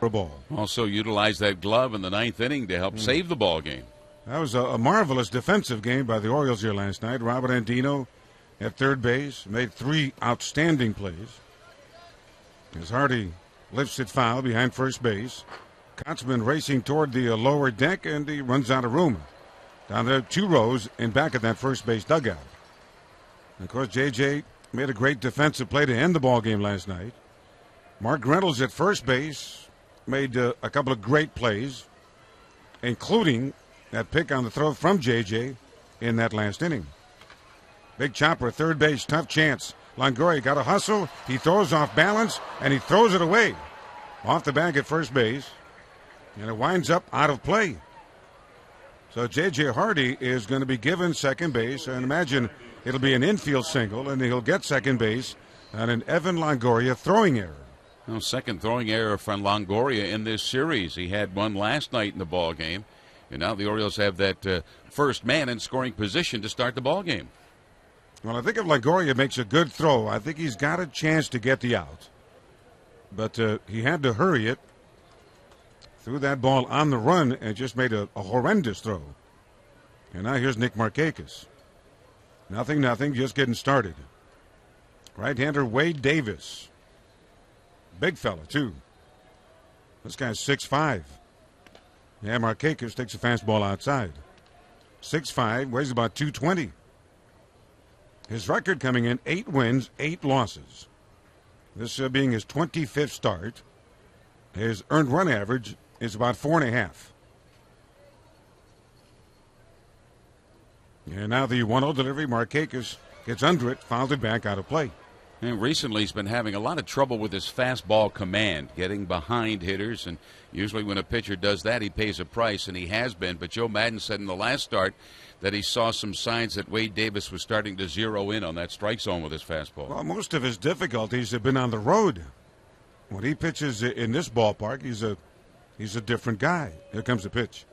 a ball. Also utilized that glove in the ninth inning to help save the ball game. That was a marvelous defensive game by the Orioles here last night. Robert Andino at third base made 3 outstanding plays. As Hardy lifts it foul behind first base. Kotzman racing toward the lower deck, and he runs out of room. Down there, 2 rows and back at that first base dugout. And of course, J.J. made a great defensive play to end the ball game last night. Mark Reynolds at first base made a couple of great plays, including that pick on the throw from J.J. in that last inning. Big chopper, third base, tough chance. Longoria got a hustle. He throws off balance, and he throws it away off the bag at first base, and it winds up out of play. So J.J. Hardy is going to be given second base, and imagine it'll be an infield single, and he'll get second base on an Evan Longoria throwing error. Well, second throwing error from Longoria in this series. He had one last night in the ball game, and now the Orioles have that first man in scoring position to start the ball game. Well, I think if Longoria makes a good throw, I think he's got a chance to get the out. But he had to hurry it. Threw that ball on the run and just made a horrendous throw. And now here's Nick Markakis. Nothing, just getting started. Right-hander Wade Davis. Big fella, too. This guy's 6'5". Yeah, Markakis takes a fastball outside. 6'5", weighs about 220. His record coming in, 8 wins, 8 losses. This being his 25th start. His earned run average is about 4.5. And now the 1-0 delivery. Markakis gets under it, fouled it back out of play. And recently he's been having a lot of trouble with his fastball command, getting behind hitters, and usually when a pitcher does that, he pays a price, and he has been. But Joe Maddon said in the last start that he saw some signs that Wade Davis was starting to zero in on that strike zone with his fastball. Well, most of his difficulties have been on the road. When he pitches in this ballpark, he's a different guy. Here comes the pitch.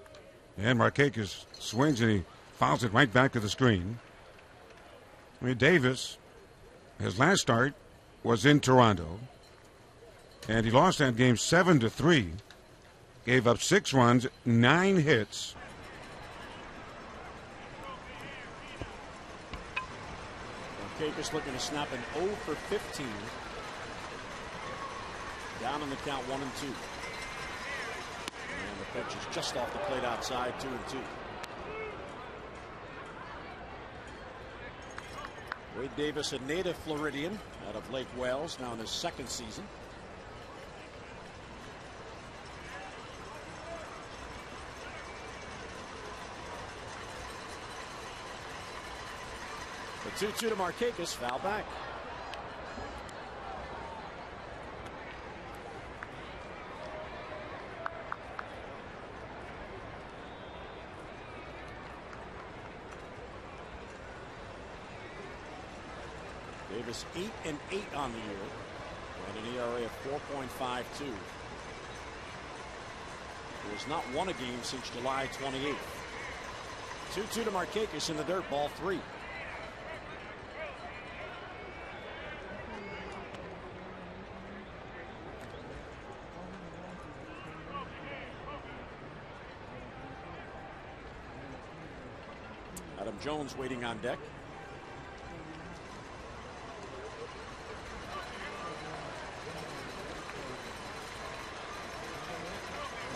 And Markakis swings, and he fouls it right back to the screen. I mean, Davis, his last start was in Toronto, and he lost that game 7-3. Gave up 6 runs, 9 hits. Markakis looking to snap an 0 for 15. Down on the count, 1-2. And the pitch is just off the plate outside, 2-2. Wade Davis, a native Floridian out of Lake Wales, now in his 2nd season. The 2-2 to Markakis, foul back. Davis 8-8 on the year, and an ERA of 4.52. He has not won a game since July 28th. 2-2 to Markakis in the dirt, ball 3. Adam Jones waiting on deck.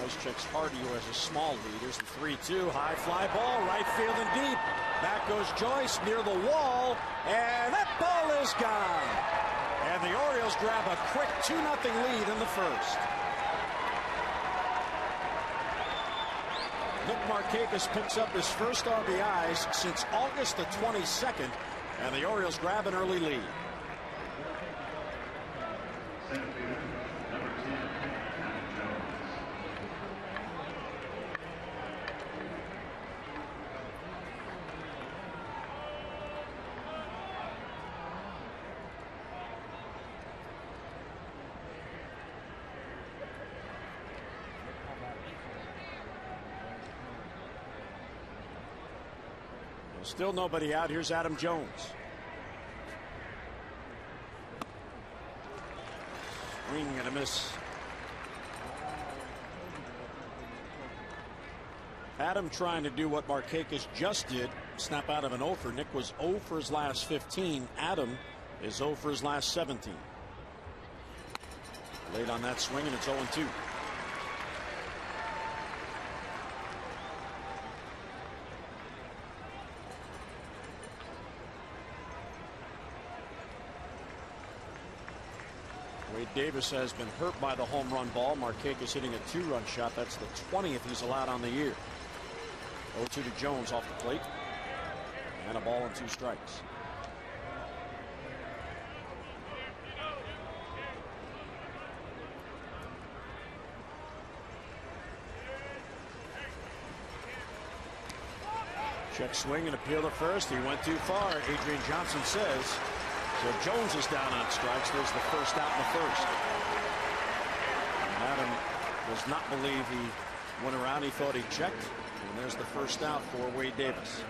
Nice checks Hardy, who has a small lead. Here's the 3-2. High fly ball, right field and deep. Back goes Joyce near the wall, and that ball is gone. And the Orioles grab a quick 2-0 lead in the first. Nick Markakis picks up his first RBIs since August the 22nd, and the Orioles grab an early lead. Still nobody out. Here's Adam Jones. Swing and a miss. Adam trying to do what Markakis just did, snap out of an 0 for. Nick was 0 for his last 15. Adam is 0 for his last 17. Late on that swing, and it's 0-2. Wade Davis has been hurt by the home run ball. Markakis hitting a 2-run shot. That's the 20th he's allowed on the year. 0-2 to Jones off the plate. And a ball and 2 strikes. Check swing and appeal to first. He went too far. Adrian Johnson says. So Jones is down on strikes. There's the first out in the first. And Adam does not believe he went around. He thought he checked. And there's the first out for Wade Davis.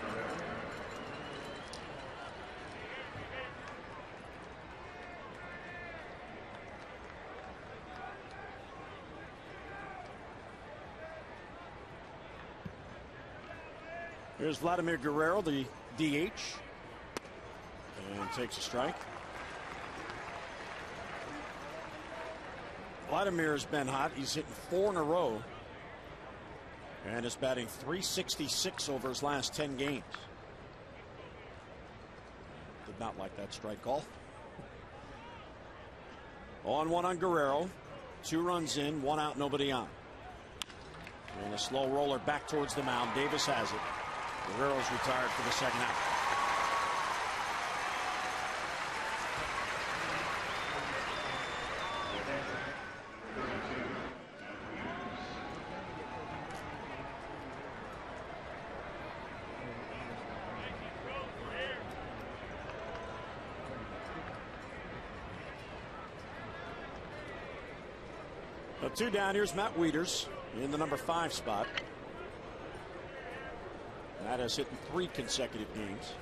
Here's Vladimir Guerrero, the DH. And takes a strike. Vladimir has been hot. He's hitting 4 in a row. And is batting .366 over his last 10 games. Did not like that strike call. 0-1 on Guerrero. 2 runs in, 1 out, nobody on. And a slow roller back towards the mound. Davis has it. Guerrero's retired for the second out. Now 2 down. Here's Matt Wieters in the number 5 spot. Matt has hit in 3 consecutive games.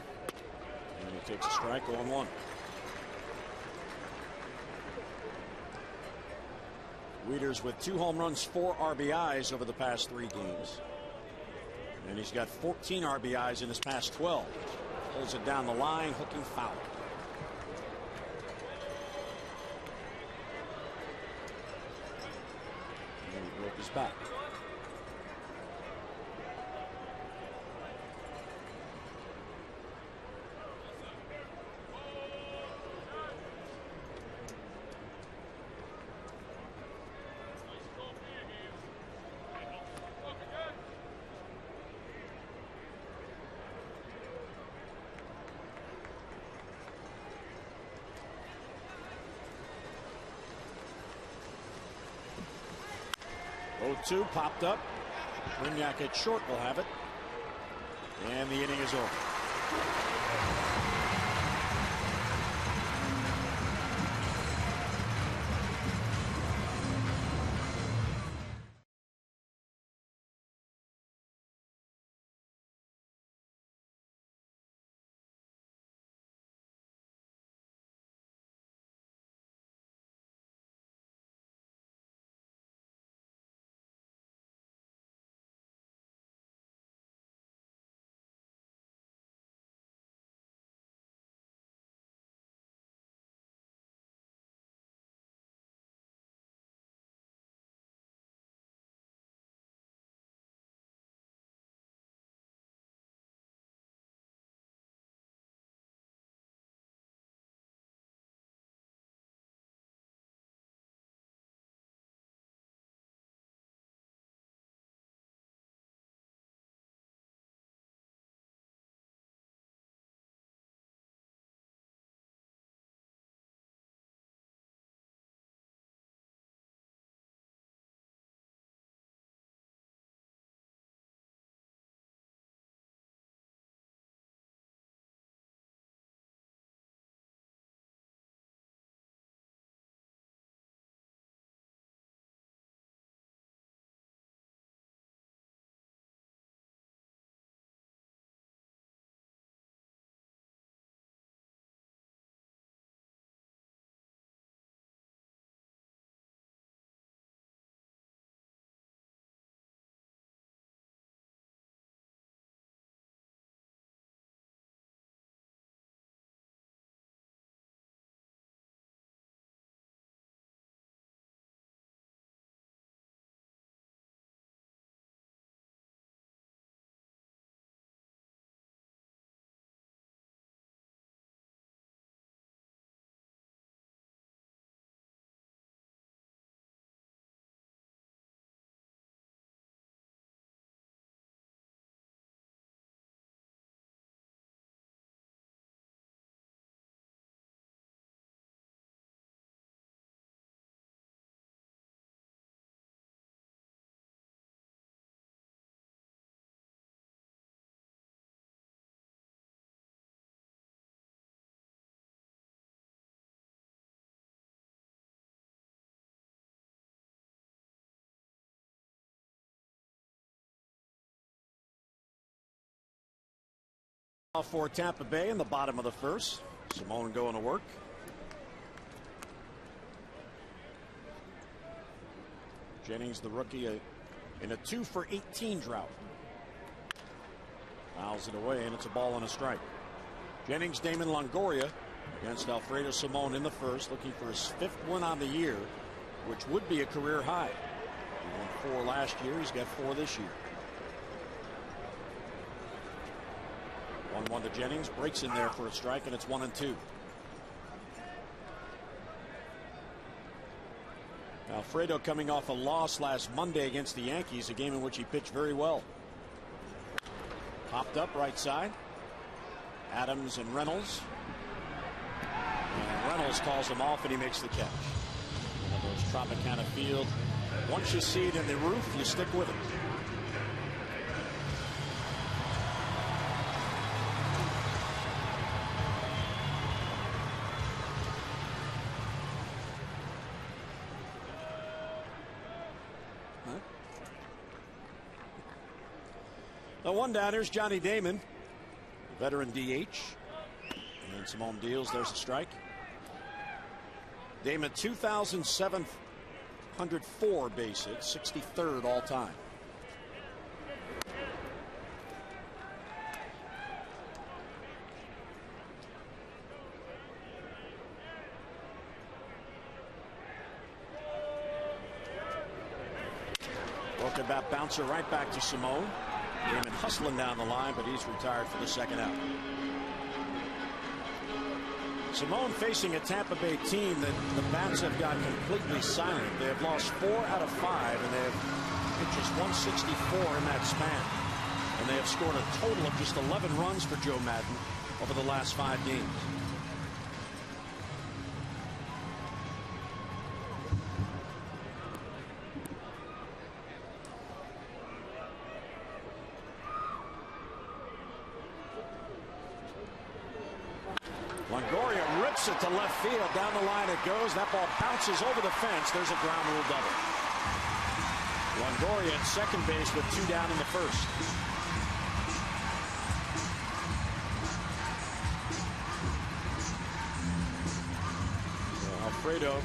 And he takes a strike, 0-1. Wieters with 2 home runs, 4 RBIs over the past 3 games. And he's got 14 RBIs in his past 12. Pulls it down the line, hooking foul. And he broke his back. Two popped up. Brignac at short will have it. And the inning is over. For Tampa Bay in the bottom of the first. Simone going to work. Jennings, the rookie, in a 2 for 18 drought. Fouls it away, and it's a ball and a strike. Jennings, Damon Longoria against Alfredo Simone in the first, looking for his 5th win on the year, which would be a career high. He won 4 last year. He's got 4 this year. 1-1 to Jennings, breaks in there for a strike, and it's 1-2. Alfredo coming off a loss last Monday against the Yankees, a game in which he pitched very well. Popped up right side. Adams and Reynolds. And Reynolds calls him off, and he makes the catch. One of those Tropicana field. Once you see it in the roof, you stick with it. The one down, here's Johnny Damon, veteran DH. And then Simone deals. There's a strike. Damon, 2,704 base hits, 63rd all time. Broken bat bouncer right back to Simone. Damon hustling down the line, but he's retired for the second out. Simone facing a Tampa Bay team that the bats have gone completely silent. They have lost 4 out of 5, and they have hit just 164 in that span. And they have scored a total of just 11 runs for Joe Maddon over the last 5 games. Longoria rips it to left field. Down the line it goes. That ball bounces over the fence. There's a ground rule double. Longoria at second base with 2 down in the first. So Alfredo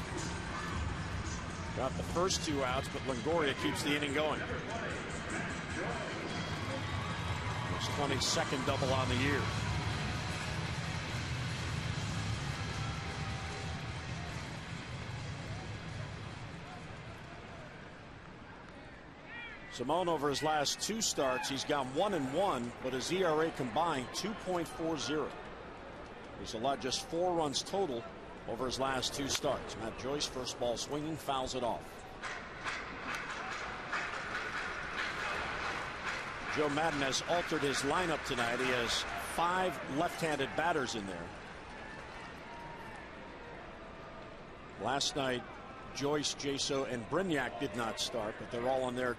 got the first 2 outs, but Longoria keeps the inning going. His 22nd double on the year. Simone, over his last 2 starts, he's gone 1-1, but his ERA combined 2.40. He's allowed just 4 runs total over his last 2 starts. Matt Joyce, first ball swinging, fouls it off. Joe Maddon has altered his lineup tonight. He has 5 left-handed batters in there. Last night, Joyce, Jaso, and Brignac did not start, but they're all on there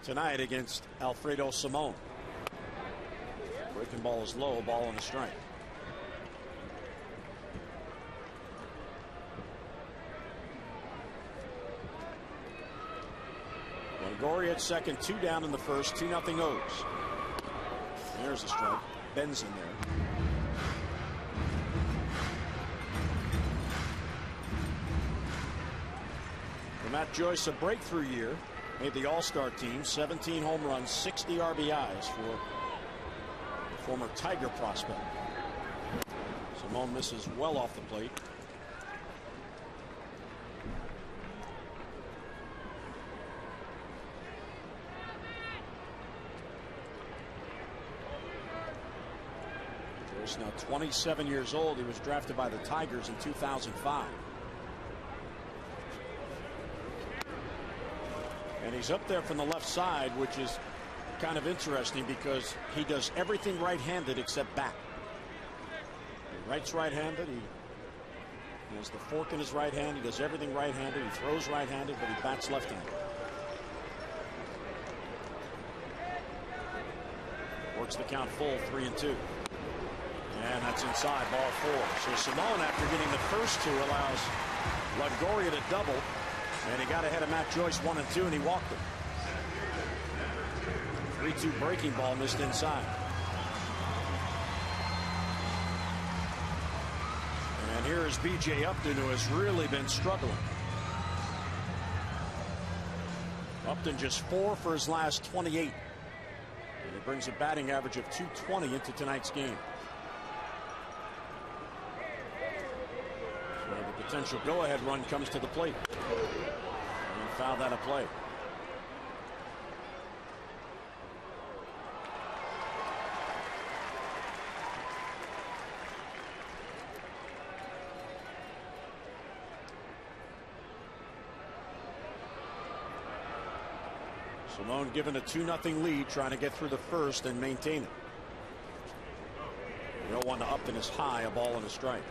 tonight against Alfredo Simone. Breaking ball is low, ball on the strike. Longoria at second, 2 down in the first, 2-0 O's. There's a strike. Ben's in there. For Matt Joyce, a breakthrough year. Made the All-Star team, 17 home runs, 60 RBIs for the former Tiger prospect. Simone misses well off the plate. Joyce now 27 years old. He was drafted by the Tigers in 2005. And he's up there from the left side, which is kind of interesting because he does everything right-handed except bat. He writes right-handed. He has the fork in his right hand. He does everything right-handed. He throws right-handed, but he bats left-handed. Works the count full, 3-2. And that's inside, ball 4. So Simone, after getting the first 2, allows Longoria to double. And he got ahead of Matt Joyce 1-2, and he walked him. 3-2 breaking ball missed inside. here is B.J. Upton, who has really been struggling. Upton just 4 for his last 28. And he brings a batting average of .220 into tonight's game. So the potential go-ahead run comes to the plate. And foul that of play. Simone given a 2-0 lead, trying to get through the first and maintain it. The 0-1 to Upton is high, a ball and a strike.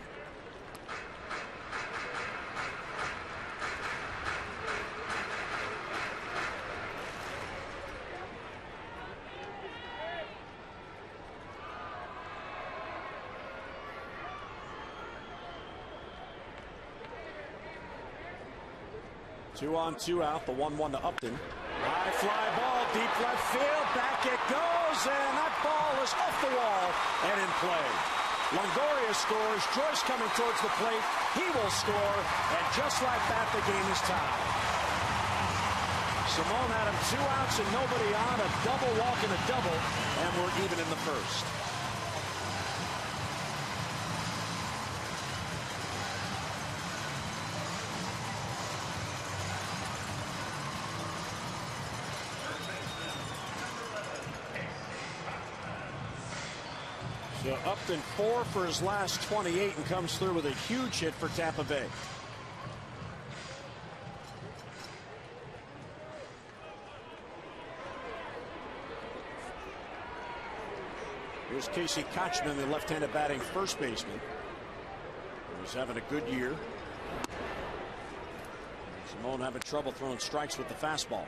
Two on, two out. The 1-1 to Upton. High fly ball, deep left field, back it goes, and that ball is off the wall and in play. Longoria scores, Joyce coming towards the plate, he will score, and just like that, the game is tied. Simone had him 2 outs and nobody on, a double walk and a double, and we're even in the first. So Upton 4 for his last 28 and comes through with a huge hit for Tampa Bay. Here's Casey Kochman, the left-handed batting first baseman. He's having a good year. Simone having trouble throwing strikes with the fastball.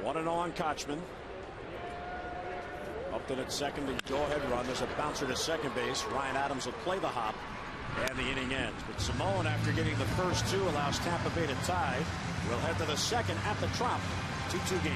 One and on Kochman. Upton at second, the go-ahead run. There's a bouncer to second base. Ryan Adams will play the hop, and the inning ends. But Simone, after getting the first 2, allows Tampa Bay to tie. We'll head to the second at the Trop. 2-2 game.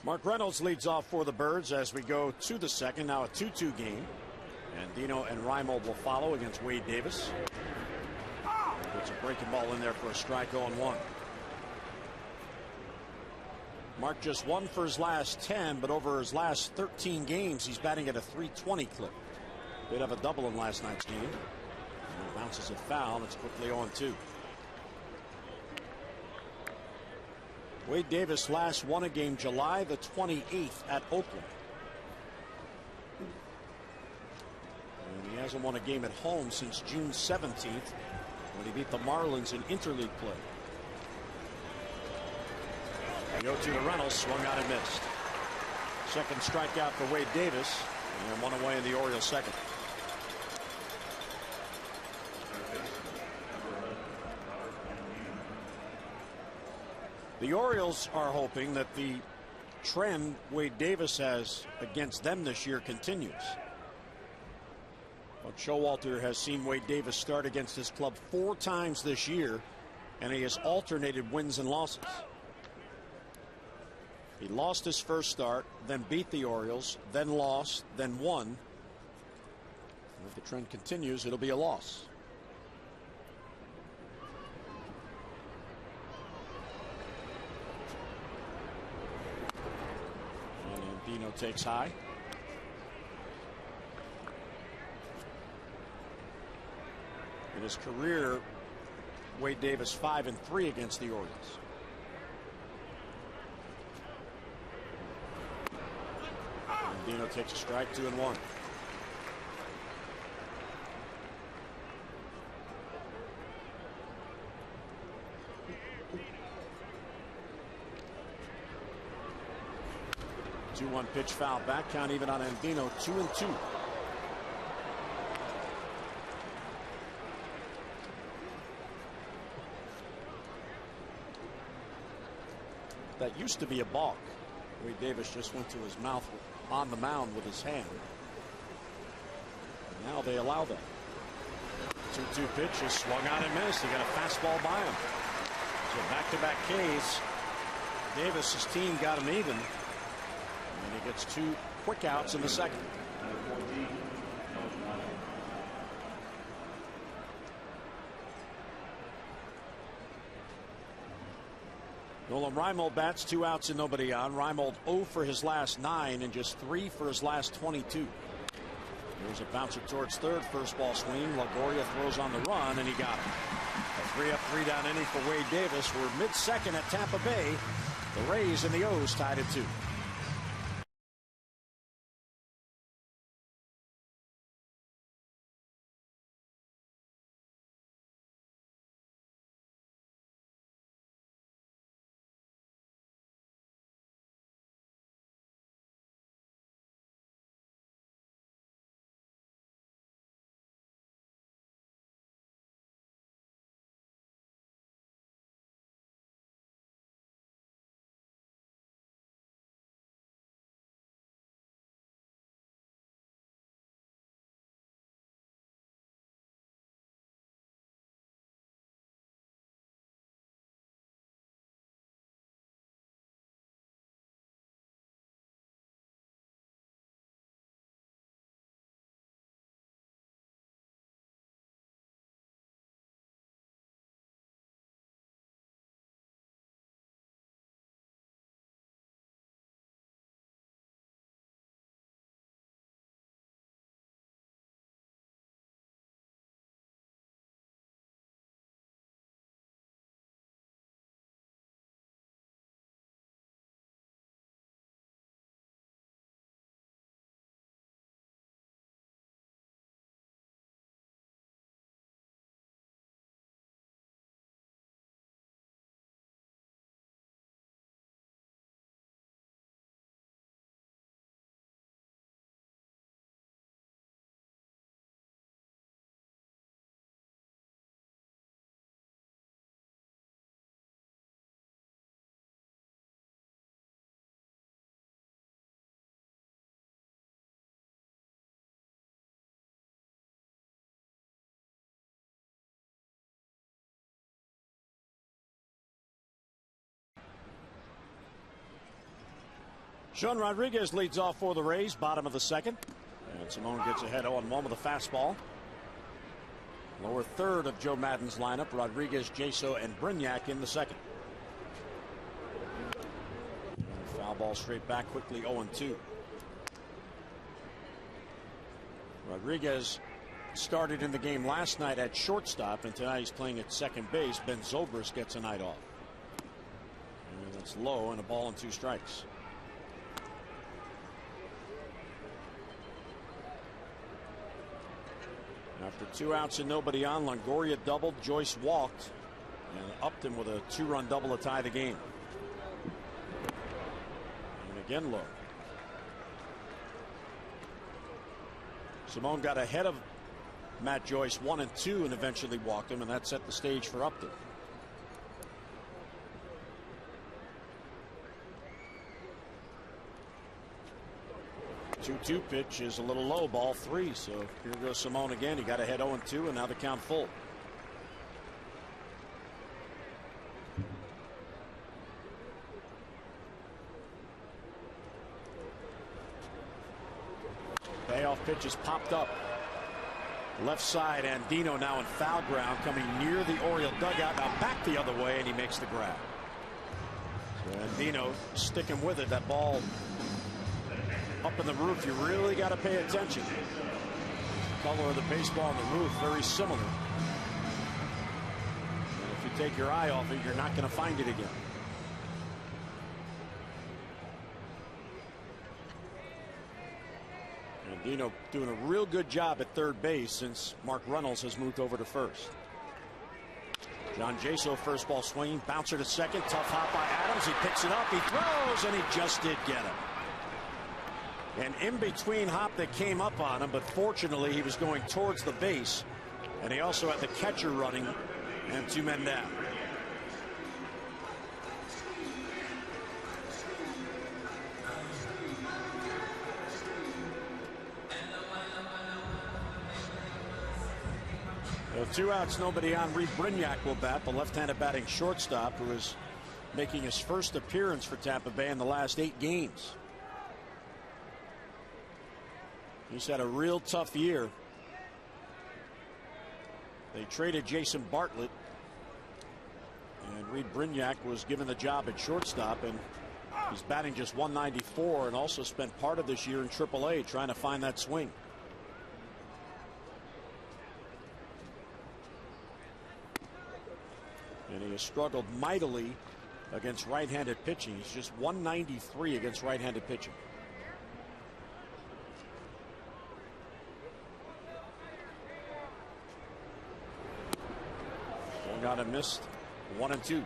Mark Reynolds leads off for the Birds as we go to the second. Now a 2-2 game. And Dino and Reimold will follow against Wade Davis. Puts a breaking ball in there for a strike 0-1. Mark just 1 for his last 10, but over his last 13 games, he's batting at a .320 clip. Did have a double in last night's game. And bounces a foul. It's quickly 0-2. Wade Davis last won a game July the 28th at Oakland. And he hasn't won a game at home since June 17th when he beat the Marlins in interleague play. The 0-2 to Reynolds, swung out and missed. Second strikeout for Wade Davis, and one away in the Orioles' second. The Orioles are hoping that the trend Wade Davis has against them this year continues. But Showalter has seen Wade Davis start against his club 4 times this year, and he has alternated wins and losses. He lost his first start, then beat the Orioles, then lost, then won. And if the trend continues, it'll be a loss. And Dino takes high. In his career, Wade Davis 5-3 against the Orioles. And Dino takes a strike, 2-1. Two-one pitch foul back, count even on Andino, 2-2. That used to be a balk. Wade Davis just went to his mouth on the mound with his hand. And now they allow that. 2-2 pitch is swung out and missed. He got a fastball by him. So back-to-back Ks. Davis's team got him even. And he gets 2 quick outs in the second. Nolan Reimold bats, 2 outs and nobody on. Reimold 0 for his last 9 and just 3 for his last 22. There's a bouncer towards third. First ball swing. LaGoria throws on the run, and he got him. A 3-up, 3-down inning for Wade Davis. We're mid-second at Tampa Bay. The Rays and the O's tied at 2. Sean Rodriguez leads off for the Rays, bottom of the second. And Simone gets ahead 0-1 with a fastball. Lower third of Joe Maddon's lineup, Rodriguez, Jaso, and Brignac in the second. And foul ball straight back quickly, 0-2. Rodriguez started in the game last night at shortstop, and tonight he's playing at second base. Ben Zobrist gets a night off. And that's low, and a ball and 2 strikes. After 2 outs and nobody on, Longoria doubled, Joyce walked, and Upton with a 2-run double to tie the game. And again low. Simone got ahead of Matt Joyce 1 and 2 and eventually walked him, and that set the stage for Upton. The 2-2 pitch is a little low, ball 3. So here goes Simone again. He got ahead 0-2, and now the count full. Payoff pitch is popped up. Left side, Andino now in foul ground, coming near the Oriole dugout. Now back the other way, and he makes the grab. So Andino sticking with it. That ball up in the roof, you really got to pay attention. The color of the baseball on the roof, very similar. And if you take your eye off it, you're not going to find it again. Andino doing a real good job at third base since Mark Reynolds has moved over to first. John Jaso, first ball swinging, bouncer to second, tough hop by Adams. He picks it up, he throws, and he just did get him. An in-between hop that came up on him, but fortunately he was going towards the base, and he also had the catcher running and 2 men down. Well, 2 outs, nobody on. Reed Brignac will bat, the left-handed batting shortstop, who is making his first appearance for Tampa Bay in the last 8 games. He's had a real tough year. They traded Jason Bartlett, and Reed Brignac was given the job at shortstop, and he's batting just 194 and also spent part of this year in AAA trying to find that swing. And he has struggled mightily against right-handed pitching. He's just 193 against right-handed pitching. Got him, missed 1 and 2.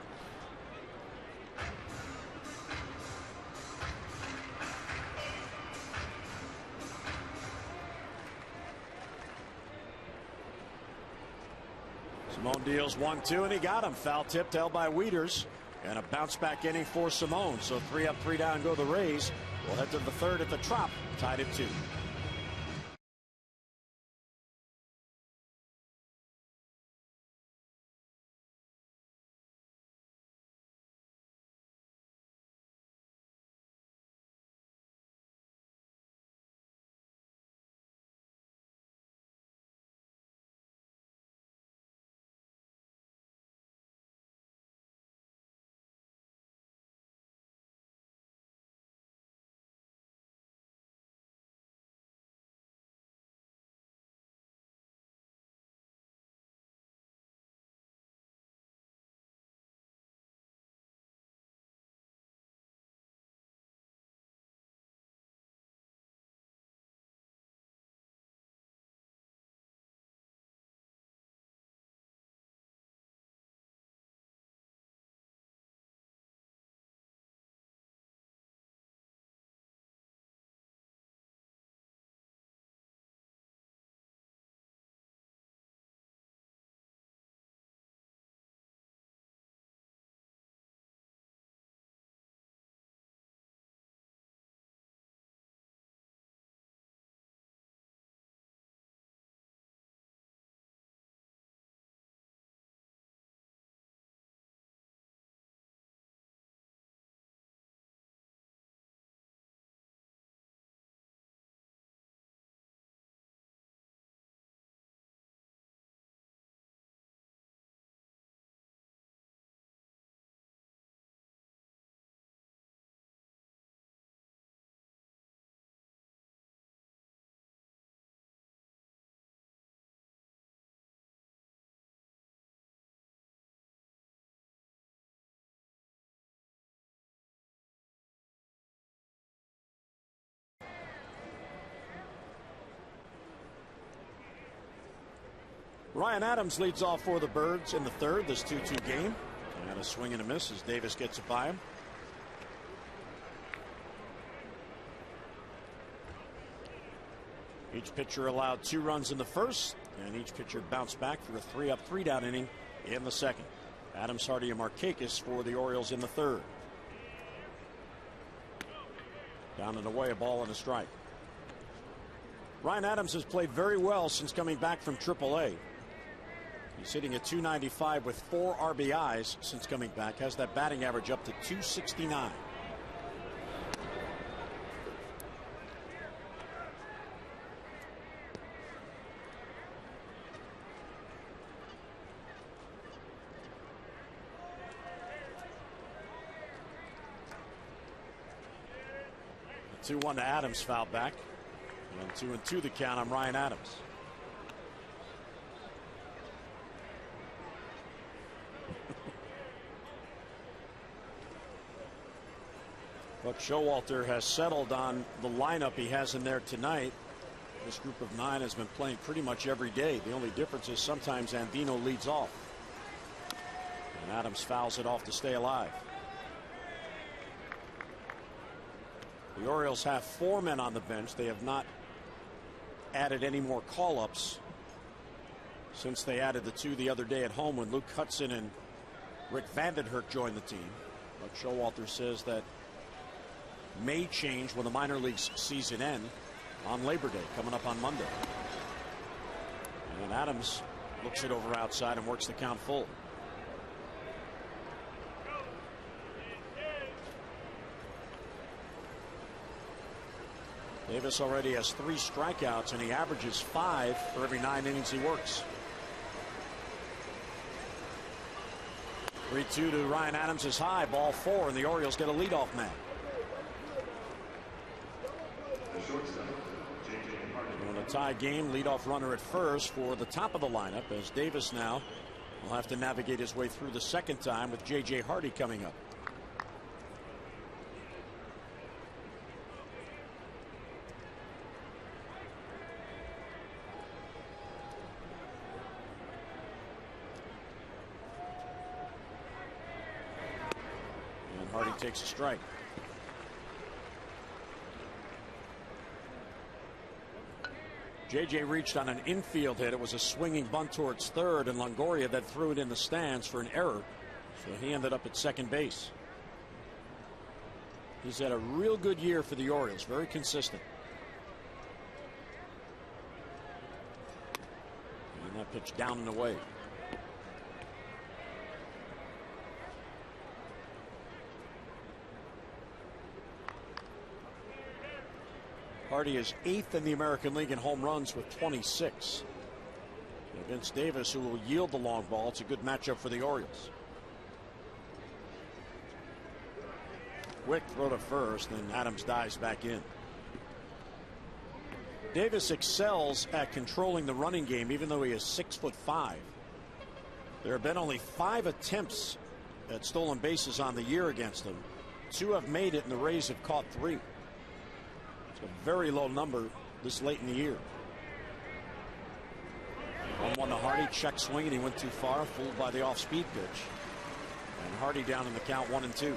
Simone deals 1-2, and he got him. Foul tipped, held by Wieters, and a bounce back inning for Simone. So 3 up, 3 down go the Rays. We'll head to the third at the Trop, tied at 2. Ryan Adams leads off for the Birds in the third, this 2-2 game. And a swing and a miss as Davis gets it by him. Each pitcher allowed 2 runs in the first, and each pitcher bounced back for a 3-up, 3-down inning in the second. Adams, Hardy, and Markakis for the Orioles in the third. Down and away, a ball and a strike. Ryan Adams has played very well since coming back from AAA. He's hitting at .295 with 4 RBIs since coming back. Has that batting average up to .269. The 2-1 to Adams, foul back. And 2-2 the count on Ryan Adams. Buck Showalter has settled on the lineup he has in there tonight. This group of 9 has been playing pretty much every day. The only difference is sometimes Andino leads off. And Adams fouls it off to stay alive. The Orioles have 4 men on the bench. They have not added any more call-ups since they added the 2 the other day at home when Luke Hudson and Rick Vandenhurk joined the team. Buck Showalter says that may change when the minor leagues season end on Labor Day coming up on Monday. And Adams looks it over outside and works the count full. Davis already has 3 strikeouts and he averages 5 for every 9 innings he works. 3-2 to Ryan Adams is high, ball 4, and the Orioles get a leadoff man. In a tie game, leadoff runner at first for the top of the lineup, as Davis now will have to navigate his way through the second time with J.J. Hardy coming up. And Hardy takes a strike. J.J. reached on an infield hit. It was a swinging bunt towards third, and Longoria that threw it in the stands for an error. So he ended up at second base. He's had a real good year for the Orioles. Very consistent. And that pitch down and away. Hardy is 8th in the American League in home runs with 26. Against Davis, who will yield the long ball. It's a good matchup for the Orioles. Quick throw to first, and Adams dives back in. Davis excels at controlling the running game, even though he is 6'5". There have been only 5 attempts at stolen bases on the year against him. 2 have made it, and the Rays have caught 3. It's a very low number this late in the year. 1-1 to Hardy, check swing, and he went too far, fooled by the off-speed pitch. And Hardy down in the count, 1-2.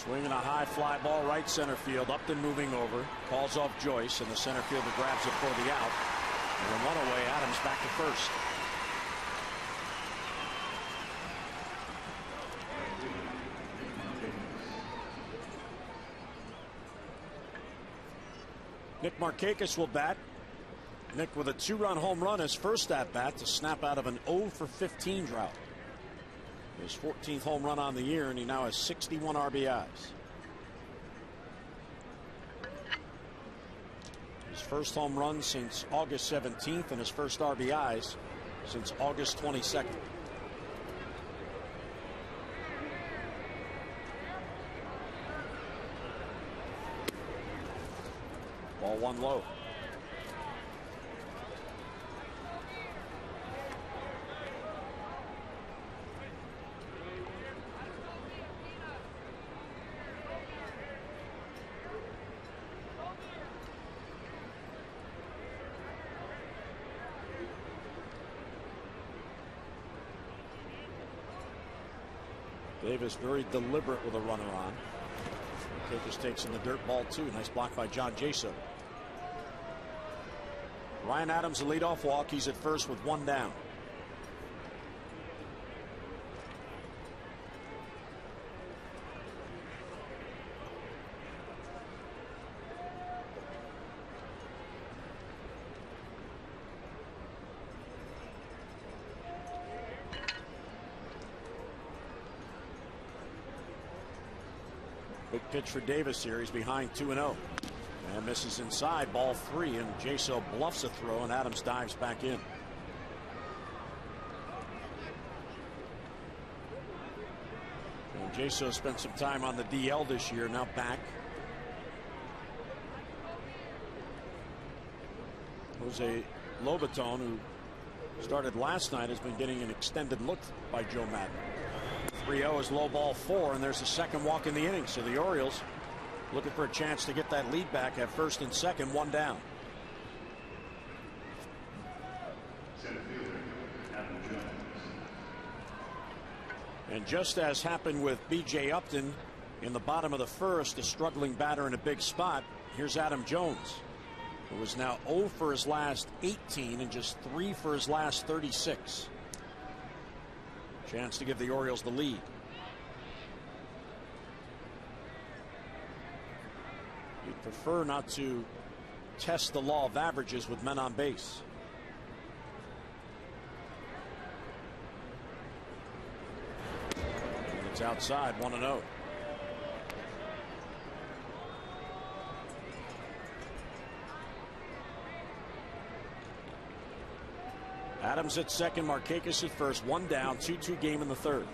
Swinging a high fly ball right center field. Upton moving over. Calls off Joyce, and the center fielder grabs it for the out. And one away, Adams back to first. Nick Markakis will bat. Nick with a 2-run home run, his first at bat to snap out of an 0-for-15 drought. His 14th home run on the year, and he now has 61 RBIs. His first home run since August 17th, and his first RBIs since August 22nd. Ball Ball one low. Davis very deliberate with a runner on. Markakis takes in the dirt, ball two. Nice block by John Jaso. Ryan Adams, a leadoff walk. He's at first with one down. Big pitch for Davis here. He's behind 2-0. And misses inside, ball three, and Jaso bluffs a throw, and Adams dives back in. And Jaso spent some time on the DL this year, now back. Jose Lobaton, who started last night, has been getting an extended look by Joe Maddon. 3-0 is low ball four, and there's the second walk in the inning. So the Orioles looking for a chance to get that lead back at first and second, one down. And just as happened with B.J. Upton in the bottom of the first, a struggling batter in a big spot, here's Adam Jones, who is now 0 for his last 18 and just 3 for his last 36. Chance to give the Orioles the lead. You'd prefer not to test the law of averages with men on base. And it's outside, 1-0. Adams at second, Markakis at first, one down, 2-2 game in the third.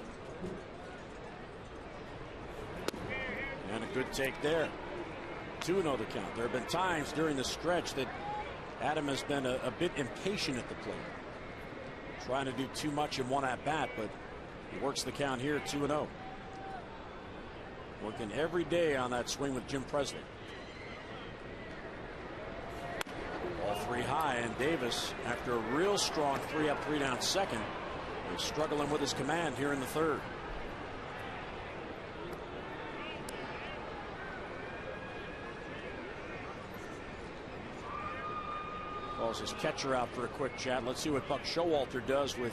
And a good take there. 2-0 to count. There have been times during the stretch that Adam has been a bit impatient at the plate, trying to do too much in one at bat, but he works the count here, 2-0. Working every day on that swing with Jim Presley. All three high, and Davis, after a real strong 3-up, 3-down second, is struggling with his command here in the third. Calls his catcher out for a quick chat. Let's see what Buck Showalter does with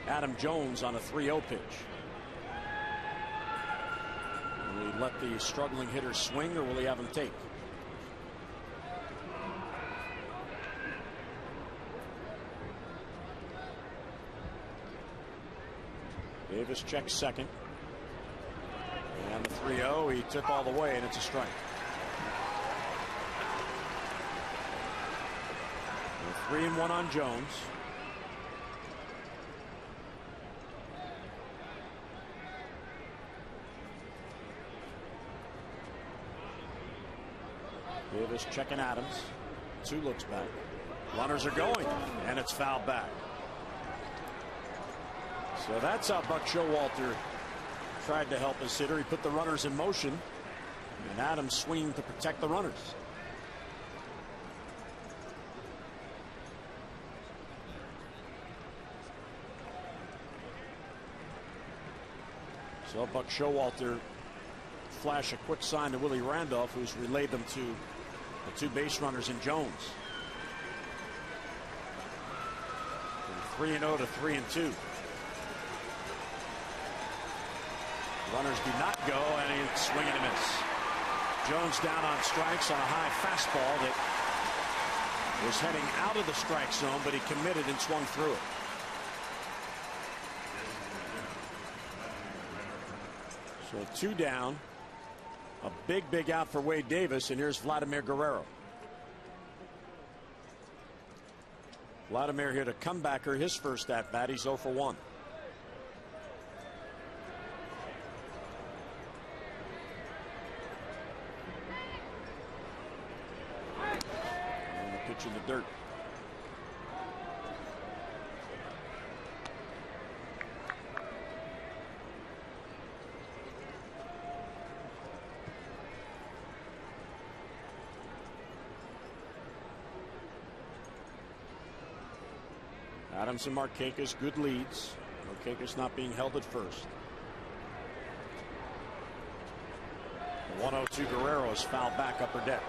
Adam Jones on a 3-0 pitch. Will he let the struggling hitter swing, or will he have him take? Davis checks second. And the 3-0, he took all the way, and it's a strike. 3-1 on Jones. Davis checking Adams. 2 looks back. Runners are going, and it's fouled back. So that's how Buck Showalter tried to help his hitter. He put the runners in motion, and Adams swinging to protect the runners. So Buck Showalter flash a quick sign to Willie Randolph, who's relayed them to the 2 base runners in Jones. From 3-0 to 3-2. Runners do not go, and he's swing and a miss. Jones down on strikes on a high fastball that was heading out of the strike zone, but he committed and swung through it. So 2 down. A big out for Wade Davis, and here's Vladimir Guerrero. Vladimir hit a comebacker his first at bat. He's 0 for 1. in the dirt. Adams and Markakis, good leads. Markakis not being held at first. The 102 Guerrero is fouled back upper deck.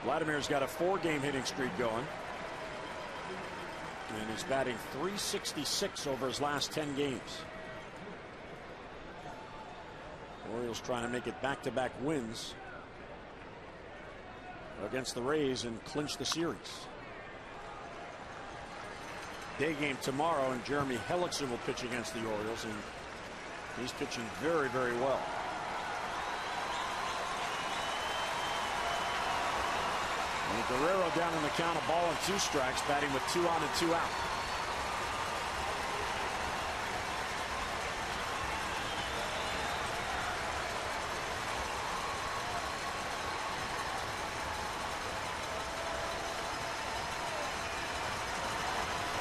Vladimir's got a 4-game hitting streak going. And he's batting .366 over his last 10 games. Orioles trying to make it back-to-back wins against the Rays and clinch the series. Day game tomorrow, and Jeremy Hellickson will pitch against the Orioles, and he's pitching very, very well. And Guerrero down in the count, a ball and 2 strikes, batting with 2 on and 2 out.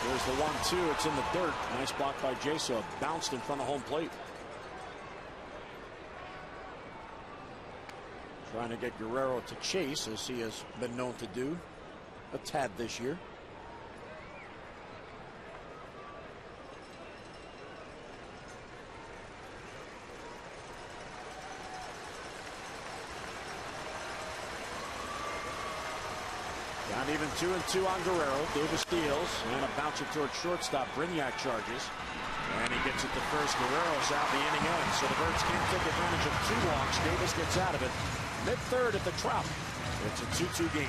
There's the 1-2. It's in the dirt. Nice block by Jaso. Bounced in front of home plate. Trying to get Guerrero to chase, as he has been known to do a tad this year. Down even 2-2 on Guerrero. Davis deals, and a bouncer towards shortstop. Brignac charges, and he gets it to first. Guerrero's out the inning ends, so the Birds can't take advantage of 2 walks. Davis gets out of it. Mid-third at the Trop. It's a 2-2 game.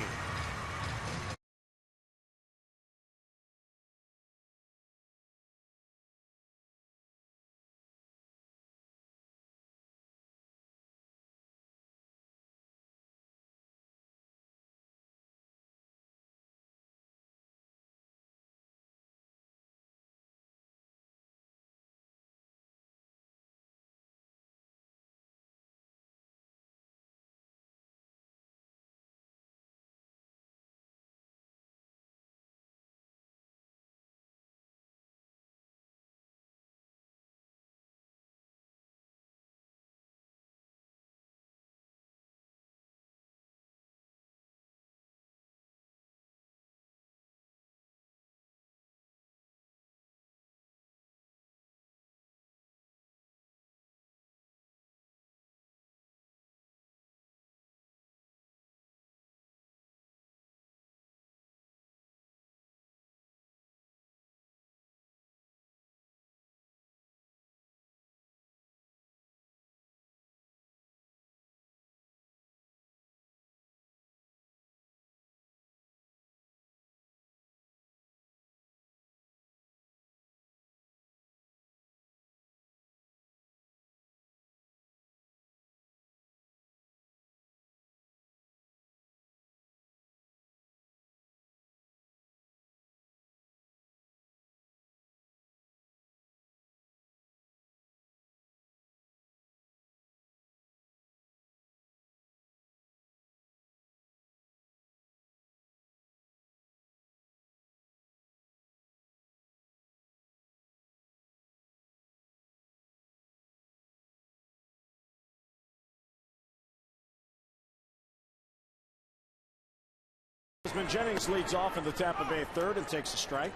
Jennings leads off in the Tampa Bay third and takes a strike.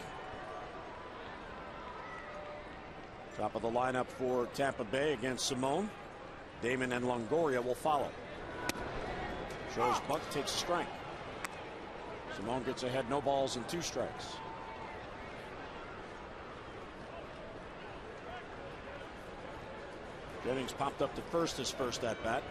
Top of the lineup for Tampa Bay against Simone. Damon and Longoria will follow. Shows bunt, takes a strike. Simone gets ahead, no balls and 2 strikes. Jennings popped up to first his first at bat.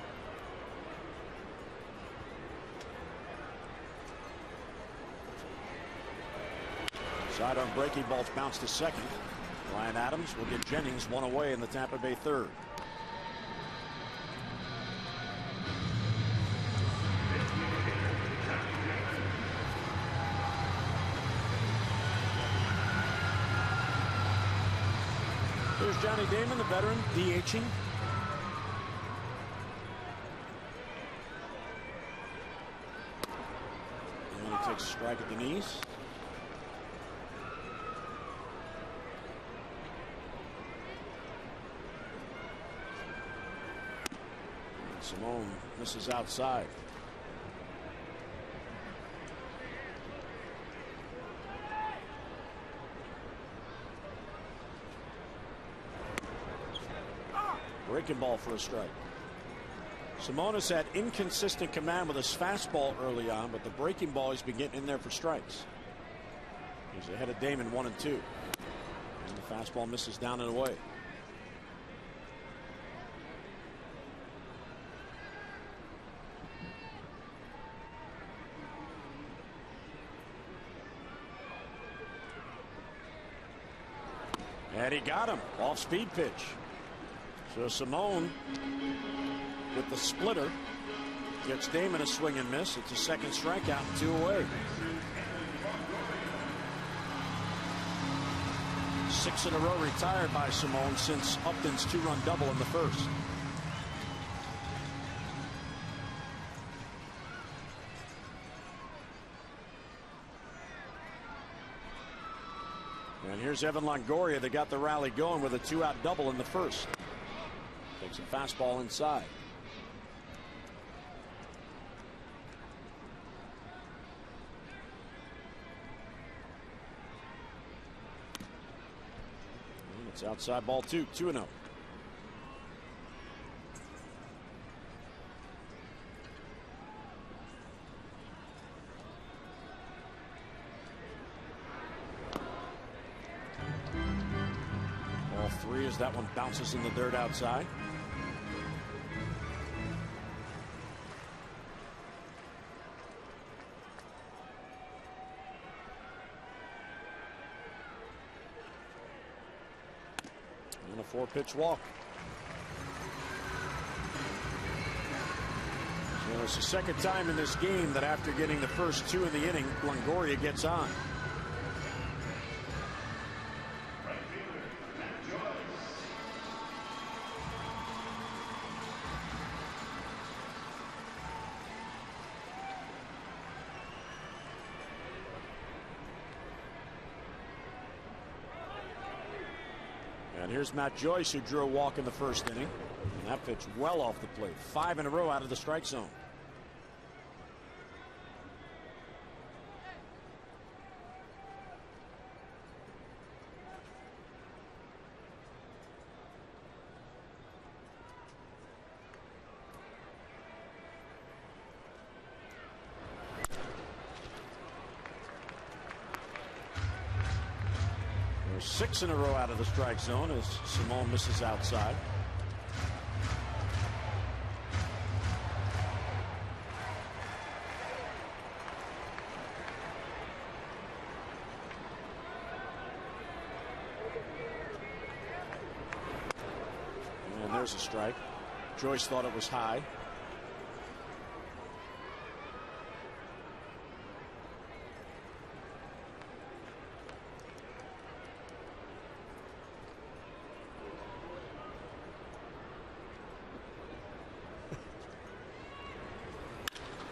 Side on breaking balls bounced to second. Ryan Adams will get Jennings 1 away in the Tampa Bay third. Here's Johnny Damon, the veteran, DHing. takes a strike at the knees. Simone misses outside. Breaking ball for a strike. Simone has had inconsistent command with his fastball early on, but the breaking ball he's been getting in there for strikes. He's ahead of Damon 1-2. And the fastball misses down and away. And he got him. Off speed pitch. So Simone with the splitter gets Damon a swing and miss. It's a second strikeout and 2 away. 6 in a row retired by Simone since Upton's 2-run double in the first. And here's Evan Longoria that got the rally going with a 2-out double in the first. Takes a fastball inside. And it's outside ball 2, 2-0. Ball 3 as that one bounces in the dirt outside. And a 4-pitch walk. So it's the second time in this game that after getting the first 2 in the inning, Longoria gets on. And here's Matt Joyce, who drew a walk in the first inning. And that pitch well off the plate. 5 in a row out of the strike zone. There's 6 in a row out of the strike zone as Simone misses outside. And there's a strike. Joyce thought it was high.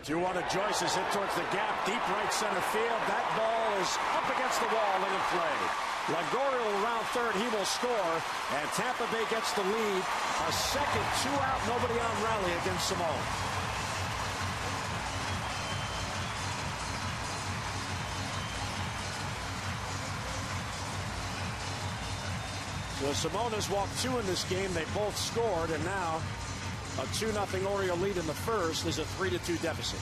Two-one to Joyce is hit towards the gap, deep right center field. That ball is up against the wall and in play. Longoria will round third. He will score, and Tampa Bay gets the lead. A second 2-out, nobody on rally against Simone. So Simone has walked 2 in this game. They both scored, and now a 2-0 Oriole lead in the first is a 3-2 deficit.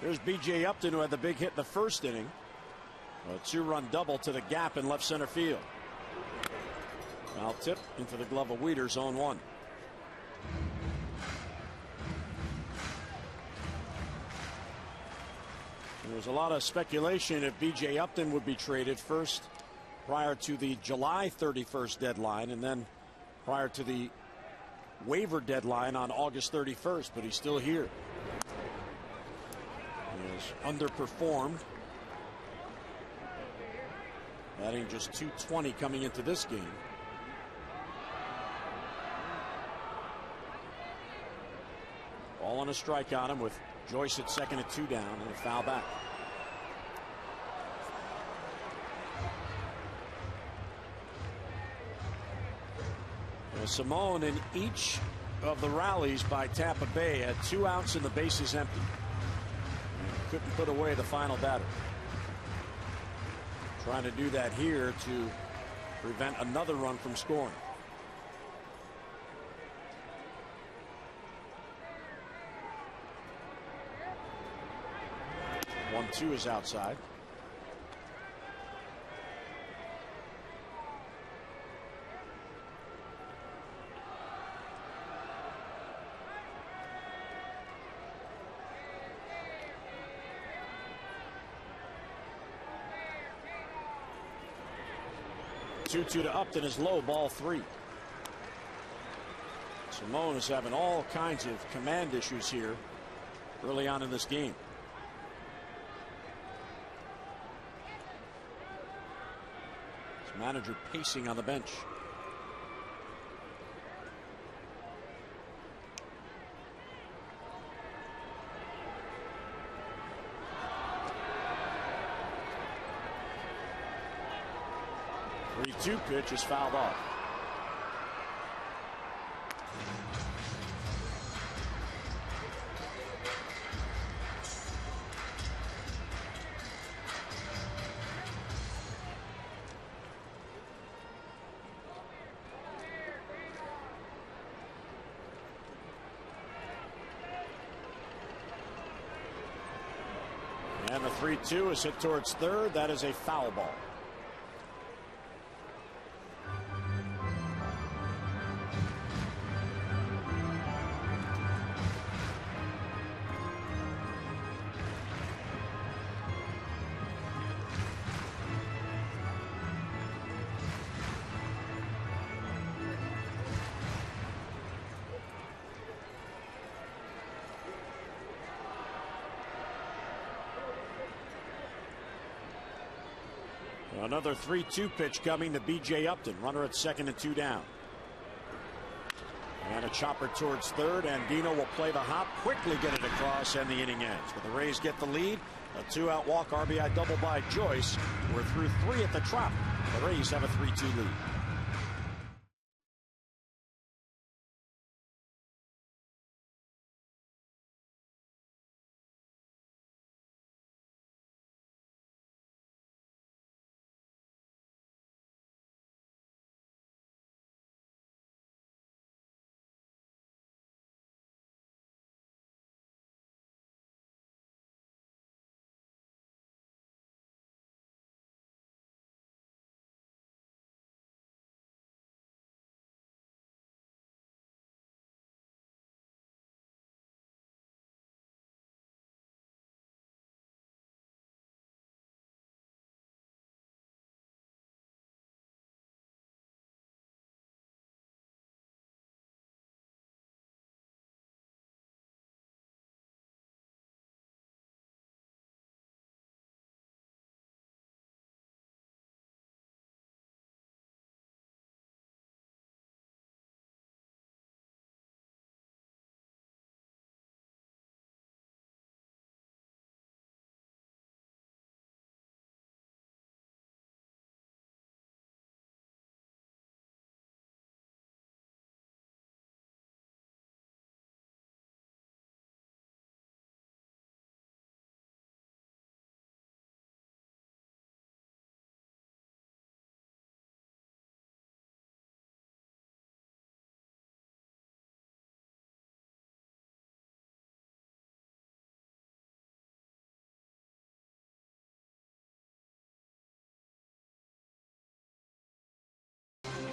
There's B.J. Upton, who had the big hit in the first inning. A 2-run double to the gap in left center field. Foul tip into the glove of Weeder, zone 1. There was a lot of speculation if B.J. Upton would be traded first prior to the July 31st deadline and then prior to the waiver deadline on August 31st, but he's still here. has underperformed, batting just .220 coming into this game. Ball on a strike on him with Joyce at second at 2 down and a foul back. Simone in each of the rallies by Tampa Bay had 2 outs and the bases empty. And couldn't put away the final batter. Trying to do that here to prevent another run from scoring. 1-2 is outside. Two to Upton is low, ball 3. Simone is having all kinds of command issues here early on in this game. His manager pacing on the bench. The 3-2 pitch is fouled off. And the 3-2 is hit towards third. That is a foul ball. Another 3-2 pitch coming to B.J. Upton. Runner at second and 2 down. And a chopper towards third. And Dino will play the hop, quickly get it across, and the inning ends. But the Rays get the lead. A 2-out walk, RBI double by Joyce. We're through 3 at the Trop. The Rays have a 3-2 lead.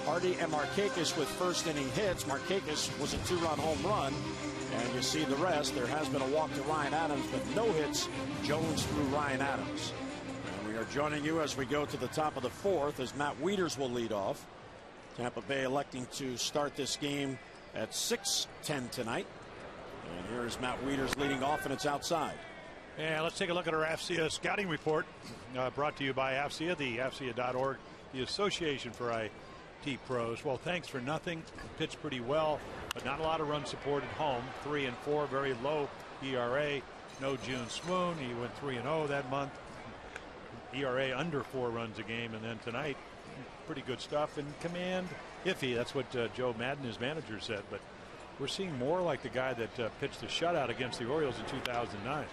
Hardy and Markakis with first inning hits. Markakis was a 2-run home run. And you see the rest. There has been a walk to Ryan Adams, but no hits. Jones through Ryan Adams. And we are joining you as we go to the top of the 4th as Matt Wieters will lead off. Tampa Bay electing to start this game at 6:10 tonight. And here is Matt Wieters leading off, and it's outside. And let's take a look at our AFCIA scouting report, brought to you by AFCIA, the AFCIA.org, the Association for IT Pros. Well, thanks for nothing. Pitched pretty well, but not a lot of run support at home. 3-4, very low ERA. No June swoon. He went 3-0 that month. ERA under 4 runs a game, and then tonight, pretty good stuff. And command iffy. That's what Joe Madden, his manager, said. But we're seeing more like the guy that pitched the shutout against the Orioles in 2009.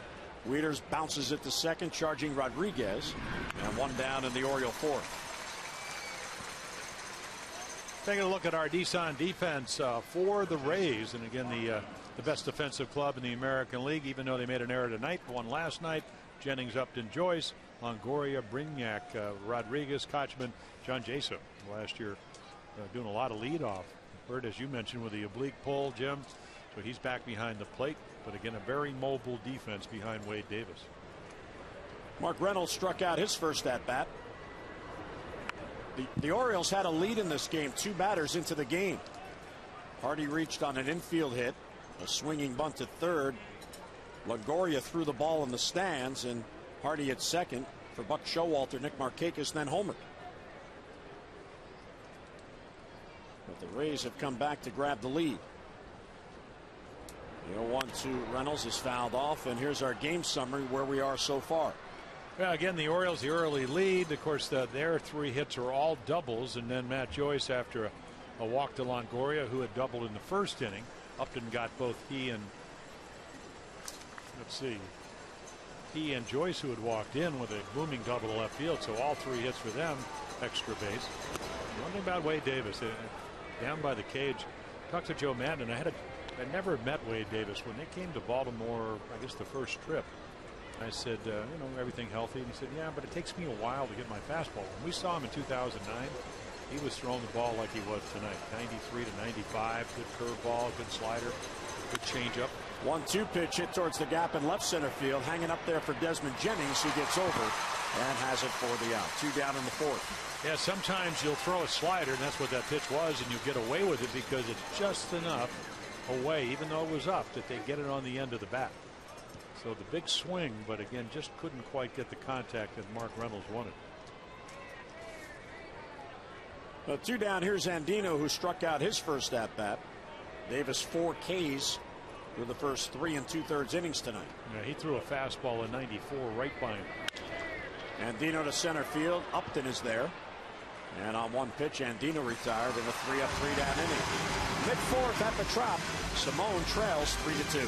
Wieters bounces it to second, charging Rodriguez, and one down in the Oriole fourth. Taking a look at our Nissan defense for the Rays, and again the best defensive club in the American League, even though they made an error tonight. Won last night. Jennings, Upton, Joyce, Longoria, Brignac, Rodriguez, Kochman, John Jaso. Last year doing a lot of leadoff. Bird, as you mentioned, with the oblique pull, Jim. So he's back behind the plate. But again, a very mobile defense behind Wade Davis. Mark Reynolds struck out his first at bat. The Orioles had a lead in this game, 2 batters into the game. Hardy reached on an infield hit, a swinging bunt to third. Longoria threw the ball in the stands, and Hardy at second for Buck Showalter, Nick Markakis, then homered. But the Rays have come back to grab the lead. The 0-1 to Reynolds is fouled off, and here's our game summary where we are so far. Well, again, the Orioles, the early lead. Of course, their 3 hits are all doubles, and then Matt Joyce, after a walk to Longoria, who had doubled in the first inning. Upton got both he and, he and Joyce, who had walked in with a booming double to left field. So all 3 hits for them, extra base. One thing about Wade Davis, down by the cage, talked to Joe Madden. I never met Wade Davis. When they came to Baltimore, I guess the first trip, I said, everything healthy? And he said, yeah, but it takes me a while to get my fastball. When we saw him in 2009, he was throwing the ball like he was tonight. 93 to 95, good curveball, good slider, good changeup. 1-2 pitch hit towards the gap in left center field, hanging up there for Desmond Jennings, who gets over and has it for the out. 2 down in the fourth. Yeah, sometimes you'll throw a slider, and that's what that pitch was, and you get away with it because it's just enough away, even though it was up, that they get it on the end of the bat. So the big swing, but again, just couldn't quite get the contact that Mark Reynolds wanted. 2 down. Here's Andino, who struck out his first at bat. Davis 4 Ks through the first 3 2/3 innings tonight. Yeah, he threw a fastball in 94 right by him. Andino to center field. Upton is there. And on 1 pitch, Andino retired in a 3-up, 3-down inning. Mid-4th at the Trop. Simone trails 3-2.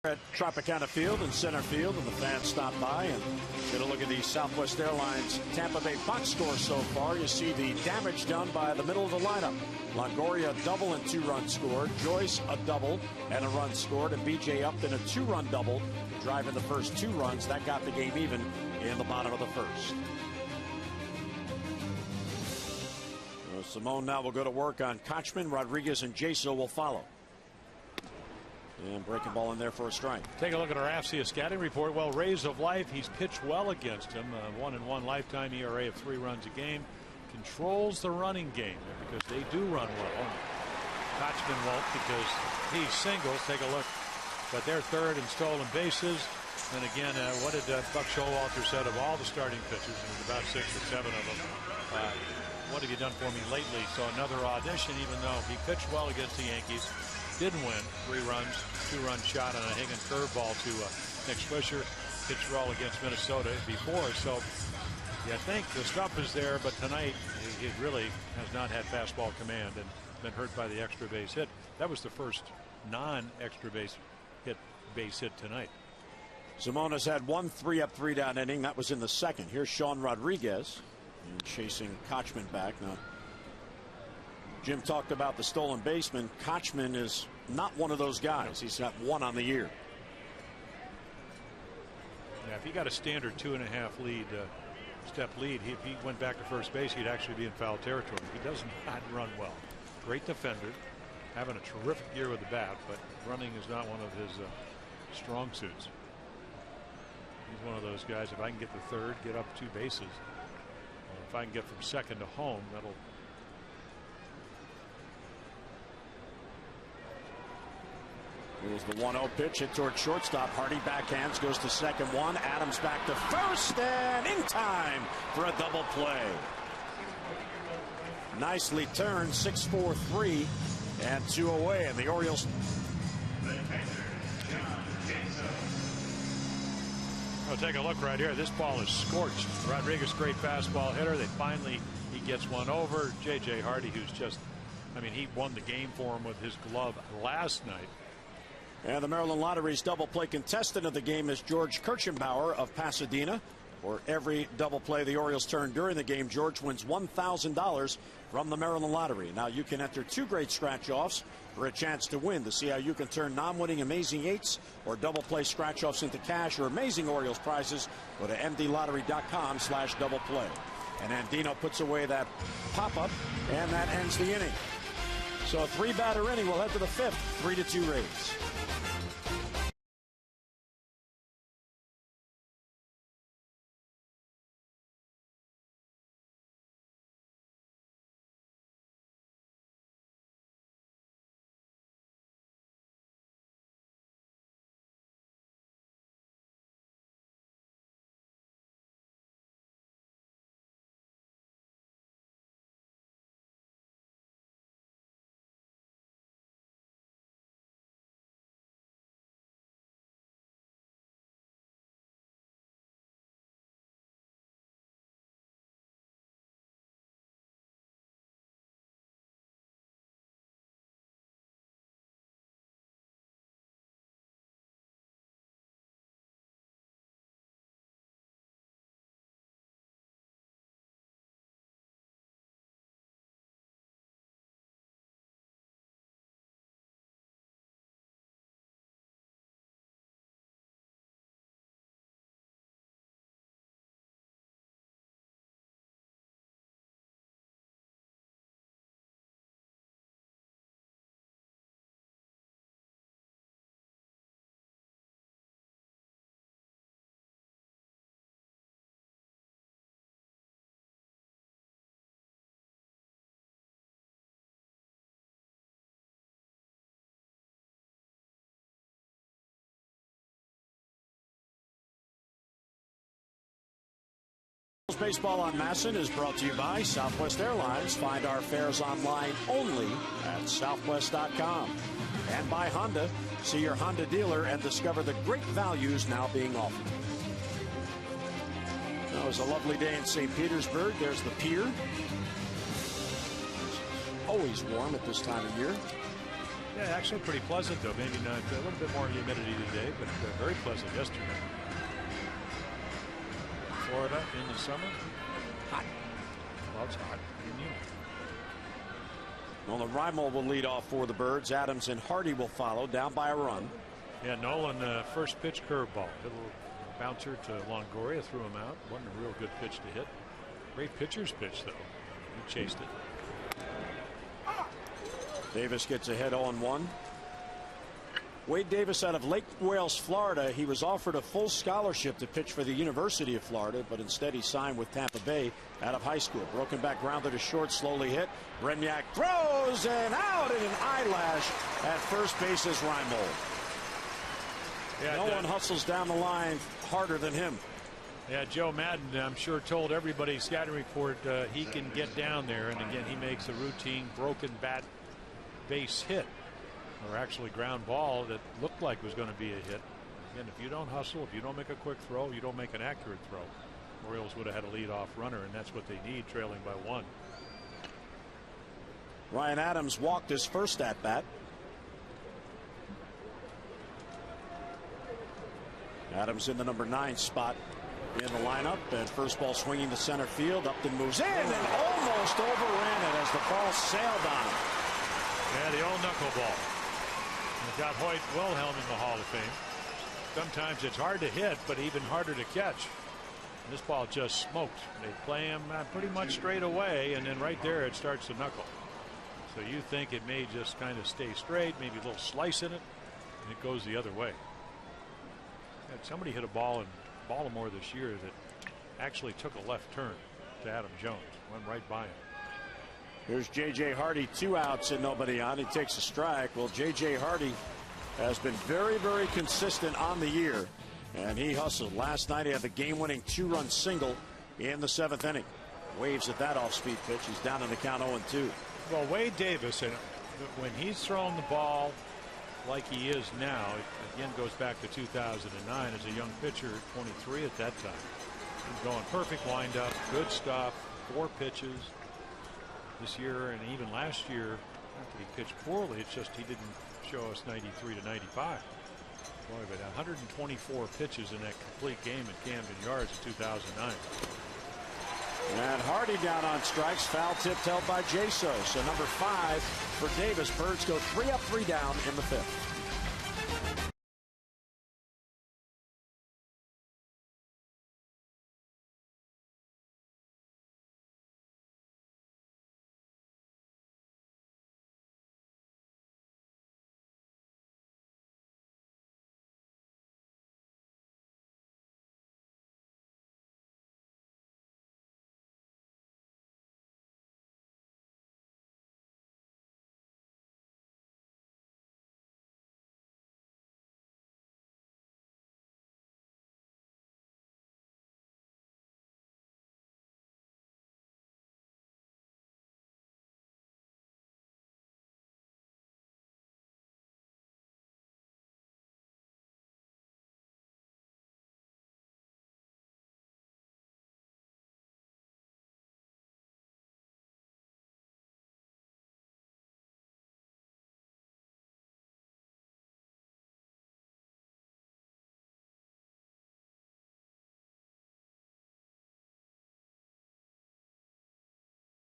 At Tropicana Field in center field, and the fans stop by and get a look at the Southwest Airlines Tampa Bay box score so far. You see the damage done by the middle of the lineup. Longoria a double and 2 runs scored. Joyce a double and a run scored. And B.J. Upton a 2-run double, driving the first 2 runs. That got the game even in the bottom of the first. Simone now will go to work on Kochman. Rodriguez and Jaso will follow. And breaking ball in there for a strike. Take a look at our AFCIA scouting report. Well, Rays of Life, he's pitched well against him. 1-1 lifetime ERA of 3 runs a game. Controls the running game because they do run well. Kochman won't because he singles. Take a look. But they're third in stolen bases. And again, what did Buck Showalter said of all the starting pitchers, and there's about 6 or 7 of them. What have you done for me lately? So another audition, even though he pitched well against the Yankees. Didn't win. 3 runs, 2-run shot on a Higgins curveball to Nick Swisher. Pitched well against Minnesota before. So you think the stuff is there, but tonight he really has not had fastball command and been hurt by the extra base hit. That was the first non-extra base hit tonight. Simone has had 1 3-up 3-down inning. That was in the second. Here's Sean Rodriguez and chasing Kochman back. Now, Jim talked about the stolen baseman. Kochman is not one of those guys. He's got 1 on the year. Yeah, if he got a standard 2.5 step lead, if he went back to first base, he'd actually be in foul territory. He does not run well. Great defender, having a terrific year with the bat, but running is not one of his strong suits. He's one of those guys, if I can get to third, get up 2 bases, if I can get from second to home, that'll. Here's the 1-0 pitch hit toward shortstop. Hardy backhands, goes to second 1. Adams back to first and in time for a double play. Nicely turned, 6-4-3 and 2 away, and the Orioles. Oh, take a look right here. This ball is scorched. Rodriguez, great fastball hitter. He gets one over. J.J. Hardy, who's just, he won the game for him with his glove last night. And the Maryland Lottery's double play contestant of the game is George Kirchenbauer of Pasadena. For every double play the Orioles turn during the game, George wins $1,000 from the Maryland Lottery. Now you can enter 2 great scratch-offs for a chance to win. To see how you can turn non-winning Amazing Eights or double play scratch-offs into cash or amazing Orioles prizes, go to mdlottery.com/double play. And Andino puts away that pop-up, and that ends the inning. So a 3-batter inning. We'll head to the 5th. 3-2 Rays. Baseball on Masson is brought to you by Southwest Airlines. Find our fares online only at southwest.com. And by Honda. See your Honda dealer and discover the great values now being offered. It was a lovely day in St. Petersburg. There's the pier. Always warm at this time of year. Yeah, actually pretty pleasant, though. Maybe not a little bit more humidity today, but very pleasant yesterday. Florida in the summer. Hot. Well, it's hot. Well, the Reimold will lead off for the Birds. Adams and Hardy will follow, down by a run. Yeah, Nolan, first pitch curveball. Hit a little bouncer to Longoria, threw him out. Wasn't a real good pitch to hit. Great pitcher's pitch, though. He chased it. Davis gets ahead 0-1. Wade Davis out of Lake Wales, Florida. He was offered a full scholarship to pitch for the University of Florida, but instead he signed with Tampa Bay out of high school. Broken back grounder to short, slowly hit. Bremyak throws and out in an eyelash at first base is Reimold. Yeah, no one hustles down the line harder than him. Yeah, Joe Madden, I'm sure, told everybody scouting report he can get down there, and again he makes a routine broken bat base hit, or actually ground ball that looked like was going to be a hit. Again, if you don't hustle, if you don't make a quick throw, you don't make an accurate throw. Orioles would have had a leadoff runner, and that's what they need, trailing by 1. Ryan Adams walked his first at bat. Adams in the number 9 spot in the lineup, and first ball swinging to center field. Upton moves in and almost overran it as the ball sailed on him. Yeah, the old knuckleball. We've got Hoyt Wilhelm in the Hall of Fame. Sometimes it's hard to hit, but even harder to catch. This ball just smoked. They play him pretty much straight away, and then right there it starts to knuckle. So you think it may just kind of stay straight, maybe a little slice in it, and it goes the other way. Somebody hit a ball in Baltimore this year that actually took a left turn to Adam Jones. Went right by him. Here's J.J. Hardy, 2 outs and nobody on. He takes a strike. Well, J.J. Hardy has been very, very consistent on the year, and he hustled. Last night he had the game-winning 2-run single in the 7th inning. Waves at that off-speed pitch. He's down in the count 0-2. Well, Wade Davis, when he's thrown the ball like he is now, it again goes back to 2009 as a young pitcher, 23 at that time. He's going perfect windup, good stuff, 4 pitches. This year and even last year, not that he pitched poorly, it's just he didn't show us 93 to 95. Boy, but 124 pitches in that complete game at Camden Yards in 2009. And Hardy down on strikes. Foul tipped held by Jaso. So number 5 for Davis. Birds go 3 up, 3 down in the 5th.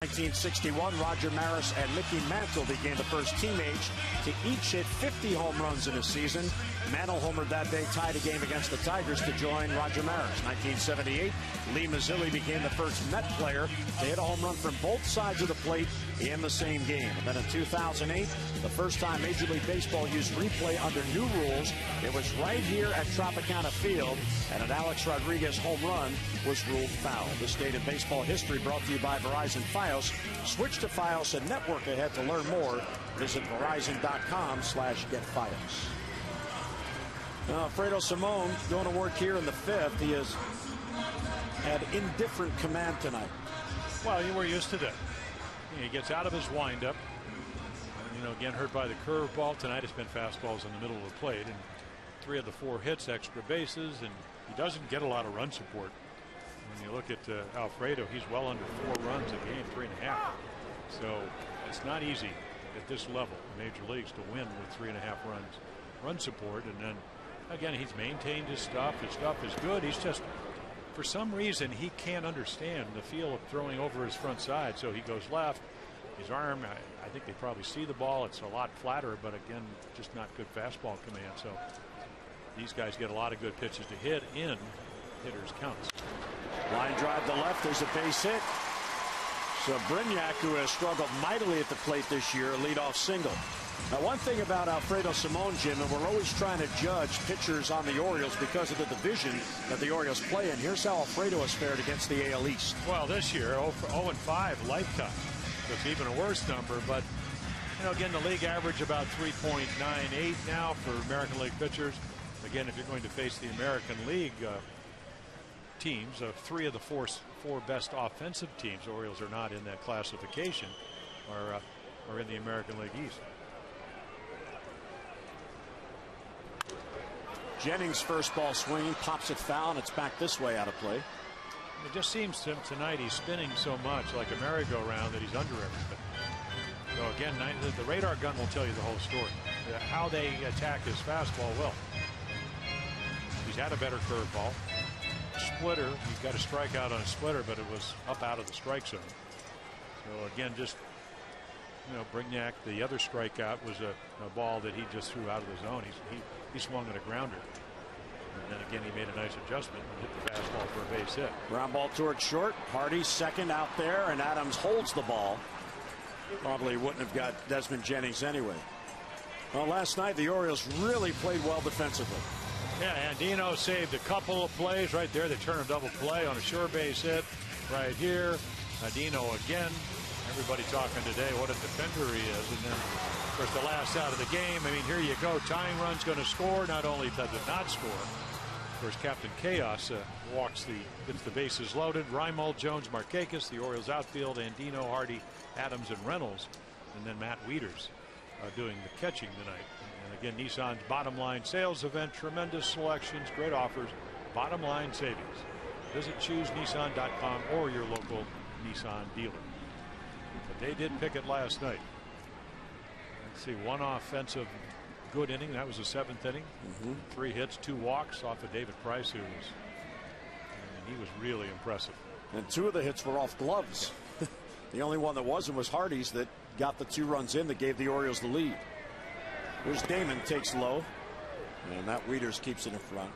In 1961, Roger Maris and Mickey Mantle became the first teammates to each hit 50 home runs in a season. Mantle homered that day, tied a game against the Tigers to join Roger Maris. 1978, Lee Mazzilli became the first Met player to hit a home run from both sides of the plate in the same game. And then in 2008, the first time Major League Baseball used replay under new rules, it was right here at Tropicana Field, and an Alex Rodriguez home run was ruled foul. This date in baseball history brought to you by Verizon Fios. Switch to Fios and network ahead to learn more. Visit Verizon.com/getFios. Alfredo Simon going to work here in the 5th. He has had indifferent command tonight. Well, you were used to that. He gets out of his windup. Again hurt by the curveball. Tonight it's been fastballs in the middle of the plate, and 3 of the 4 hits, extra bases, and he doesn't get a lot of run support. When you look at Alfredo, he's well under 4 runs a game, 3.5. So it's not easy at this level in major leagues to win with 3.5 runs run support. And then again, he's maintained his stuff. His stuff is good. He's just, for some reason, he can't understand the feel of throwing over his front side. So he goes left. His arm, I think they probably see the ball. It's a lot flatter, but again, just not good fastball command. So these guys get a lot of good pitches to hit in hitters' counts. Line drive to left. There's a base hit. So Brignac, who has struggled mightily at the plate this year, leadoff single. Now, one thing about Alfredo Simon, Jim, and we're always trying to judge pitchers on the Orioles because of the division that the Orioles play in. Here's how Alfredo has fared against the AL East. Well, this year, 0-5 lifetime. So it's even a worse number. But, you know, again, the league average about 3.98 now for American League pitchers. Again, if you're going to face the American League teams, 3 of the four best offensive teams, Orioles are not in that classification, are in the American League East. Jennings' first ball swinging, pops it foul, and it's back this way out of play. It just seems to him tonight he's spinning so much like a merry-go-round that he's under everything. So again, the radar gun will tell you the whole story. How they attack his fastball, well, he's had a better curveball. Splitter, he got a strikeout on a splitter, but it was up out of the strike zone. So again, just, you know, Brignac, the other strikeout was a ball that he just threw out of the zone. He swung at a grounder. And then again, he made a nice adjustment and hit the fastball for a base hit. Ground ball towards short. Hardy second out there, and Adams holds the ball. Probably wouldn't have got Desmond Jennings anyway. Well, last night the Orioles really played well defensively. Yeah, Andino saved a couple of plays right there. They turn a double play on a sure base hit right here. Andino again. Everybody talking today what a defender he is. And then, of course, the last out of the game. I mean, here you go. Tying run's going to score. Not only does it not score, of course, Captain Chaos gets the bases loaded. Reimold, Jones, Markakis, the Orioles outfield, Andino, Hardy, Adams, and Reynolds. And then Matt Wieters doing the catching tonight. And again, Nissan's bottom line sales event. Tremendous selections, great offers, bottom line savings. Visit ChooseNissan.com or your local Nissan dealer. But they did pick it last night. Let's see, one offensive good inning. That was the 7th inning. 3 hits, 2 walks off of David Price, he was really impressive. And 2 of the hits were off gloves. The only one that wasn't was Hardy's that got the 2 runs in that gave the Orioles the lead. Here's Damon, takes low, and that Wieters keeps it in front.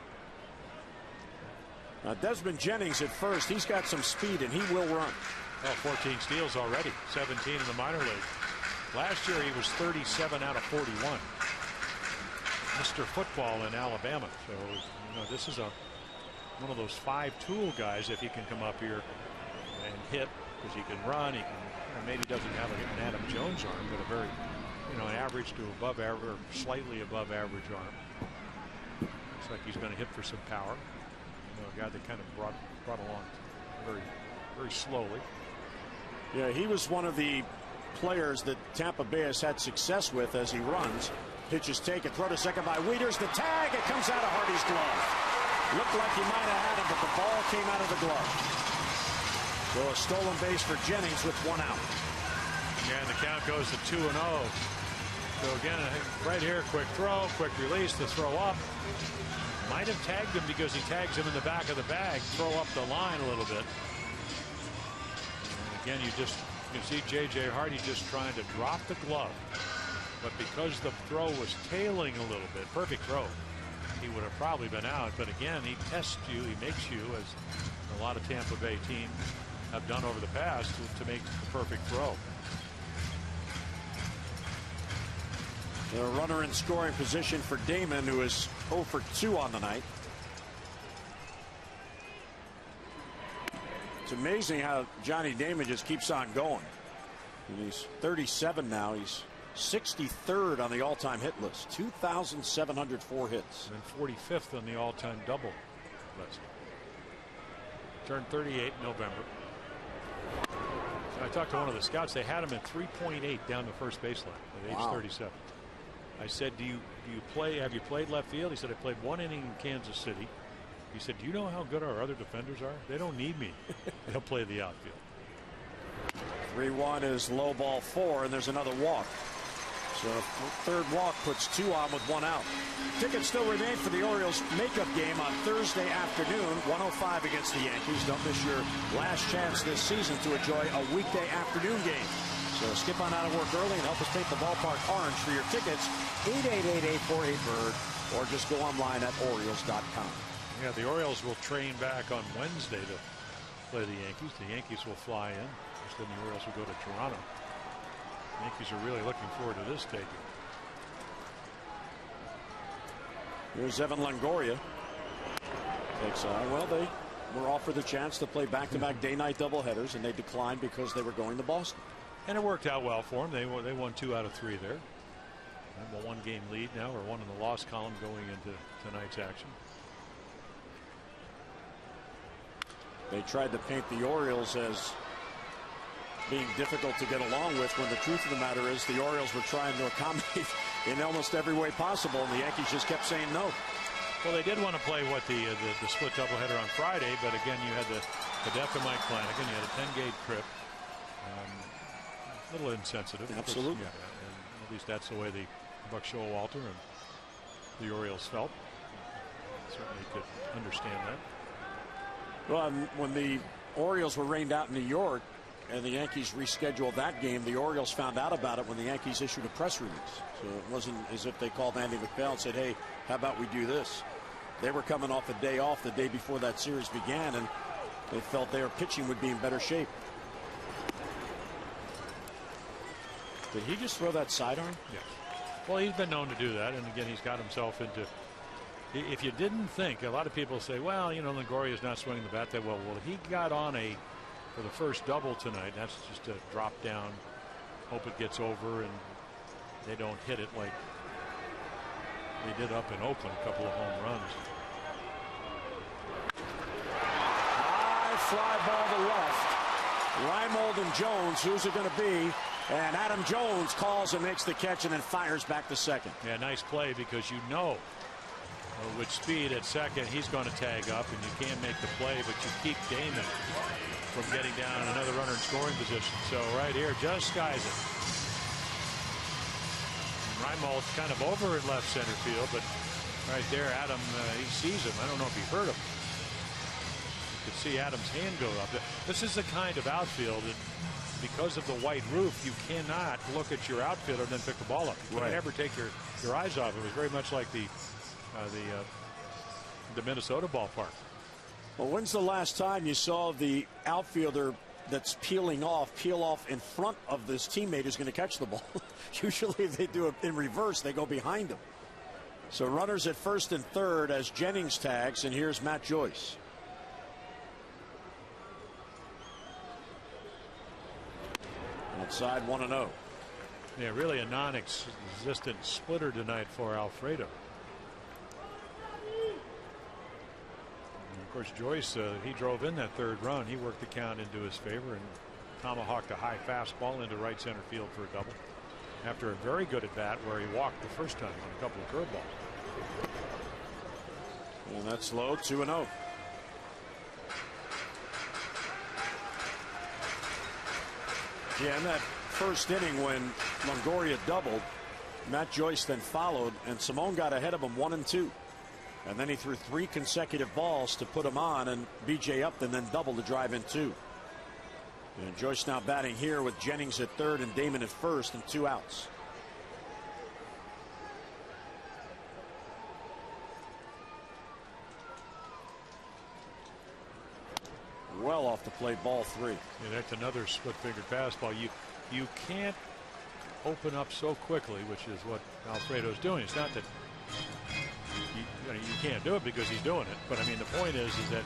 Now Desmond Jennings at first. He's got some speed and he will run. Well, 14 steals already, 17 in the minor league. Last year he was 37 out of 41. Mr. Football in Alabama. So, you know, this is one of those 5-tool guys. If he can come up here and hit, because he can run, he can, maybe doesn't have an Adam Jones arm, but a very, you know, an average to above average, or slightly above average arm. Looks like he's going to hit for some power. You know, a guy that kind of brought along very, very slowly. Yeah, he was one of the players that Tampa Bay has had success with as he runs. Pitches taken, throw to second by Wieters. The tag, it comes out of Hardy's glove. Looked like he might have had it, but the ball came out of the glove. So a stolen base for Jennings with 1 out. Yeah, and the count goes to 2-0. So again, right here, quick throw, quick release, the throw up. Might have tagged him because he tags him in the back of the bag. Throw up the line a little bit. And again, you can see J.J. Hardy just trying to drop the glove. But because the throw was tailing a little bit, perfect throw, he would have probably been out. But again, he tests you, he makes you, as a lot of Tampa Bay teams have done over the past, to make the perfect throw. The runner in scoring position for Damon, who is 0 for 2 on the night. It's amazing how Johnny Damon just keeps on going. And he's 37 now. He's 63rd on the all-time hit list. 2,704 hits. And 45th on the all-time double list. Turned 38 in November. So I talked to one of the scouts. They had him at 3.8 down the first baseline at age 37. I said, have you played left field? He said, I played 1 inning in Kansas City. He said, do you know how good our other defenders are? They don't need me. They'll play the outfield. 3-1 is low ball 4, and there's another walk. So third walk puts 2 on with 1 out. Tickets still remain for the Orioles makeup game on Thursday afternoon, 1:05 against the Yankees. Don't miss your last chance this season to enjoy a weekday afternoon game. So skip on out of work early and help us paint the ballpark orange. For your tickets, 888-848-BIRD, or just go online at Orioles.com. Yeah, the Orioles will train back on Wednesday to play the Yankees. The Yankees will fly in Then the Orioles will go to Toronto. Yankees are really looking forward to this taking. Here's Evan Longoria. Takes on. Well, they were offered the chance to play back-to-back day-night doubleheaders, and they declined because they were going to Boston. And it worked out well for them. They won 2 out of 3 there. And a 1-game lead now, or 1 in the loss column going into tonight's action. They tried to paint the Orioles as being difficult to get along with, when the truth of the matter is the Orioles were trying to accommodate in almost every way possible, and the Yankees just kept saying no. Well, they did want to play the split doubleheader on Friday, but again, you had the death of Mike Flanagan. You had a 10-gauge trip. A little insensitive. Absolutely. Yeah, and at least that's the way the Buck Showalter and the Orioles felt. Certainly could understand that. Well, when the Orioles were rained out in New York and the Yankees rescheduled that game, the Orioles found out about it when the Yankees issued a press release. So it wasn't as if they called Andy McPhail and said, hey, how about we do this? They were coming off a day off the day before that series began, and they felt their pitching would be in better shape. Did he just throw that sidearm? Yes. Well, he's been known to do that, and again, he's got himself into. If you didn't think, a lot of people say, well, you know, Longoria's not swinging the bat that well. Well, he got on for the first double tonight. That's just a drop down. Hope it gets over and they don't hit it like they did up in Oakland, a couple of home runs. High fly ball to left. Reimold and Jones, who's it going to be? And Adam Jones calls and makes the catch and then fires back to second. Yeah, nice play, because you know with speed at second he's going to tag up and you can't make the play, but you keep Damon from getting down another runner in scoring position. So right here, just skies it. Reimold's kind of over at left center field, but right there, Adam, he sees him. I don't know if he heard him. You could see Adam's hand go up. This is the kind of outfield that, because of the white roof, you cannot look at your outfielder and then pick the ball up. You can never take your eyes off. It was very much like the Minnesota ballpark. Well, when's the last time you saw the outfielder that's peel off in front of this teammate who's going to catch the ball? Usually if they do it in reverse, they go behind him. So runners at first and third as Jennings tags, and here's Matt Joyce. Outside 1-0. Yeah, really a non-existent splitter tonight for Alfredo. And of course, Joyce, he drove in that third run. He worked the count into his favor and tomahawked a high fastball into right center field for a double, after a very good at bat where he walked the first time on a couple of curveballs. And that's low, 2-0. Yeah, in that first inning when Longoria doubled, Matt Joyce then followed, and Simone got ahead of him 1-2. And then he threw 3 consecutive balls to put him on, and BJ up and then double to drive in 2. And Joyce now batting here with Jennings at third and Damon at first, and 2 outs. Well off the plate, ball 3. Yeah, that's another split-fingered fastball. You can't open up so quickly, which is what Alfredo's doing. It's not that you can't do it because he's doing it, but I mean the point is that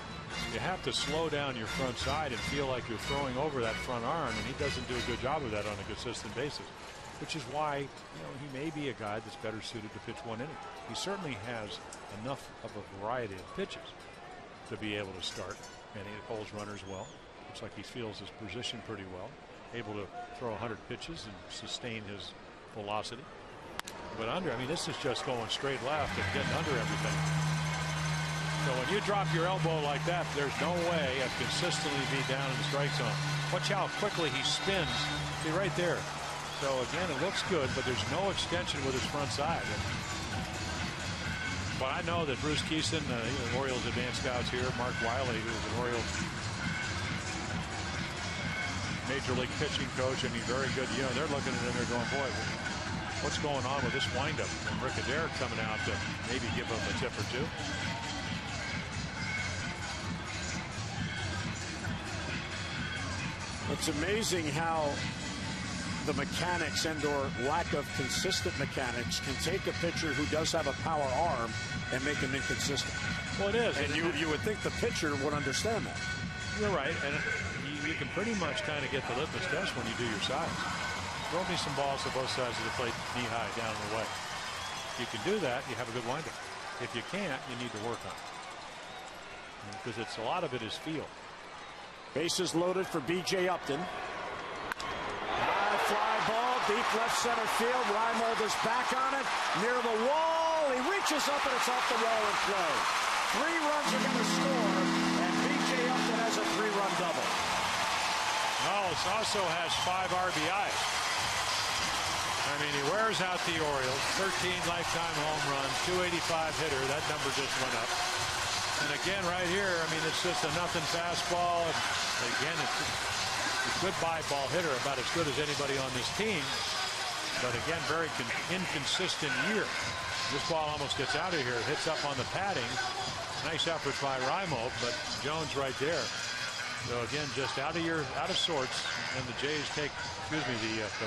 you have to slow down your front side and feel like you're throwing over that front arm, and he doesn't do a good job of that on a consistent basis, which is why he may be a guy that's better suited to pitch 1 inning. He certainly has enough of a variety of pitches to be able to start, and he holds runners well. Looks like he feels his position pretty well, able to throw 100 pitches and sustain his velocity. But under, I mean, this is just going straight left and getting under everything. So when you drop your elbow like that, there's no way I'd consistently be down in the strike zone. Watch how quickly he spins. See right there. So again, it looks good, but there's no extension with his front side. But I know that Bruce Keeson, the Orioles advanced scouts here, Mark Wiley, who's an Orioles major league pitching coach, and he's very good. They're looking at him, they're going, boy, what's going on with this windup? And Rick Adair coming out to maybe give him a tip or two. It's amazing how the mechanics and/or lack of consistent mechanics can take a pitcher who does have a power arm and make him inconsistent. Well, it is. And you would think the pitcher would understand that. You're right. And you can pretty much kind of get the litmus test when you do your size. Throw me some balls to both sides of the plate knee high down and away. If you can do that, you have a good windup. If you can't, you need to work on it. Because it's a lot of it is feel. Bases loaded for B.J. Upton. High fly ball, deep left center field. Reimold is back on it, near the wall. He reaches up and it's off the wall in play. 3 runs are going to score, and B.J. Upton has a 3-run double. Knowles also has 5 RBIs. I mean, he wears out the Orioles. 13 lifetime home runs, 285 hitter. That number just went up. And again, right here, I mean, it's just a nothing fastball. And again, it's a good ball hitter, about as good as anybody on this team. But again, very inconsistent year. This ball almost gets out of here, hits up on the padding. Nice effort by Reimold, but Jones right there. So again, just out of sorts, and the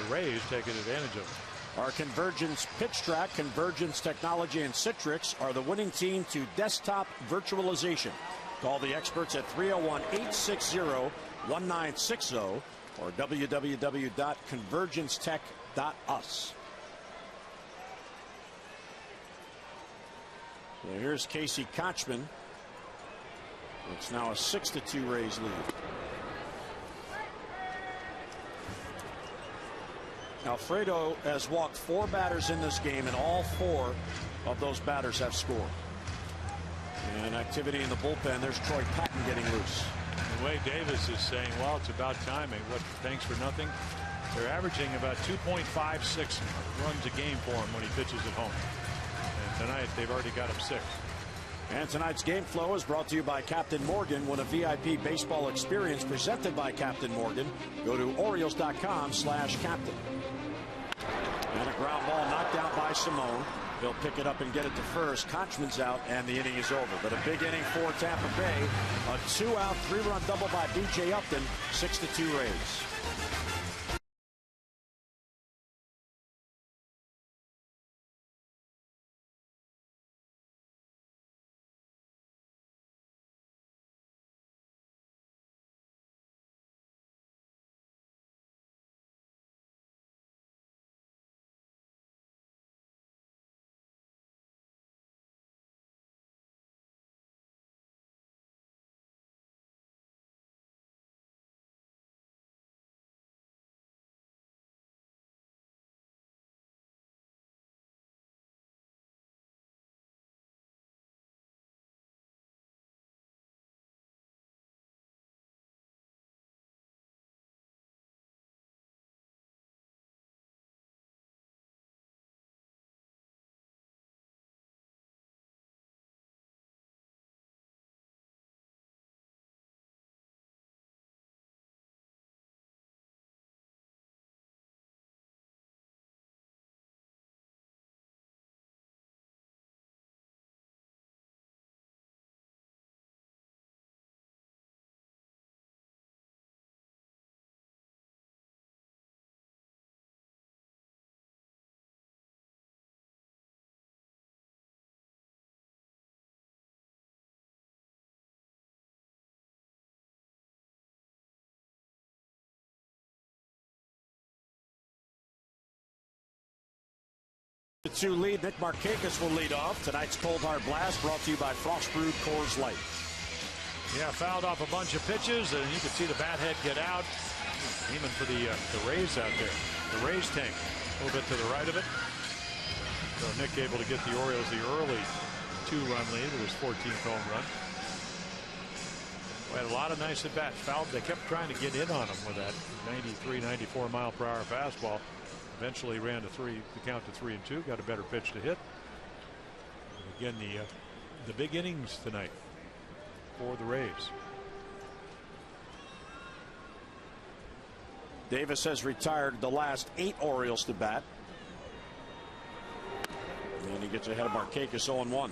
Rays taking advantage of it. Our Convergence pitch track, Convergence Technology, and Citrix are the winning team to desktop virtualization. Call the experts at 301-860-1960 or www.convergencetech.us. So here's Casey Kochman. It's now a 6-2 Rays lead. Alfredo has walked 4 batters in this game, and all 4 of those batters have scored. And activity in the bullpen. There's Troy Patton getting loose. The way Davis is saying, well, it's about time. Thanks for nothing. They're averaging about 2.56 runs a game for him when he pitches at home. And tonight they've already got him 6. And tonight's game flow is brought to you by Captain Morgan. Win a VIP baseball experience presented by Captain Morgan. Go to Orioles.com/captain. And a ground ball knocked out by Simone. He'll pick it up and get it to first. Kochman's out, and the inning is over. But a big inning for Tampa Bay. A 2-out, 3-run double by B.J. Upton. 6-2 Rays. The 2 lead. Nick Markakis will lead off. Tonight's Cold Hard Blast brought to you by Frost Brewed Coors Light. Yeah, fouled off a bunch of pitches, and you can see the bat head get out. Aiming for the Rays out there. The Rays tank a little bit to the right of it. So Nick able to get the Orioles the early 2-run lead with his 14th home run. We had a lot of nice at bats. Fouled. They kept trying to get in on him with that 93, 94 mile per hour fastball. Eventually ran the count to 3-2. Got a better pitch to hit. And again, the big innings tonight for the Rays. Davis has retired the last 8 Orioles to bat. And he gets ahead of Markakis 0-1. Well,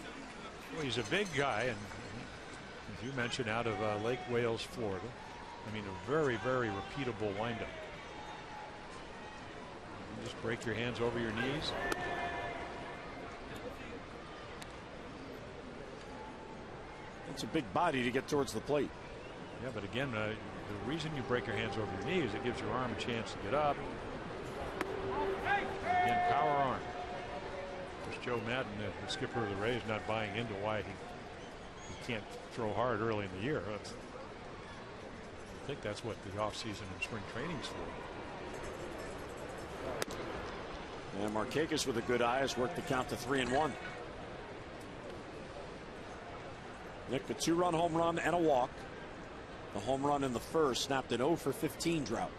he's a big guy, and as you mentioned, out of Lake Wales, Florida. I mean, a very, very repeatable windup. Just break your hands over your knees. It's a big body to get towards the plate. Yeah, but again, the reason you break your hands over your knees, it gives your arm a chance to get up. Again, power arm. There's Joe Madden, the skipper of the Rays, not buying into why he can't throw hard early in the year. I think that's what the offseason and spring training's for. And Markakis with a good eye has worked the count to 3-1. Nick, a 2-run home run and a walk. The home run in the first snapped an 0 for 15 drought.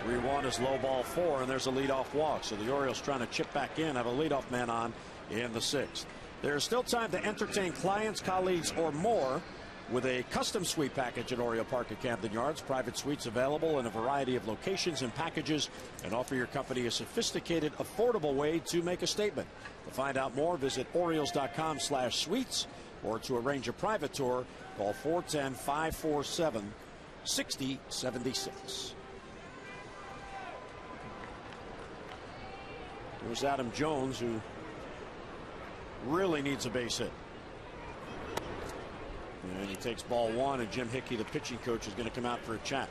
3-1 is low ball 4, and there's a leadoff walk. So the Orioles trying to chip back in, have a leadoff man on in the 6th. There's still time to entertain clients, colleagues, or more with a custom suite package at Oriole Park at Camden Yards. Private suites available in a variety of locations and packages, and offer your company a sophisticated, affordable way to make a statement. To find out more, visit Orioles.com/suites, or to arrange a private tour, call 410-547-6076. There's Adam Jones, who really needs a base hit. And he takes ball 1, and Jim Hickey, the pitching coach, is going to come out for a chat.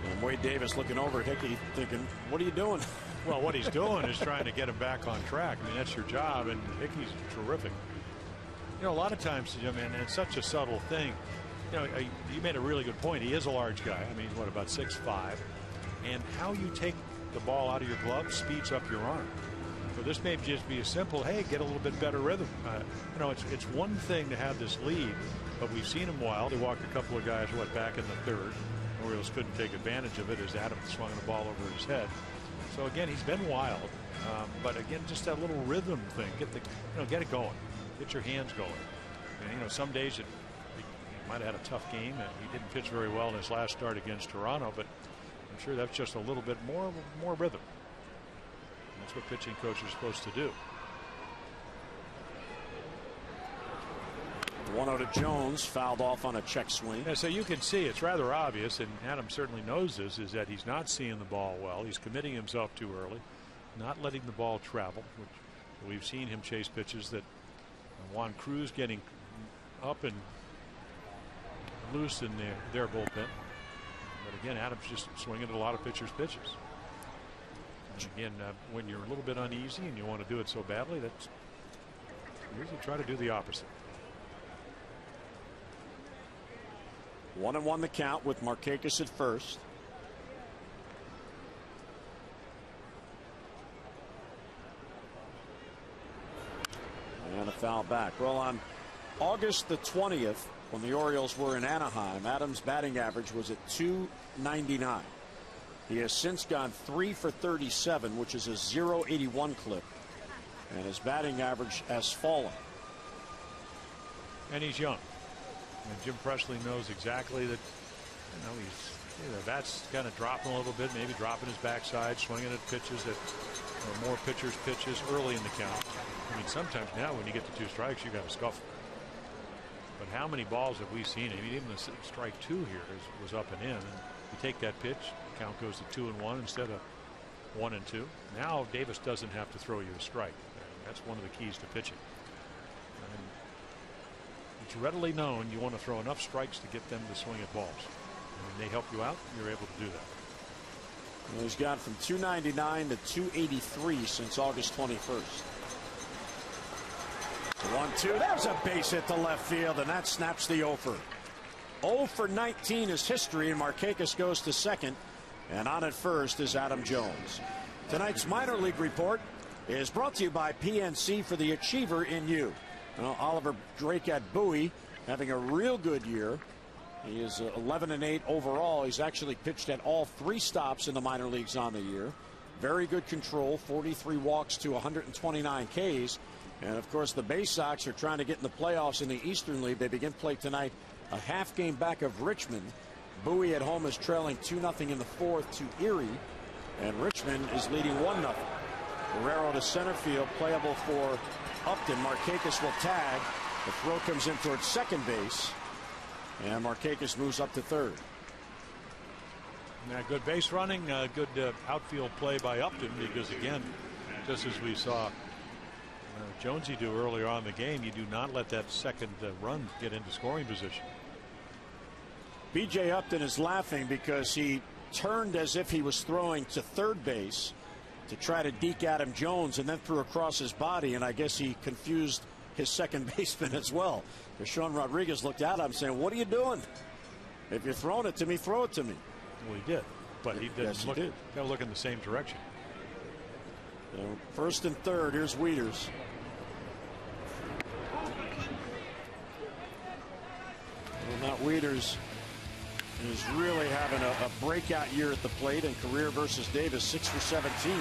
And Wade Davis looking over at Hickey thinking, what are you doing? Well, what he's doing is trying to get him back on track. I mean, that's your job, and Hickey's terrific. You know, a lot of times, Jim, and it's such a subtle thing. You know, you made a really good point. He is a large guy. I mean, he's what, about 6'5", and how you take the ball out of your glove speeds up your arm. So this may just be a simple, hey, get a little bit better rhythm. You know, it's one thing to have this lead, but we've seen him wild. He walked a couple of guys, back in the 3rd. Orioles couldn't take advantage of it as Adam swung the ball over his head. So again, he's been wild, but again, just that little rhythm thing. Get it going. Get your hands going. And, you know, some days he might have had a tough game, and he didn't pitch very well in his last start against Toronto, but I'm sure that's just a little bit more rhythm. That's what pitching coaches are supposed to do. 1-0 to Jones, fouled off on a check swing. Yeah, so you can see it's rather obvious, and Adam certainly knows this, is that he's not seeing the ball well. He's committing himself too early, not letting the ball travel, which we've seen him chase pitches that Juan Cruz getting up and loose in their bullpen. But again, Adam's just swinging at a lot of pitchers' pitches. And again, when you're a little bit uneasy and you want to do it so badly, that's usually try to do the opposite. 1-1 the count with Markakis at first. And a foul back. Well, on August the 20th, when the Orioles were in Anaheim, Adams' batting average was at .299. He has since gone 3 for 37, which is a .081 clip, and his batting average has fallen. And he's young. And Jim Presley knows exactly that, the bat's kind of dropping a little bit, maybe dropping his backside, swinging at pitches that are more pitchers' pitches early in the count. I mean, sometimes now when you get to 2 strikes, you got to scuffle. But how many balls have we seen? I mean, even the strike 2 here was up and in. And you take that pitch, count goes to 2-1 instead of 1-2. Now Davis doesn't have to throw you a strike. That's one of the keys to pitching. And it's readily known you want to throw enough strikes to get them to swing at balls. And when they help you out, you're able to do that. Well, he's gone from 299 to 283 since August 21st. 1-2. There's a base hit to left field, and that snaps the 0 for. 0 for 19 is history, and Markakis goes to second, and on at first is Adam Jones. Tonight's minor league report is brought to you by PNC for the achiever in you. Well, Oliver Drake at Bowie having a real good year. He is 11-8 overall. He's actually pitched at all 3 stops in the minor leagues on the year. Very good control, 43 walks to 129 Ks. And of course, the Bay Sox are trying to get in the playoffs in the Eastern League. They begin play tonight a half game back of Richmond. Bowie at home is trailing 2-0 in the 4th to Erie, and Richmond is leading 1-0. Guerrero to center field, playable for Upton. Markakis will tag, The throw comes in towards second base, and Markakis moves up to third. Yeah, good base running, good outfield play by Upton, because again, just as we saw Jonesy do earlier on in the game, you do not let that second run get into scoring position. B.J. Upton is laughing because he turned as if he was throwing to third base to try to deke Adam Jones, and then threw across his body, and I guess he confused his second baseman as well. Sean Rodriguez looked at him saying, "What are you doing? If you're throwing it to me, throw it to me." Well, he did, but he didn't yes, look. He did. Got to look in the same direction. So first and third. Here's Wieters. Well, Matt Wieters is really having a breakout year at the plate, and career versus Davis, 6 for 17.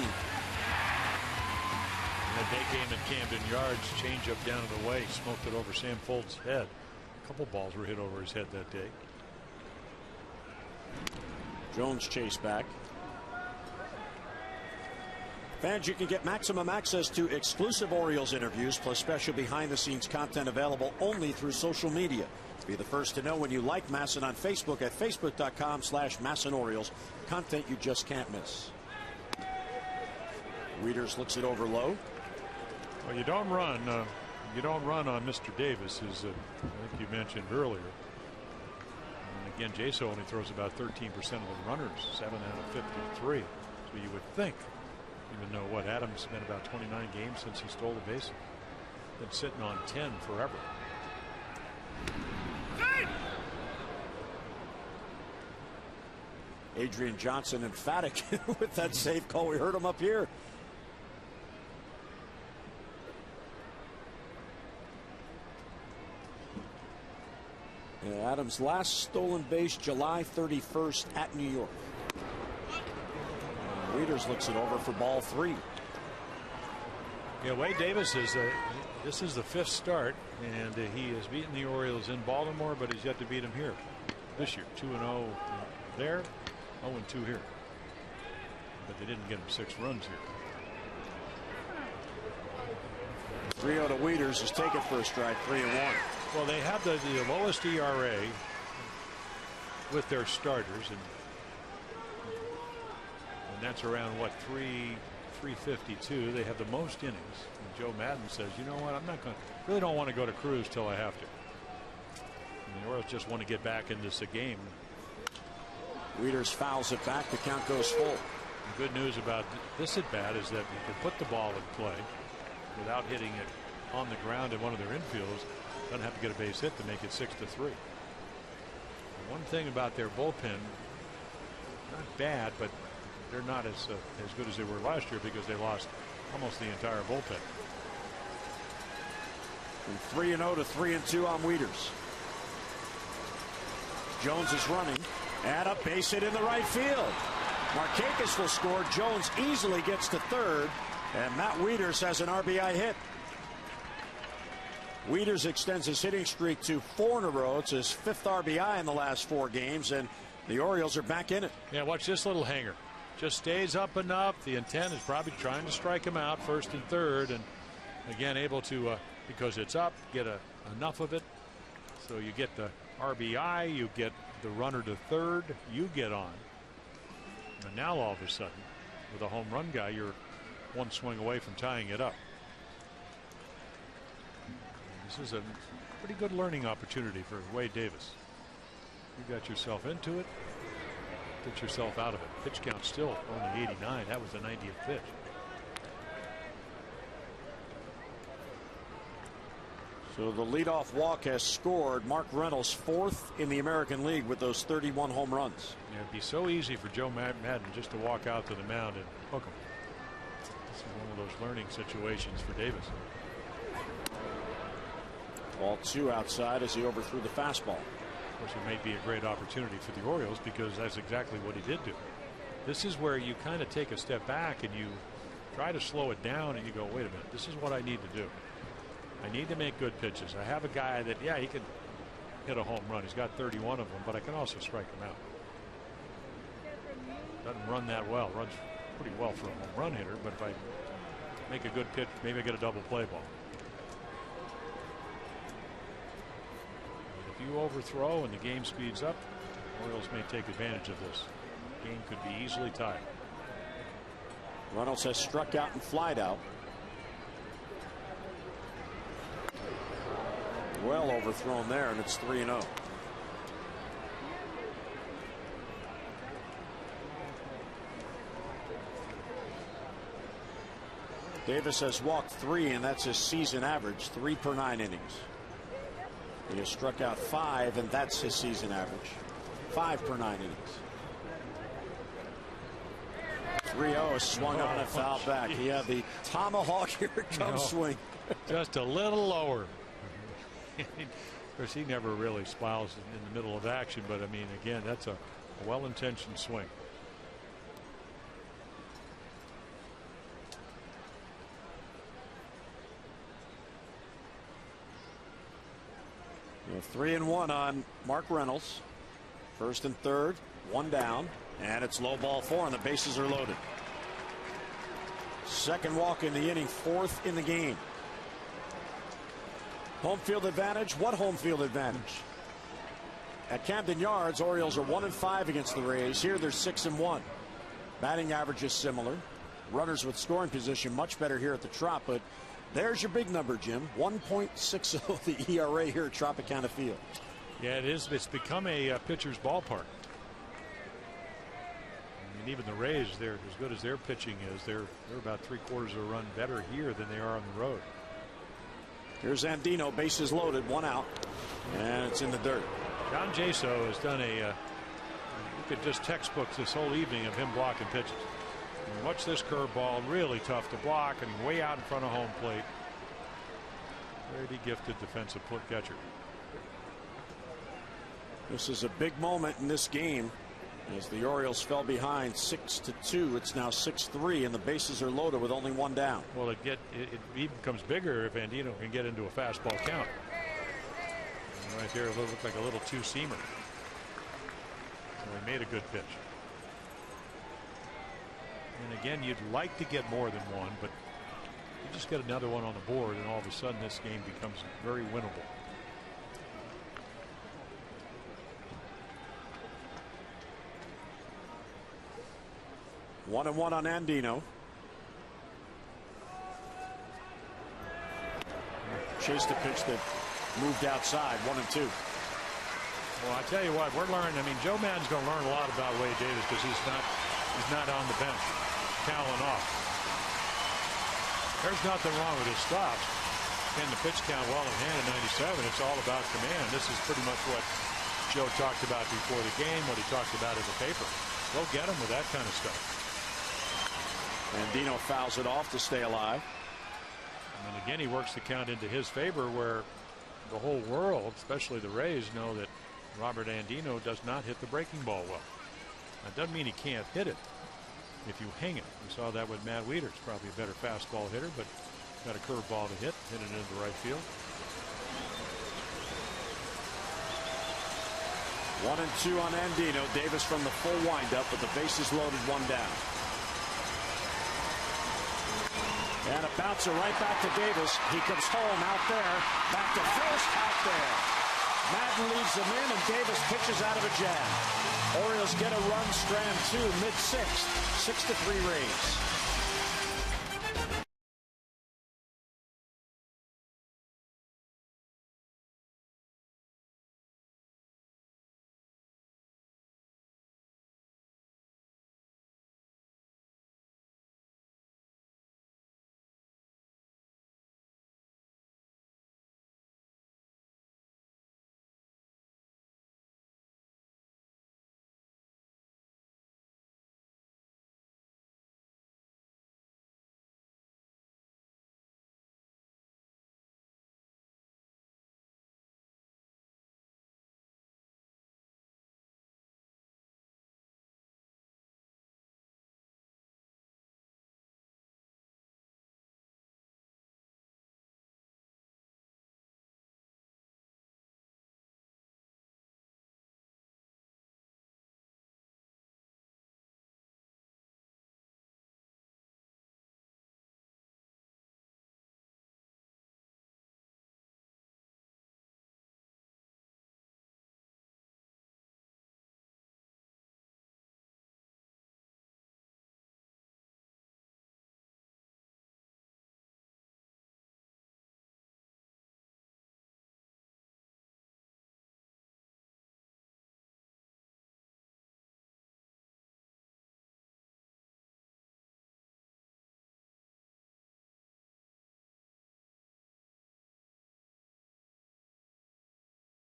That day game at Camden Yards, change up down and away, smoked it over Sam Folt's head. A couple balls were hit over his head that day. Jones chased back. Fans, you can get maximum access to exclusive Orioles interviews plus special behind-the-scenes content available only through social media. Be the first to know when you like Masson on Facebook at facebook.com/MassonOrioles. Content you just can't miss. Wieters looks it over low. Well, you don't run on Mr. Davis, as I think you mentioned earlier. And again, Jaso only throws about 13% of the runners, 7 out of 53. So you would think, even though what Adams been about 29 games since he stole the base, been sitting on 10 forever. Adrian Johnson emphatic with that save call. We heard him up here. Adams' last stolen base July 31st at New York. Wieters looks it over for ball 3. Yeah, Wade Davis is this is the 5th start, and he has beaten the Orioles in Baltimore, but he's yet to beat them here this year. 2-0 there, 0-2 here. But they didn't get him 6 runs here. 3-0 to Wieters is taken for a strike, 3-1. Well, they have the lowest ERA with their starters, and that's around what, 352. They have the most innings. And Joe Madden says, you know what, I'm not going to, really don't want to go to Cruz till I have to. And the Orioles just want to get back into this game. Wieters fouls it back. The count goes full. The good news about this at bat is that you can put the ball in play without hitting it on the ground in one of their infielders. Doesn't have to get a base hit to make it 6-3. One thing about their bullpen, not bad, but they're not as good as they were last year because they lost almost the entire bullpen. From 3-0 to 3-2 on Wieters. Jones is running, and a base hit in the right field. Markakis will score. Jones easily gets to third, and Matt Wieters has an RBI hit. Wieters extends his hitting streak to 4 in a row. It's his 5th RBI in the last 4 games, and the Orioles are back in it. Yeah, watch this little hanger. Just stays up enough. The intent is probably trying to strike him out first and third, and again able to because it's up, get enough of it so you get the RBI, you get the runner to third, you get on, and now all of a sudden with a home run guy, you're one swing away from tying it up. This is a pretty good learning opportunity for Wade Davis. You got yourself into it, get yourself out of it. Pitch count still only 89. That was the 90th pitch. So the leadoff walk has scored. Mark Reynolds 4th in the American League with those 31 home runs. Yeah, it'd be so easy for Joe Madden just to walk out to the mound and hook him. This is one of those learning situations for Davis. Ball 2 outside as he overthrew the fastball. Of course, it may be a great opportunity for the Orioles because that's exactly what he did do. This is where you kind of take a step back and you try to slow it down and you go, wait a minute, this is what I need to do. I need to make good pitches. I have a guy that, yeah, he can hit a home run. He's got 31 of them, but I can also strike him out. Doesn't run that well. Runs pretty well for a home run hitter, but if I make a good pitch, maybe I get a double play ball. you overthrow and the game speeds up, Orioles may take advantage of this. Game could be easily tied. Reynolds has struck out and flied out. Well overthrown there, and it's 3-0. Davis has walked 3, and that's his season average, 3 per 9 innings. He has struck out 5, and that's his season average, 5 per 9 innings. 3-0 swung on and fouled back. He had the tomahawk. Here it comes, swing. Just a little lower. Of course, he never really smiles in the middle of action, but I mean, again, that's a well-intentioned swing. You know, 3-1 on Mark Reynolds. First and third, 1 down, and it's low ball 4, and the bases are loaded. Second walk in the inning, 4th in the game. Home field advantage. What home field advantage? At Camden Yards, Orioles are 1-5 against the Rays. Here they're 6-1. Batting average is similar. Runners with scoring position much better here at the Trop, but there's your big number, Jim. 1.60 the ERA here at Tropicana Field. Yeah, it is. It's become a pitcher's ballpark. And even the Rays, they're as good as their pitching is. They're about 3/4 of a run better here than they are on the road. Here's Andino, bases loaded, 1 out, and it's in the dirt. John Jaso has done a look at just textbooks this whole evening of him blocking pitches. And watch this curveball, really tough to block and way out in front of home plate. Very gifted defensive catcher. This is a big moment in this game as the Orioles fell behind 6-2. It's now 6-3, and the bases are loaded with only 1 down. Well, it even becomes bigger if Andino can get into a fastball count. And right there, it looked like a little two-seamer. So he made a good pitch. And again, you'd like to get more than 1, but you just get another one on the board, and all of a sudden this game becomes very winnable. One and 1 on Andino. Chased the pitch that moved outside, 1-2. Well, I tell you what, we're learning. I mean, Joe Maddon's going to learn a lot about Wade Davis because he's not on the bench, toweling off. There's nothing wrong with his stops. Can the pitch count well in hand at 97? It's all about command. This is pretty much what Joe talked about before the game, what he talked about in the paper. Go get him with that kind of stuff. Andino fouls it off to stay alive. And again, he works the count into his favor, where the whole world, especially the Rays, know that Robert Andino does not hit the breaking ball well. That doesn't mean he can't hit it if you hang it. We saw that with Matt Wieters, probably a better fastball hitter, but got a curveball to hit it into right field. 1-2 on Andino. Davis from the full windup, but the bases loaded, 1 down. And a bouncer right back to Davis. He comes home out there. Back to first, out there. Madden leaves him in, and Davis pitches out of a jam. Orioles get a run, Strand 2, mid-6th, 6-3 Rays.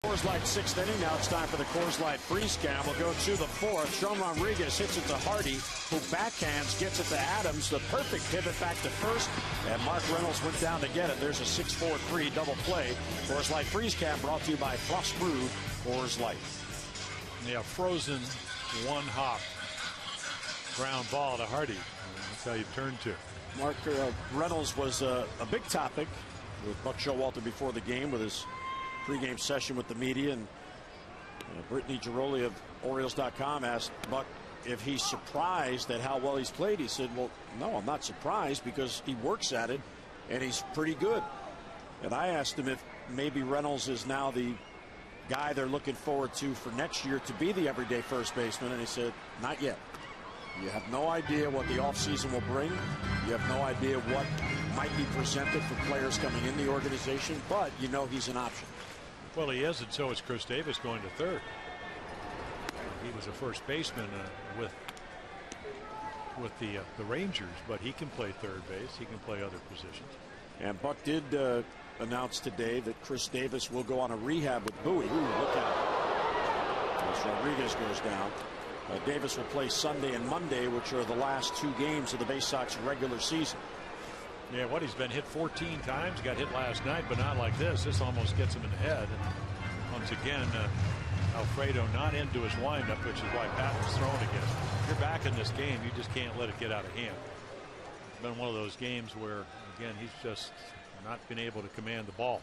Coors Light sixth inning. Now it's time for the Coors Light freeze cam. We'll go to the fourth. Sean Rodriguez hits it to Hardy, who backhands, gets it to Adams. The perfect pivot back to first, and Mark Reynolds went down to get it. There's a 6-4-3 double play. Coors Light freeze cam brought to you by Frost Brew Coors Light. Yeah, frozen one hop ground ball to Hardy. That's how you turn to. Mark Reynolds was a big topic with Buck Showalter before the game with his pregame session with the media, and Brittany Giroli of Orioles.com asked Buck if he's surprised at how well he's played. He said, well, no, I'm not surprised because he works at it and he's pretty good. And I asked him if maybe Reynolds is now the guy they're looking forward to for next year to be the everyday first baseman, and he said, not yet. You have no idea what the offseason will bring. You have no idea what might be presented for players coming in the organization, but you know he's an option. Well, he is, and so is Chris Davis going to third. He was a first baseman with the Rangers, but he can play third base. He can play other positions. And Buck did announce today that Chris Davis will go on a rehab with Bowie. Ooh, look out. As Rodriguez goes down. Davis will play Sunday and Monday, which are the last two games of the Bay Sox regular season. Yeah, he's been hit 14 times. Got hit last night, but not like this. This almost gets him in the head. And once again, Alfredo not into his windup, which is why Patton's thrown against him. If you're back in this game, you just can't let it get out of hand. It's been one of those games where, again, he's just not been able to command the ball.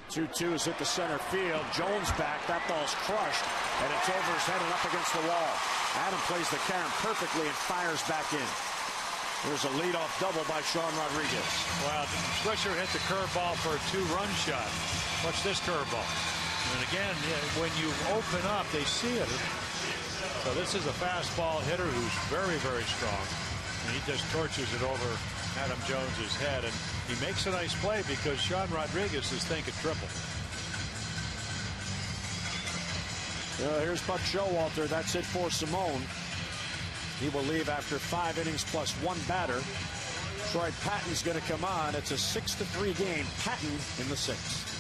2-2 is hit to center field. Jones back. That ball's crushed, and it's over his head and up against the wall. Adam plays the carom perfectly and fires back in. There's a leadoff double by Sean Rodriguez. Well, Swisher hit the curveball for a 2-run shot. Watch this curveball. And again, when you open up, they see it. So this is a fastball hitter who's very, very strong. And he just torches it over Adam Jones's head. And he makes a nice play because Sean Rodriguez is thinking triple. Here's Buck Showalter. That's it for Simone. He will leave after 5 innings plus 1 batter. Troy Patton's going to come on. It's a 6-3 game. Patton in the 6th.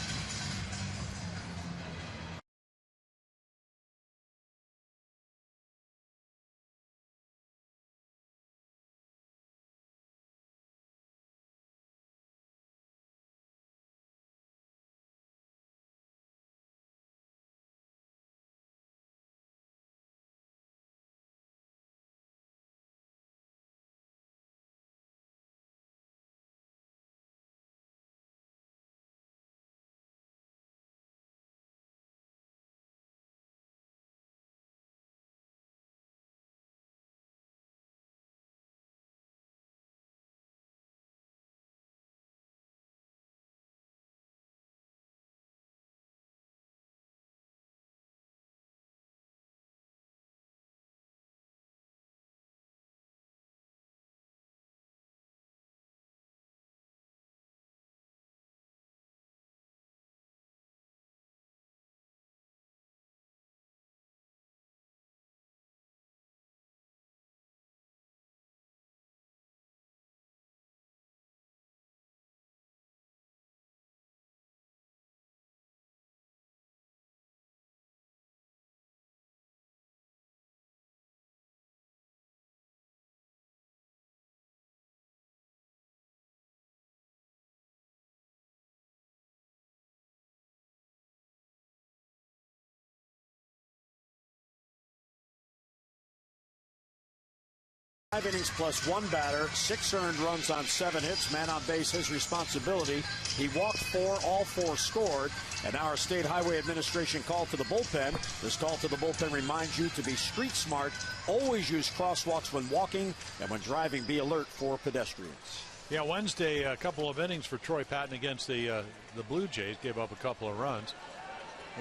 Five innings plus 1 batter, 6 earned runs on 7 hits. Man on base, his responsibility. He walked 4, all 4 scored. And our State Highway Administration call to the bullpen. This call to the bullpen reminds you to be street smart. Always use crosswalks when walking, and when driving, be alert for pedestrians. Yeah, Wednesday, a couple of innings for Troy Patton against the Blue Jays. Gave up a couple of runs.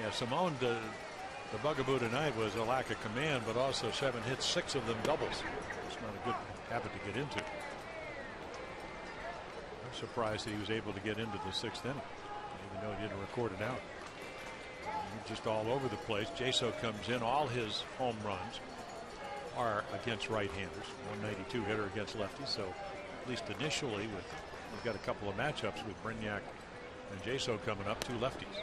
Yeah, Simone, the bugaboo tonight was a lack of command, but also 7 hits, 6 of them doubles. It's not a good habit to get into. I'm surprised that he was able to get into the 6th inning, even though he didn't record it out. He's just all over the place. Jaso comes in. All his home runs are against right-handers. 192 hitter against lefties. So at least initially, we've got a couple of matchups with Brignac and Jaso coming up, 2 lefties.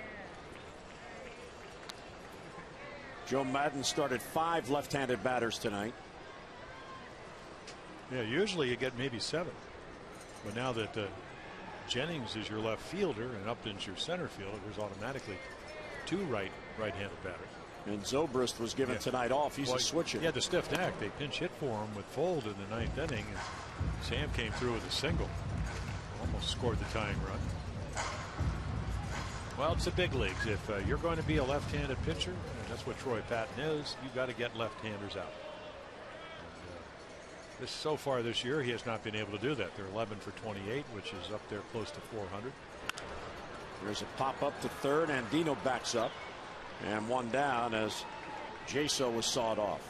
Joe Madden started 5 left-handed batters tonight. Yeah, usually you get maybe 7. But now that Jennings is your left fielder and Upton's your center fielder, there's automatically 2 right-handed batters. And Zobrist was given tonight off. He's a switcher. Yeah, the stiff neck. They pinch hit for him with Fold in the 9th inning. And Sam came through with a single. Almost scored the tying run. Well, it's the big leagues. If you're going to be a left-handed pitcher, and that's what Troy Patton is, you got to get left-handers out. So far this year, he has not been able to do that. They're 11 for 28, which is up there close to 400. There's a pop up to third. Andino backs up. And 1 down as Jaso was sawed off.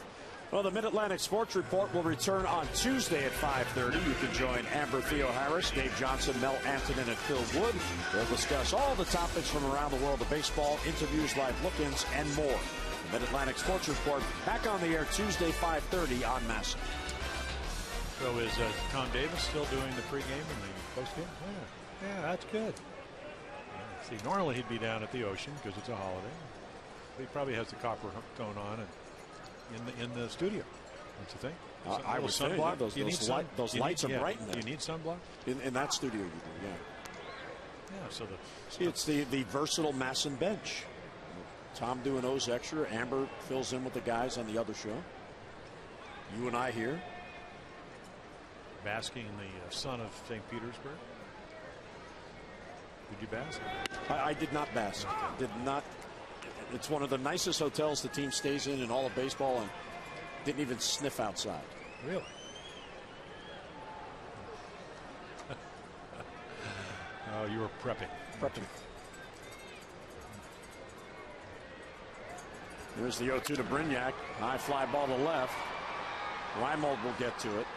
Well, the Mid-Atlantic Sports Report will return on Tuesday at 5:30. You can join Amber Theo-Harris, Dave Johnson, Mel Antonin, and Phil Wood. We'll discuss all the topics from around the world of baseball, interviews, live look-ins, and more. The Mid-Atlantic Sports Report back on the air Tuesday, 5:30 on MASN. So is Tom Davis still doing the pregame and the postgame? Yeah, that's good. See, normally he'd be down at the Ocean because it's a holiday. But he probably has the copper tone on and in the studio. That's the thing. I would say sunblock. Those lights are bright in there. Do you need sunblock? In that studio, you do. Yeah. Yeah. So it's the versatile MASN bench. Tom doing O's extra. Amber fills in with the guys on the other show. You and I here. Basking in the sun of St. Petersburg. Did you bask? I did not bask. Did not. It's one of the nicest hotels the team stays in all of baseball, and didn't even sniff outside. Really? Oh, you were prepping. There's the 0-2 to Brignac. High fly ball to left. Reimold will get to it.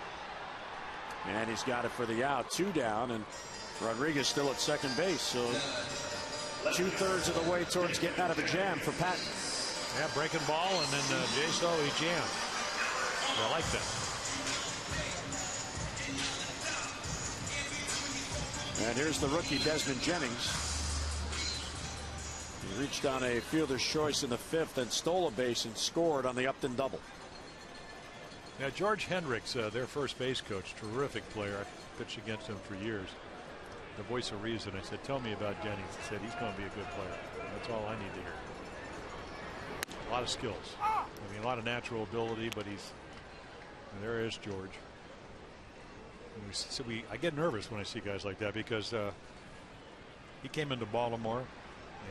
And he's got it for the out. 2 down, and Rodriguez still at second base. So 2/3 of the way towards getting out of a jam for Patton. Yeah, breaking ball, and then Jaso, he jammed. I like that. And here's the rookie, Desmond Jennings. He reached on a fielder's choice in the 5th and stole a base and scored on the Upton double. Now, George Hendricks, their first base coach, terrific player. I pitched against him for years. The voice of reason. I said, tell me about Jennings. He said, he's going to be a good player. That's all I need to hear. A lot of skills. I mean, a lot of natural ability, but and there is George. I get nervous when I see guys like that because he came into Baltimore,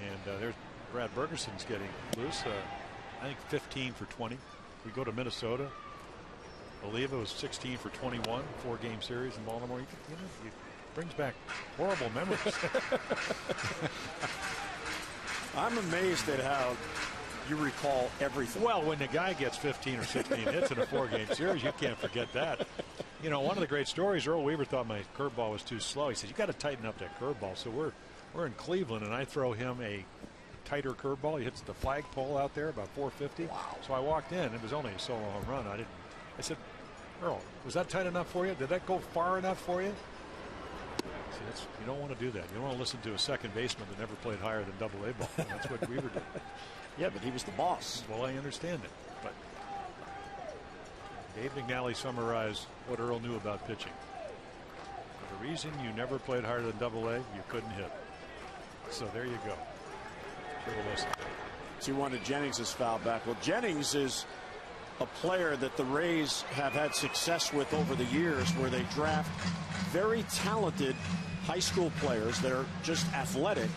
and there's Brad Bergerson's getting loose. I think 15 for 20. We go to Minnesota. Oliva was 16 for 21, 4-game series in Baltimore. It brings back horrible memories. I'm amazed at how you recall everything. Well, when the guy gets 15 or 16 hits in a 4-game series, you can't forget that. You know, one of the great stories, Earl Weaver thought my curveball was too slow. He said, you got to tighten up that curveball. So we're in Cleveland, and I throw him a tighter curveball. He hits the flagpole out there about 450. Wow. So I walked in. It was only a solo home run. I said, Earl, was that tight enough for you? Did that go far enough for you? See, you don't want to do that. You don't want to listen to a second baseman that never played higher than AA ball. That's what Weaver did. Yeah, but he was the boss. Well, I understand it. But Dave McNally summarized what Earl knew about pitching. For the reason you never played higher than AA, you couldn't hit. So there you go. Should have listened. 2-1 to Jennings' foul back. Well, Jennings is a player that the Rays have had success with over the years, where they draft very talented high school players that are just athletic,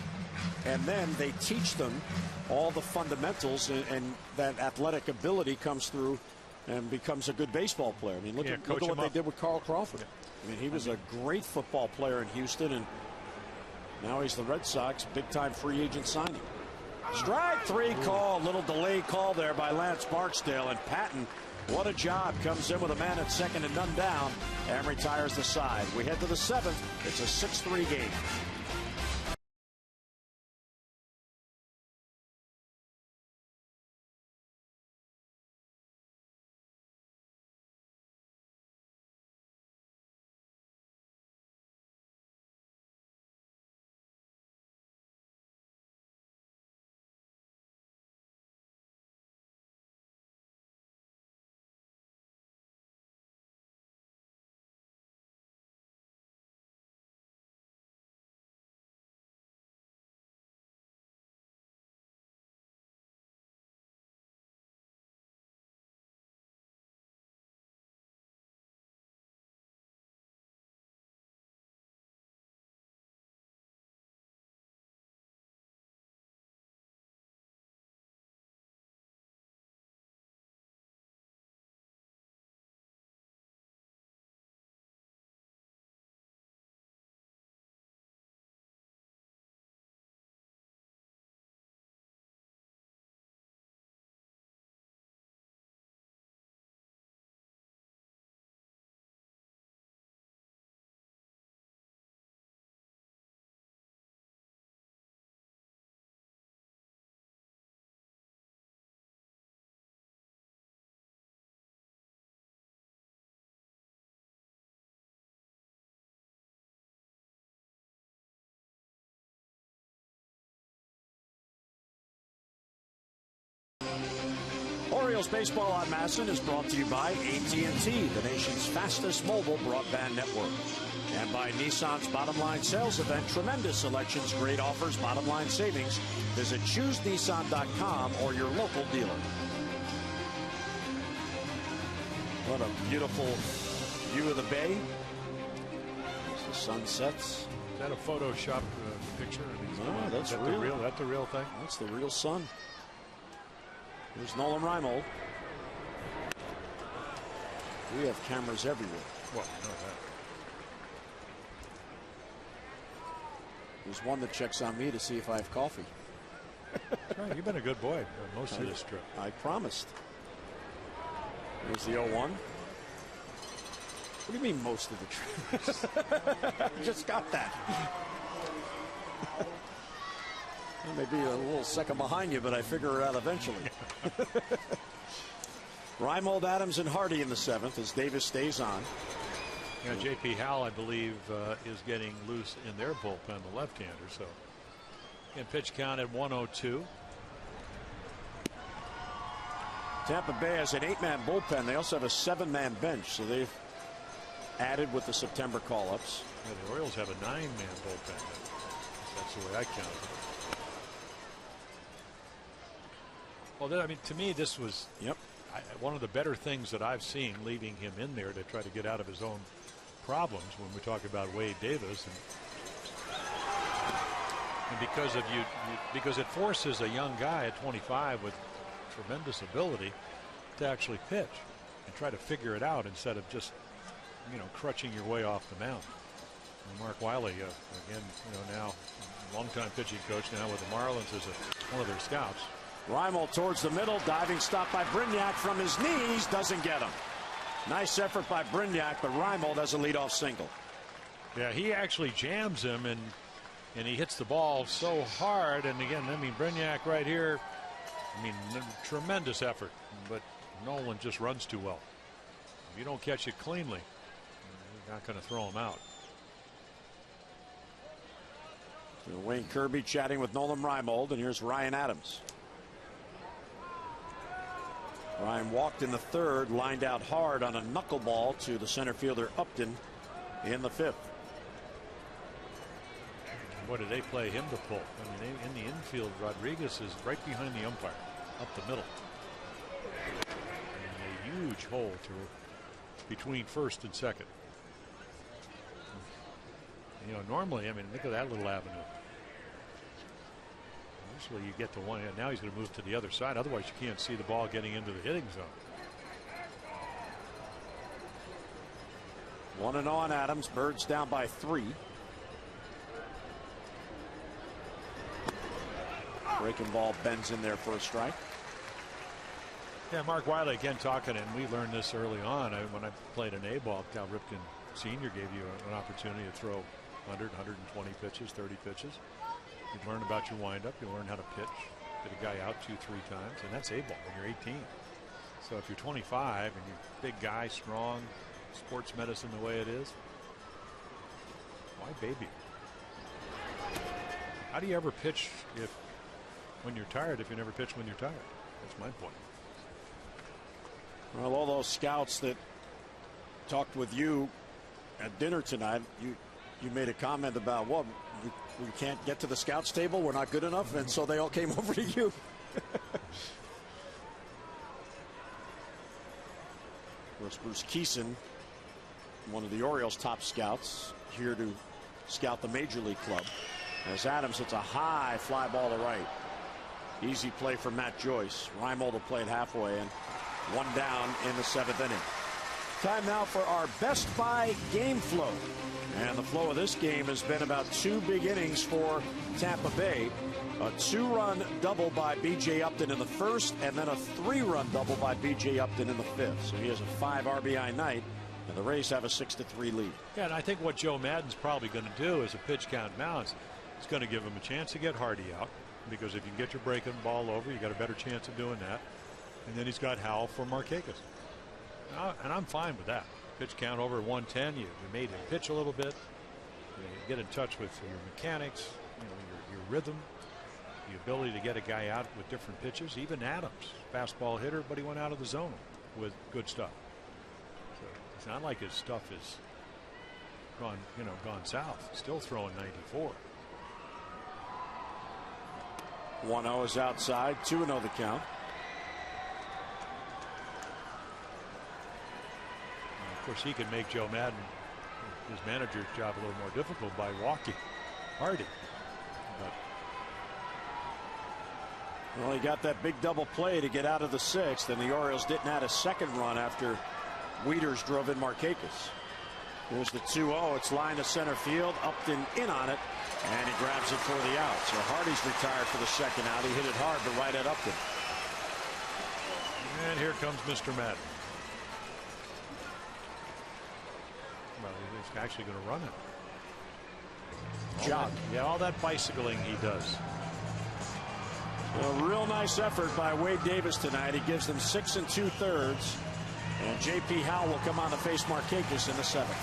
and then they teach them all the fundamentals, and that athletic ability comes through and becomes a good baseball player. I mean, look at what they did with Carl Crawford. I mean, he was a great football player in Houston, and now he's the Red Sox big-time free agent signing. Strike 3 call, little delay call there by Lance Barksdale, and Patton, what a job, comes in with a man at second and none down and retires the side. We head to the 7th. It's a 6-3 game. Orioles baseball on Masson is brought to you by AT&T, the nation's fastest mobile broadband network. And by Nissan's Bottom Line Sales Event. Tremendous selections, great offers, bottom line savings. Visit ChooseNissan.com or your local dealer. What a beautiful view of the bay as the sun sets. Is that a Photoshop picture? No, that's real. That's the real thing? That's the real sun. There's Nolan Reimold. We have cameras everywhere. Well, no, that. There's one that checks on me to see if I have coffee. Right, you've been a good boy most of this trip. I promised. Here's the 0-1. What do you mean most of the trip? Just got that. Maybe a little second behind you, but I figure it out eventually. Reimold, Adams, and Hardy in the 7th as Davis stays on. Yeah, J.P. Howell, I believe, is getting loose in their bullpen, the left-hander. So, and pitch count at 102. Tampa Bay has an 8-man bullpen. They also have a 7-man bench, so they've added with the September call-ups. Yeah, the Orioles have a 9-man bullpen. That's the way I count it. Well, I mean, to me, this was one of the better things that I've seen, leaving him in there to try to get out of his own problems when we talk about Wade Davis. And because of because it forces a young guy at 25 with tremendous ability to actually pitch and try to figure it out instead of just, crutching your way off the mound. And Mark Wiley, again, now longtime pitching coach, now with the Marlins as one of their scouts. Reimold towards the middle, diving stop by Brignac from his knees, doesn't get him. Nice effort by Brignac, but Reimold has a leadoff single. Yeah, he actually jams him, and he hits the ball so hard. And again, I mean, Brignac right here, tremendous effort, but Nolan just runs too well. If you don't catch it cleanly, you're not going to throw him out. Wayne Kirby chatting with Nolan Reimold, and here's Ryan Adams. Ryan walked in the 3rd, lined out hard on a knuckleball to the center fielder Upton in the 5th. What did they play him to pull? I mean, in the infield, Rodriguez is right behind the umpire, up the middle. And a huge hole between 1st and 2nd. Normally, look at that little avenue. Usually you get to one, and now he's going to move to the other side. Otherwise, you can't see the ball getting into the hitting zone. 1-0 on Adams. Birds down by 3. Breaking ball bends in there for a strike. Yeah, Mark Wiley again talking, and we learned this early on. When I played an A-ball, Cal Ripken Sr. gave you an opportunity to throw 100, 120 pitches, 30 pitches. You learn about your windup. You learn how to pitch. Get a guy out 2-3 times, and that's A-ball when you're 18. So if you're 25 and you're a big guy, strong, sports medicine the way it is, why baby? How do you ever pitch when you're tired if you never pitch when you're tired? That's my point. Well, all those scouts that talked with you at dinner tonight, you made a comment about, well, we can't get to the scouts table, we're not good enough, and so they all came over to you. Of course, Bruce Keeson, one of the Orioles' top scouts, here to scout the Major League club. As Adams hits a high fly ball to right. Easy play for Matt Joyce. Reimold will play it halfway, and 1 down in the 7th inning. Time now for our Best Buy game flow. And the flow of this game has been about 2 big innings for Tampa Bay. A 2-run double by B.J. Upton in the 1st, and then a 3-run double by B.J. Upton in the 5th. So he has a 5 RBI night, and the Rays have a 6-3 lead. Yeah, and I think what Joe Maddon's probably going to do as a pitch count mounts, is going to give him a chance to get Hardy out, because if you can get your breaking ball over, you got a better chance of doing that. And then he's got Howell for Markakis. And I'm fine with that. Pitch count over 110. You made him pitch a little bit. You get in touch with your mechanics, your rhythm. the ability to get a guy out with different pitches. Even Adams, fastball hitter, but he went out of the zone with good stuff. So it's not like his stuff is gone south. Still throwing 94. 1-0 is outside. 2-0 the count. And of course, he can make Joe Madden, his manager's job, a little more difficult by walking Hardy. But well, he got that big double play to get out of the sixth, and the Orioles didn't add a second run after Wieters drove in Markakis. Here's the 2-0. It's line to center field. Upton in on it, and he grabs it for the out. So Hardy's retired for the second out. He hit it hard, but right at Upton. And here comes Mr. Madden. Well, he's actually going to run it. Job. Yeah, all that bicycling he does. A real nice effort by Wade Davis tonight. He gives them 6 2/3. And J.P. Howell will come on to face Markakis in the seventh.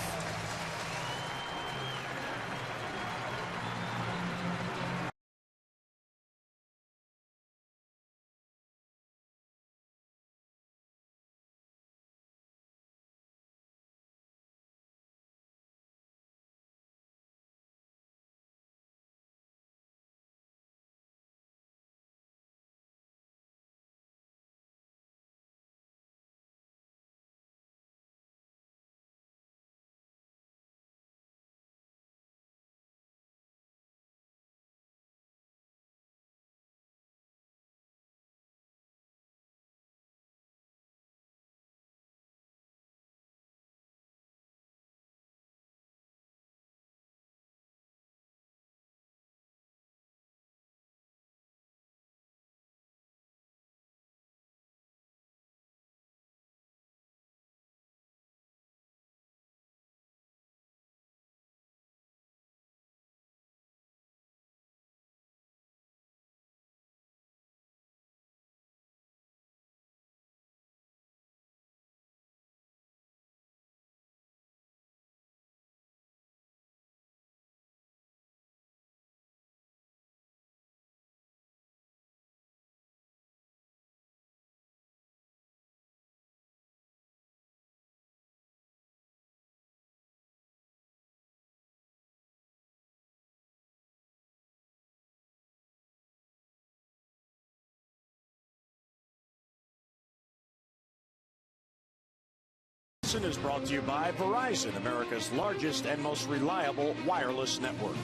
Is brought to you by Verizon, America's largest and most reliable wireless network.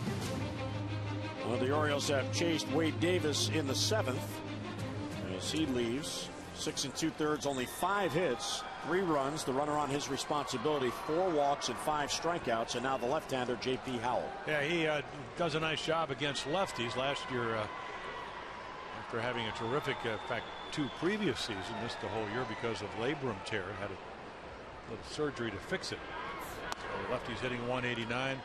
Well, the Orioles have chased Wade Davis in the seventh as he leaves 6 2/3, only 5 hits, 3 runs, the runner on his responsibility, 4 walks and 5 strikeouts, and now the left-hander J.P. Howell. Yeah, he does a nice job against lefties. Last year, after having a terrific, in fact, 2 previous seasons, missed the whole year because of labrum tear, had a little surgery to fix it. So lefties hitting 189.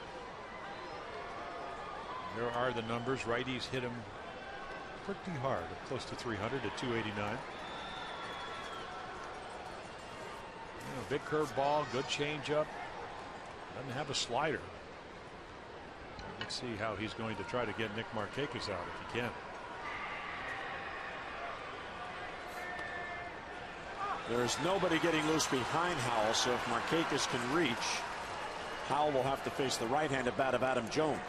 There are the numbers. Righties hit him pretty hard, close to 300 at 289. Big curve ball, good changeup. Doesn't have a slider. Let's see how he's going to try to get Nick Markakis out if he can. There's nobody getting loose behind Howell, so if Markakis can reach, Howell will have to face the right-handed bat of Adam Jones.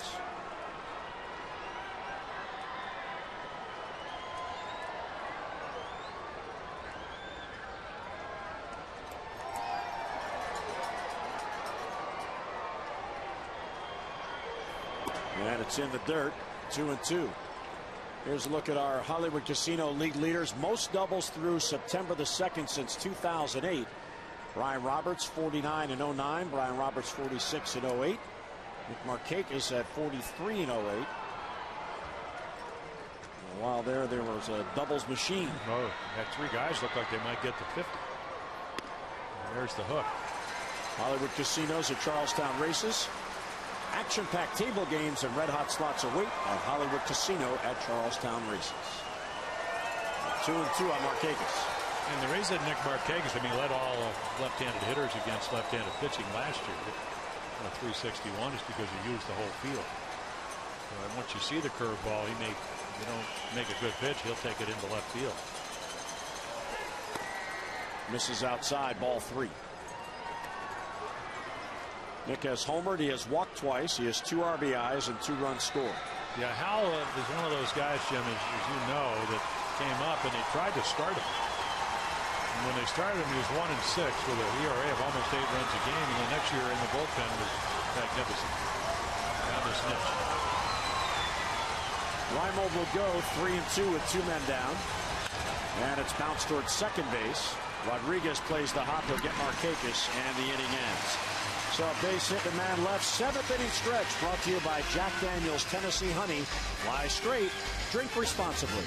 And it's in the dirt, 2-2. Here's a look at our Hollywood Casino League leaders. Most doubles through September the 2nd since 2008. Brian Roberts 49 in 09. Brian Roberts 46 in 08. Nick Markakis at 43 in 08. While there was a doubles machine. Oh, had 3 guys look like they might get to 50. And there's the hook. Hollywood Casinos at Charlestown Races. Action-packed table games and red-hot slots await at Hollywood Casino at Charlestown Races. 2-2 on Markakis. And the reason Nick Markakis, led all left-handed hitters against left-handed pitching last year, 361, is because he used the whole field. And once you see the curveball, he may you don't make a good pitch, he'll take it into left field. Misses outside, ball 3. Nick has homered. He has walked twice. He has 2 RBIs and 2 runs scored. Yeah, Hal is one of those guys, Jim, as you know, that came up and they tried to start him. And when they started him, he was 1-6 with an ERA of almost 8 runs a game. And the next year in the bullpen was magnificent. Found his niche. Reimold will go 3-2 with 2 men down. And it's bounced towards second base. Rodriguez plays the hop. He'll get Markakis, and the inning ends. So a base hit and man left. 7th inning stretch brought to you by Jack Daniel's Tennessee Honey. Fly straight. Drink responsibly.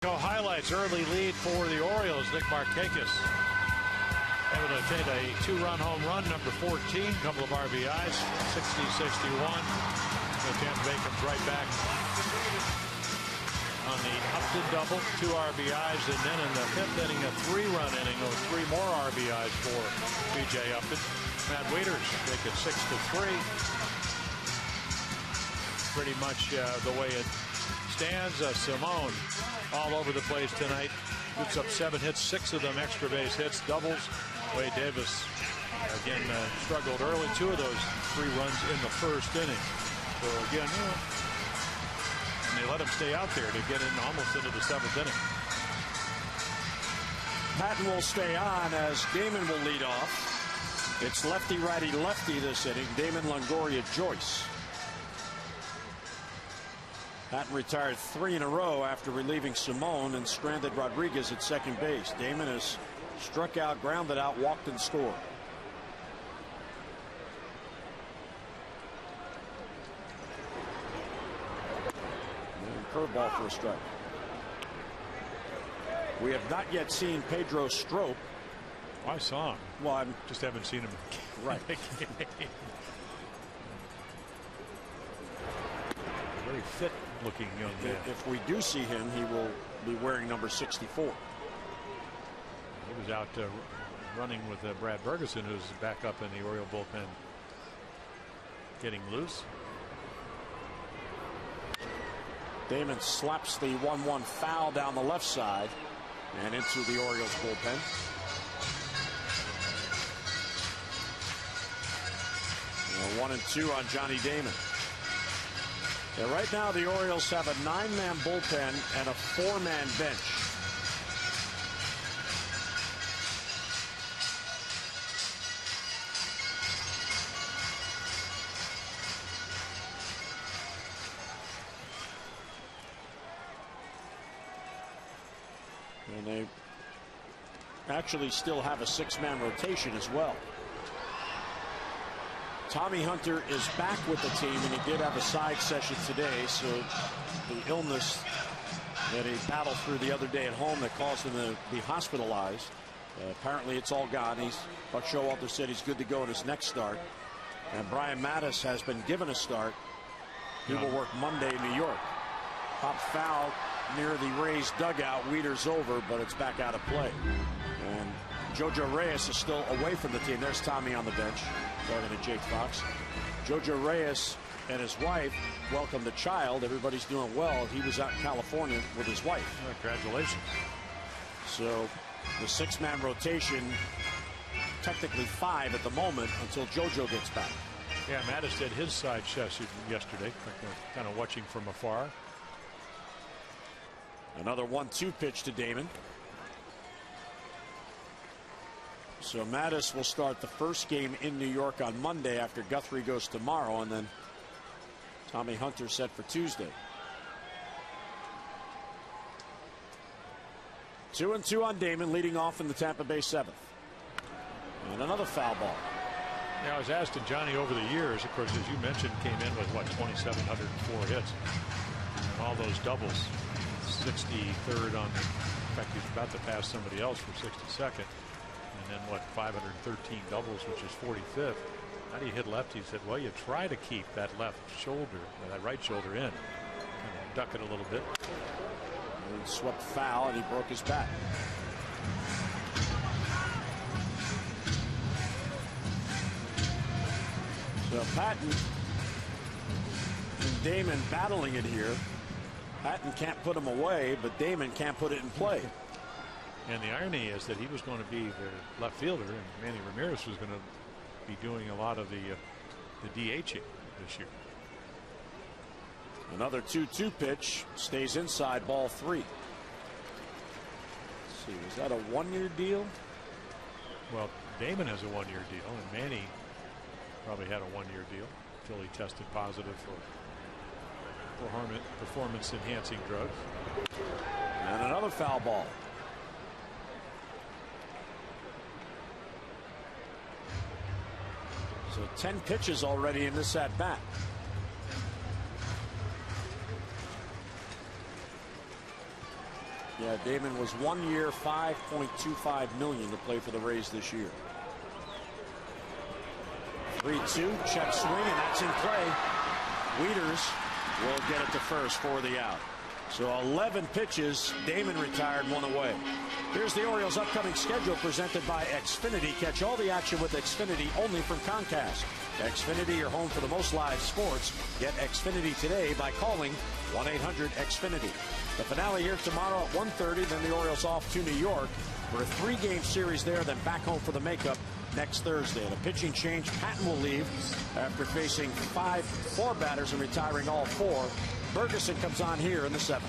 Highlights, early lead for the Orioles. Nick Markakis able to take a 2-run home run, number 14, couple of RBIs, 60-61. Tampa Bay comes right back on the Upton double, 2 RBIs, and then in the 5th inning, a 3-run inning, or 3 more RBIs for B.J. Upton. Matt Wieters make it 6-3. Pretty much the way it stands. Simone all over the place tonight. Puts up 7 hits, 6 of them extra base hits, doubles. Wade Davis again struggled early. 2 of those 3 runs in the 1st inning. So again, and they let him stay out there to get in almost into the 7th inning. Patton will stay on as Damon will lead off. It's lefty, righty, lefty this inning. Damon, Longoria, Joyce. Patton retired 3 in a row after relieving Simone and stranded Rodriguez at second base. Damon has struck out, grounded out, walked, and scored. And curveball for a strike. We have not yet seen Pedro Strop. I saw him. Well, I just haven't seen him. Right. Very fit looking young man. If we do see him, he will be wearing number 64. He was out running with Brad Bergeson, who's back up in the Oriole bullpen, getting loose. Damon slaps the 1-1 foul down the left side and into the Orioles bullpen. Well, 1-2 on Johnny Damon. Yeah, right now the Orioles have a 9-man bullpen and a 4-man bench. And they actually still have a 6-man rotation as well. Tommy Hunter is back with the team, and he did have a side session today, so the illness that he battled through the other day at home that caused him to be hospitalized, apparently it's all gone. Buck Showalter said he's good to go in his next start. And Brian Mattis has been given a start. He will work Monday in New York. Pop foul near the Rays dugout. Wieters over, but it's back out of play. And Jojo Reyes is still away from the team. There's Tommy on the bench, talking to Jake Fox. Jojo Reyes and his wife welcomed the child. Everybody's doing well. He was out in California with his wife. Congratulations. So the 6-man rotation technically 5 at the moment until JoJo gets back. Yeah, Mattis did his side session yesterday, kind of watching from afar. Another 1-2 pitch to Damon. So Mattis will start the first game in New York on Monday after Guthrie goes tomorrow, and then Tommy Hunter set for Tuesday. 2-2 on Damon, leading off in the Tampa Bay 7th. And another foul ball. Yeah, I was asked Johnny over the years, of course, as you mentioned, came in with what, 2,704 hits and all those doubles. 63rd on, in fact, he's about to pass somebody else for 62nd. And then what, 513 doubles, which is 45th. How do you hit lefty? He said, well, you try to keep that left shoulder, that right shoulder in, kind of duck it a little bit. He swept foul and he broke his bat. So Patton and Damon battling it here. Patton can't put him away, but Damon can't put it in play. And the irony is that he was going to be the left fielder, and Manny Ramirez was going to be doing a lot of the DHing this year. Another 2-2 pitch, stays inside, ball 3. Let's see, was that a 1-year deal? Well, Damon has a 1-year deal, and Manny probably had a 1-year deal until he tested positive for performance enhancing drugs. And another foul ball. So 10 pitches already in this at bat. Yeah, Damon was 1 year, $5.25 million to play for the Rays this year. 3-2, check swing, and that's in play. Wieters will get it to first for the out. So 11 pitches, Damon retired, 1 away. Here's the Orioles' upcoming schedule presented by Xfinity. Catch all the action with Xfinity only from Comcast. Xfinity, your home for the most live sports. Get Xfinity today by calling 1-800-XFINITY. The finale here tomorrow at 1:30. Then the Orioles off to New York for a 3-game series there, then back home for the makeup next Thursday. And a pitching change, Patton will leave after facing 4 batters and retiring all 4. Bergeson comes on here in the 7th.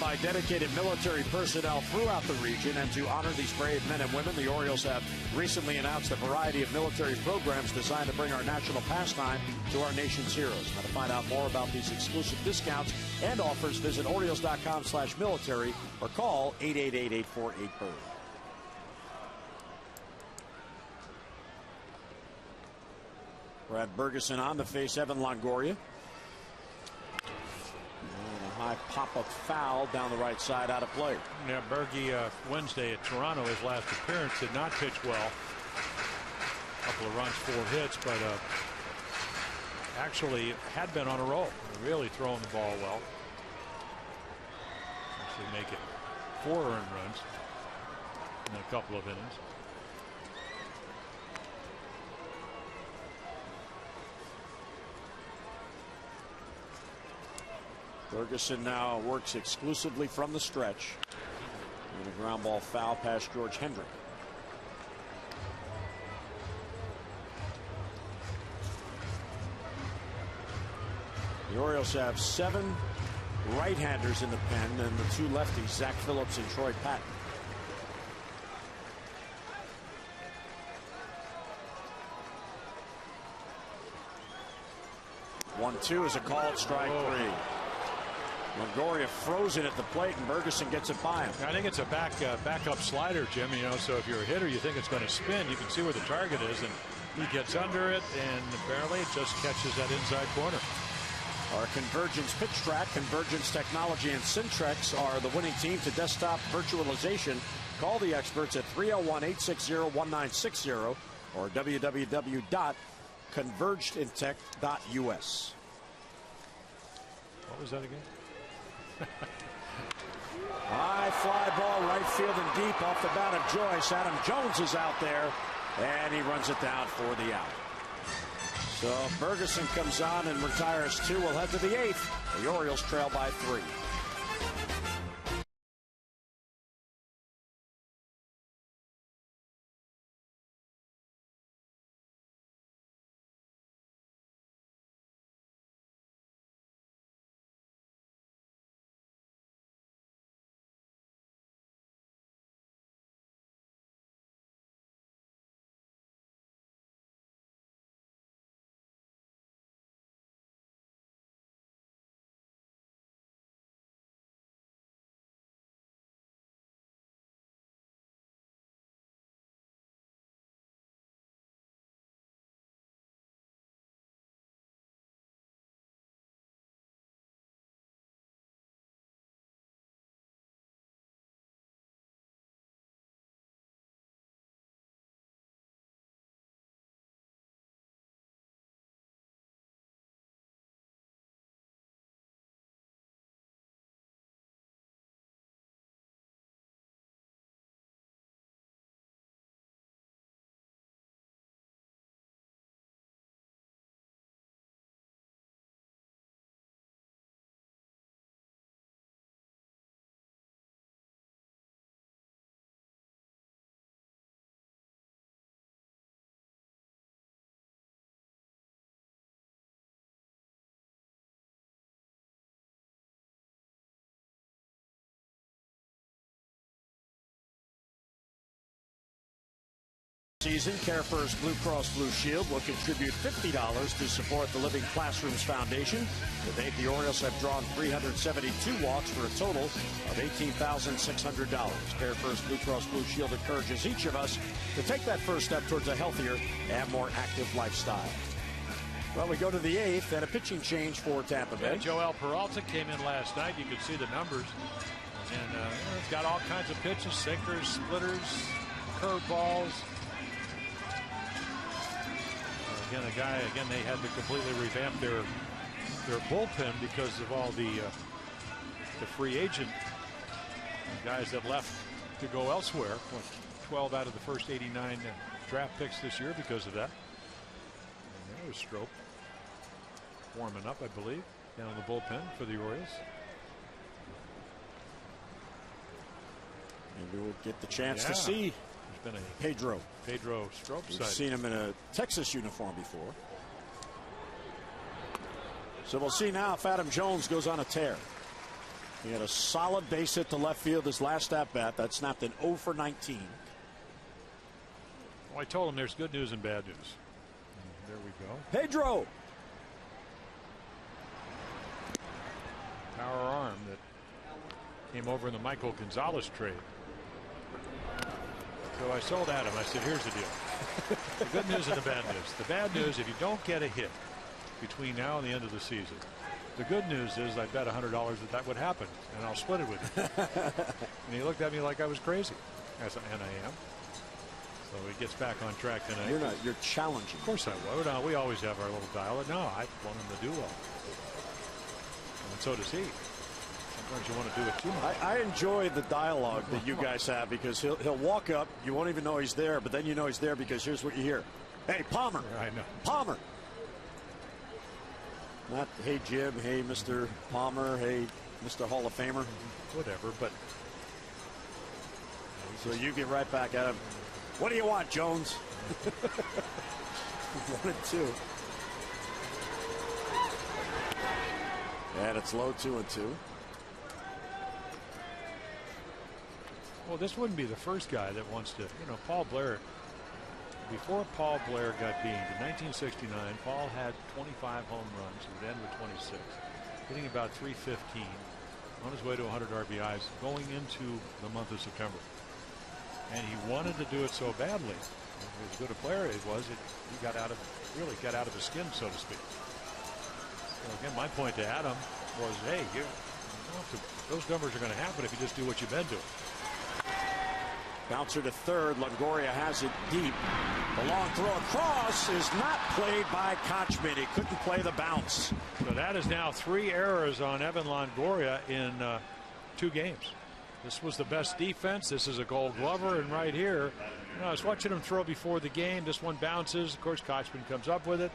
By dedicated military personnel throughout the region, and to honor these brave men and women, the Orioles have recently announced a variety of military programs designed to bring our national pastime to our nation's heroes. Now, to find out more about these exclusive discounts and offers, visit Orioles.com/military or call 888-848-BIRD. Brad Bergeson on to face Evan Longoria. High pop-up foul down the right side, out of play. Yeah, Bergie Wednesday at Toronto, his last appearance, did not pitch well. A couple of runs, 4 hits, but actually had been on a roll. They're really throwing the ball well. Actually make it 4 earned runs in a couple of innings. Ferguson now works exclusively from the stretch. And a ground ball foul past George Hendrick. The Orioles have 7 right-handers in the pen and the 2 lefties, Zach Phillips and Troy Patton. One-two is a called strike 3. Longoria frozen at the plate, and Ferguson gets it by him. I think it's a backup slider, Jim. You know, so if you're a hitter, you think it's going to spin. You can see where the target is, and he gets under it, and apparently it just catches that inside corner. Our Convergence pitch track, Convergence Technology, and Syntrex are the winning team to desktop virtualization. Call the experts at 301-860-1960 or www.convergedintech.us. What was that again? High fly ball, right field and deep off the bat of Joyce. Adam Jones is out there, and he runs it down for the out. So Ferguson comes on and retires 2. We'll head to the 8th. The Orioles trail by 3. Season, CareFirst Blue Cross Blue Shield will contribute $50 to support the Living Classrooms Foundation. To date, the Orioles have drawn 372 walks for a total of $18,600. CareFirst Blue Cross Blue Shield encourages each of us to take that first step towards a healthier and more active lifestyle. Well, we go to the 8th and a pitching change for Tampa Bay. Joel Peralta came in last night. You could see the numbers. And it's got all kinds of pitches, sinkers, splitters, curveballs. Again, they had to completely revamp their bullpen because of all the free agent guys that left to go elsewhere. 12 out of the first 89 draft picks this year because of that. And there was Strope warming up, I believe, down in the bullpen for the Orioles. Maybe we'll get the chance to see been a Pedro Strop We've side. seen him in a Texas uniform before. So we'll see now if Adam Jones goes on a tear. He had a solid base hit to left field his last at bat. That snapped an 0 for 19. Well, I told him there's good news and bad news. And there we go. Pedro. Power arm that came over in the Michael Gonzalez trade. So I told Adam, I said, here's the deal. The good news and the bad news. The bad news, if you don't get a hit between now and the end of the season, the good news is I bet $100 that would happen, and I'll split it with you. And he looked at me like I was crazy. And I am. So he gets back on track tonight. You're challenging. Of course I would. We always have our little dialogue. No, I want him to do well. And so does he. Sometimes you want to do it too much. I enjoy the dialogue that you guys have, because he'll walk up, you won't even know he's there, but then you know he's there because here's what you hear. Hey, Palmer. I know. Palmer. Not, hey, Jib, hey, Mr. Palmer, hey, Mr. Hall of Famer. Whatever, but. So you get right back at him. What do you want, Jones? 1-2. And it's low 2-2. Well, this wouldn't be the first guy that wants to, Paul Blair. Before Paul Blair got beamed in 1969, Paul had 25 home runs. He would end with 26, hitting about 315, on his way to 100 RBIs going into the month of September. And he wanted to do it so badly. As good a player he was, he really got out of his skin, so to speak. So again, my point to Adam was, hey, those numbers are going to happen if you just do what you've been doing. Bouncer to third. Longoria has it deep. The long throw across is not played by Kochman. He couldn't play the bounce. So that is now 3 errors on Evan Longoria in 2 games. This was the best defense. This is a Gold Glover, and right here, I was watching him throw before the game. This one bounces. Of course, Kochman comes up with it.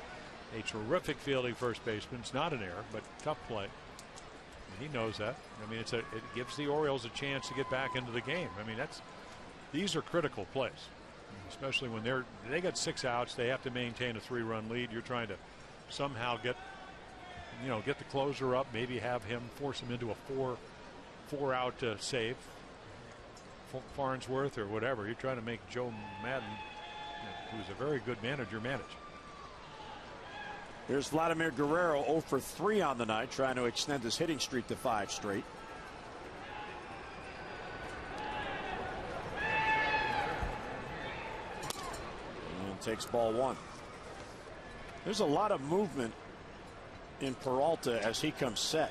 A terrific fielding first baseman. It's not an error, but tough play. And he knows that. I mean, it gives the Orioles a chance to get back into the game. I mean, these are critical plays, especially when they got 6 outs. They have to maintain a 3-run lead. You're trying to somehow get the closer up, maybe have him force him into a 4-out save, Farnsworth or whatever. You're trying to make Joe Madden, who's a very good manager, manage. Here's Vladimir Guerrero, 0 for 3 on the night, trying to extend his hitting streak to 5 straight. And takes ball 1. There's a lot of movement in Peralta as he comes set.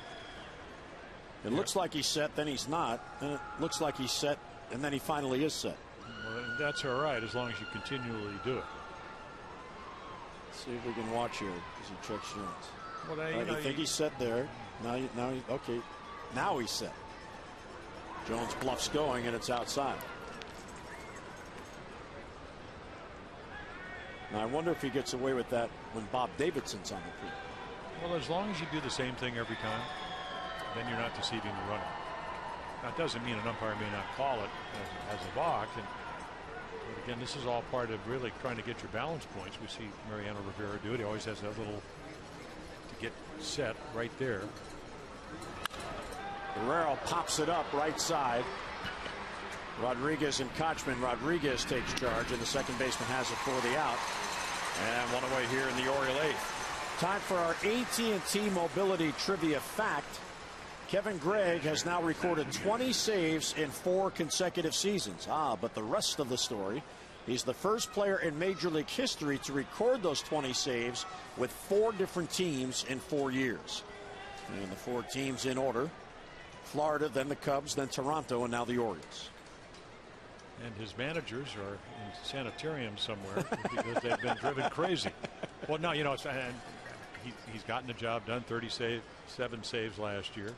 It looks like he's set, then he's not. And it looks like he's set, and then he finally is set. Well, that's all right as long as you continually do it. Let's see if we can watch here as he checks Jones. Well, I think he's set there. Okay. Now he's set. Jones bluffs going, and it's outside. Now I wonder if he gets away with that when Bob Davidson's on the field. Well, as long as you do the same thing every time, then you're not deceiving the runner. That doesn't mean an umpire may not call it as a balk. But again, this is all part of really trying to get your balance points. We see Mariano Rivera do it. He always has that little to get set right there. Guerrero pops it up right side. Rodriguez and Kochman. Rodriguez takes charge, and the second baseman has it for the out. And one away here in the Oriole 8th. Time for our AT&T Mobility Trivia Fact. Kevin Gregg has now recorded 20 saves in 4 consecutive seasons. But the rest of the story, he's the first player in Major League history to record those 20 saves with 4 different teams in 4 years. And the 4 teams in order: Florida, then the Cubs, then Toronto, and now the Orioles. And his managers are in sanitarium somewhere because they've been driven crazy. Well, no, and he's gotten the job done. 37 saves last year.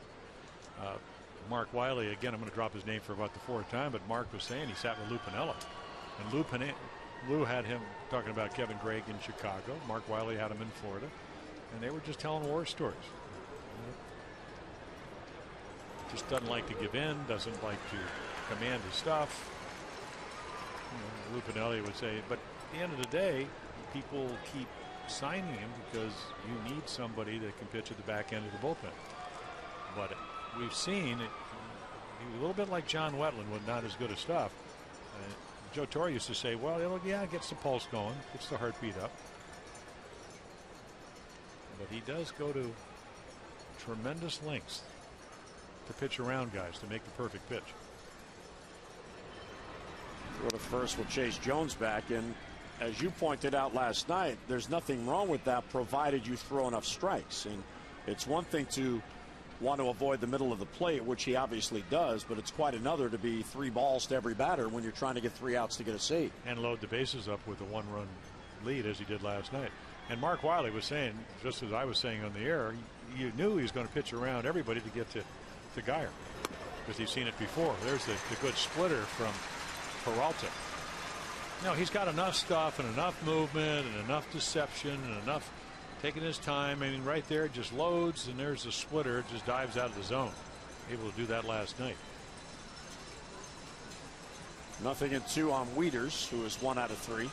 Mark Wiley, again, I'm going to drop his name for about the 4th time, but Mark was saying he sat with Lou Piniella. And Lou had him talking about Kevin Gregg in Chicago. Mark Wiley had him in Florida. And they were just telling war stories. Just doesn't like to give in, doesn't like to command his stuff. Lou Piniella would say, but at the end of the day, people keep signing him because you need somebody that can pitch at the back end of the bullpen. But we've seen it, a little bit like John Wetland with not as good as stuff. Joe Torre used to say, well, it gets the pulse going, gets the heartbeat up. But he does go to tremendous lengths to pitch around guys to make the perfect pitch. Go to first will chase Jones back, and as you pointed out last night, there's nothing wrong with that provided you throw enough strikes. And it's one thing to want to avoid the middle of the plate, which he obviously does, but it's quite another to be 3 balls to every batter when you're trying to get 3 outs to get a save. And load the bases up with a 1-run lead as he did last night. And Mark Wiley was saying, just as I was saying on the air, you knew he was going to pitch around everybody to get to Geyer, because he's seen it before. There's the good splitter from Peralta. No, he's got enough stuff and enough movement and enough deception and enough taking his time. I mean, right there, it just loads, and there's the splitter. It just dives out of the zone. Able to do that last night. 0-2 on Wieters, who is 1 out of 3. And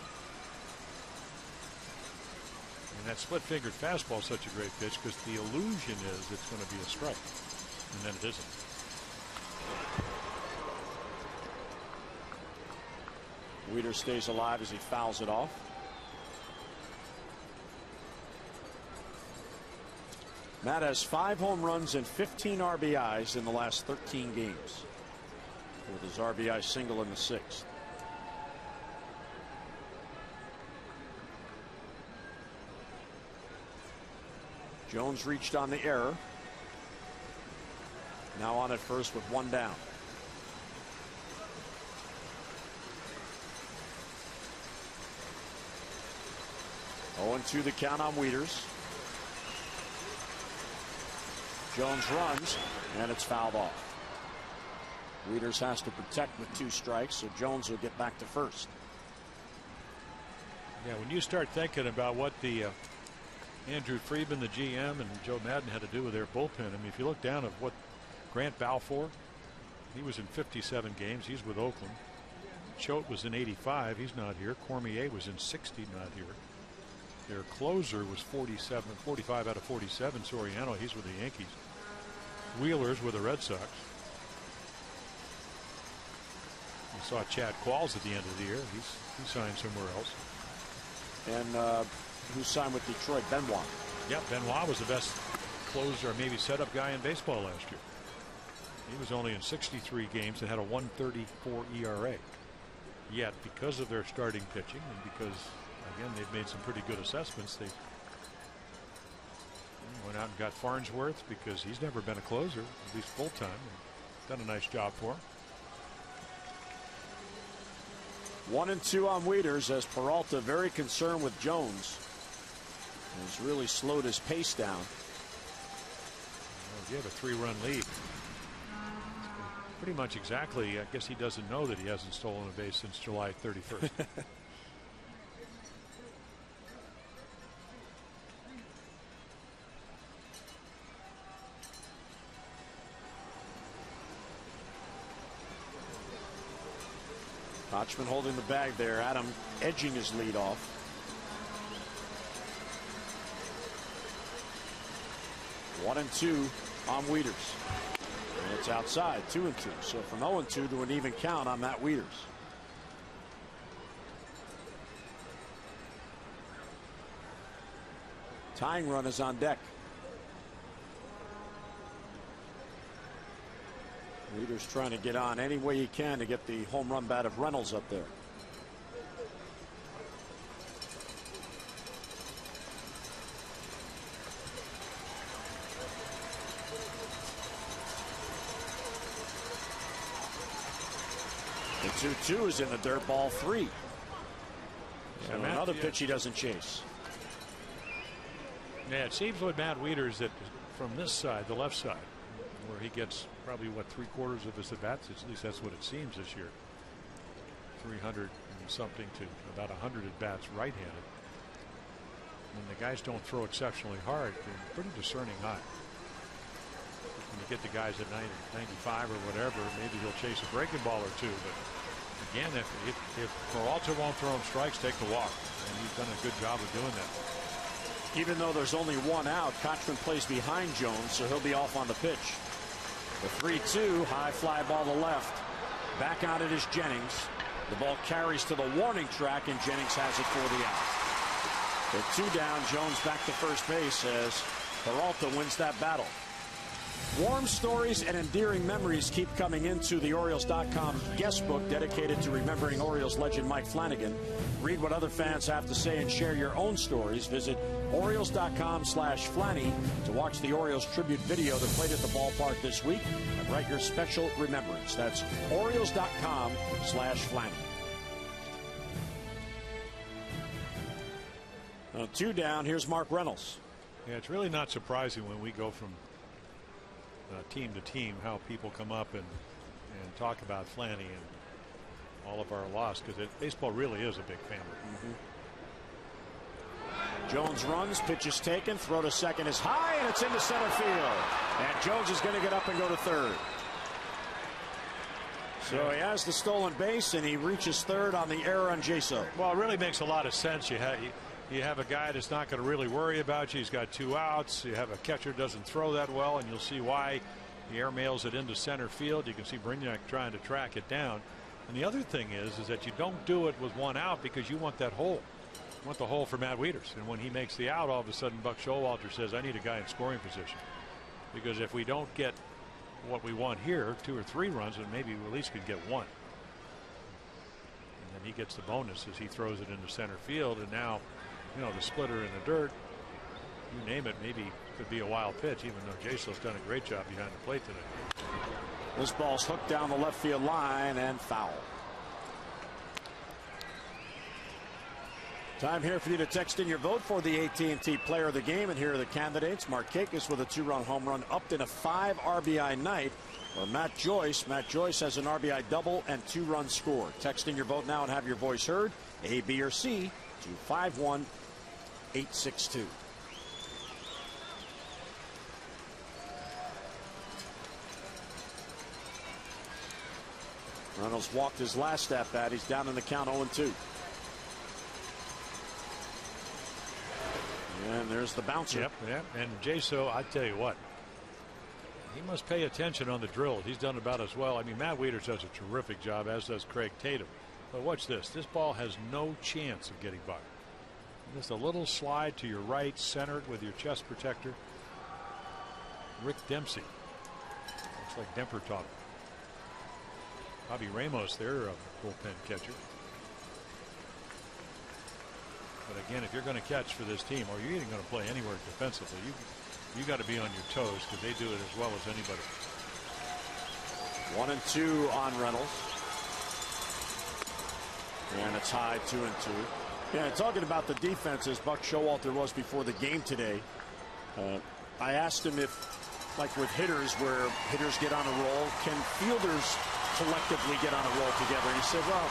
that split-fingered fastball is such a great pitch because the illusion is it's going to be a strike, and then it isn't. Wieters stays alive as he fouls it off. Matt has 5 home runs and 15 RBIs in the last 13 games, with his RBI single in the 6th. Jones reached on the error. Now on at first with 1 down. Oh, 0-2 the count on Wieters. Jones runs, and it's fouled off. Wieters has to protect with 2 strikes, so Jones will get back to first. Yeah, when you start thinking about what the Andrew Friedman, the GM, and Joe Madden had to do with their bullpen. I mean, if you look down at what Grant Balfour, he was in 57 games. He's with Oakland. Choate was in 85. He's not here. Cormier was in 60, not here. Their closer was 45 out of 47. Soriano, he's with the Yankees. Wheeler's with the Red Sox. You saw Chad Qualls at the end of the year. He signed somewhere else. And who signed with Detroit? Benoit. Yeah, Benoit was the best closer, or maybe setup guy in baseball last year. He was only in 63 games and had a 1.34 ERA. Yet, because of their starting pitching, and because, again, they've made some pretty good assessments, they went out and got Farnsworth, because he's never been a closer, at least full-time, and done a nice job for him. 1-2 on Wieters, as Peralta, very concerned with Jones, has really slowed his pace down. Well, you have a 3-run lead. Pretty much exactly. I guess he doesn't know that he hasn't stolen a base since July 31st. Kochman holding the bag there. Adam edging his lead off. One and 2 on Wieters. And it's outside, 2-2. So from 0-2 to an even count on Matt Wieters. Tying run is on deck. Wieters trying to get on any way he can to get the home run bat of Reynolds up there. The 2-2 is in the dirt, ball 3. So another pitch he doesn't chase. Yeah, it seems with Matt Wieters that from this side, the left side, where he gets probably, what, 3/4 of his at-bats, at least that's what it seems this year. 300 and something to about 100 at-bats right-handed. When the guys don't throw exceptionally hard, they're pretty discerning eye. When you get the guys at 90, 95 or whatever, maybe he'll chase a breaking ball or 2. But again, if Peralta won't throw him strikes, take the walk. And he's done a good job of doing that. Even though there's only 1 out, Kochman plays behind Jones, so he'll be off on the pitch. The 3-2, high fly ball to left. Back on it is Jennings. The ball carries to the warning track, and Jennings has it for the out. With 2 down, Jones back to first base as Peralta wins that battle. Warm stories and endearing memories keep coming into the Orioles.com guest book dedicated to remembering Orioles legend Mike Flanagan. Read what other fans have to say and share your own stories. Visit Orioles.com/Flanny to watch the Orioles tribute video that played at the ballpark this week and write your special remembrance. That's Orioles.com/Flanny. 2 down. Here's Mark Reynolds. Yeah, it's really not surprising when we go from team to team how people come up and talk about Flanny and all of our loss, because baseball really is a big family. Jones runs, pitch is taken, throw to second is high, and it's into center field. And Jones is going to get up and go to third. So he has the stolen base, and he reaches third on the error on Jaso. Well, it really makes a lot of sense. You have a guy that's not going to really worry about you. He's got 2 outs. You have a catcher doesn't throw that well, and you'll see why he airmails it into center field. You can see Brignac trying to track it down. And the other thing is that you don't do it with 1 out because you want that hole. You want the hole for Matt Wieters. And when he makes the out, all of a sudden Buck Showalter says, I need a guy in scoring position. Because if we don't get what we want here, 2 or 3 runs, then maybe we at least could get 1. And then he gets the bonus as he throws it into center field. And now, you know, the splitter in the dirt, you name it, maybe could be a wild pitch, even though Jaso's done a great job behind the plate today. This ball's hooked down the left field line and foul. Time here for you to text in your vote for the AT&T Player of the Game, and here are the candidates. Markakis with a 2-run home run upped in a 5 RBI night, or Matt Joyce. Matt Joyce has an RBI double and 2-run score. Text in your vote now and have your voice heard. A, B, or C to 51862. Reynolds walked his last at bat. He's down in the count 0-2. And there's the bouncer. Yep. And Jaso, I tell you what, he must pay attention on the drills. He's done about as well. I mean, Matt Wieters does a terrific job, as does Craig Tatum. But watch this. This ball has no chance of getting by. Just a little slide to your right, centered with your chest protector. Rick Dempsey. Looks like Demper taught him. Bobby Ramos there, a bullpen catcher. But again, if you're going to catch for this team, or you're even going to play anywhere defensively, you got to be on your toes, because they do it as well as anybody. 1-2 on Reynolds. And it's high, 2-2. Yeah, talking about the defense, as Buck Showalter was before the game today, I asked him if, like with hitters, where hitters get on a roll, can fielders collectively get on a roll together? And he said, well,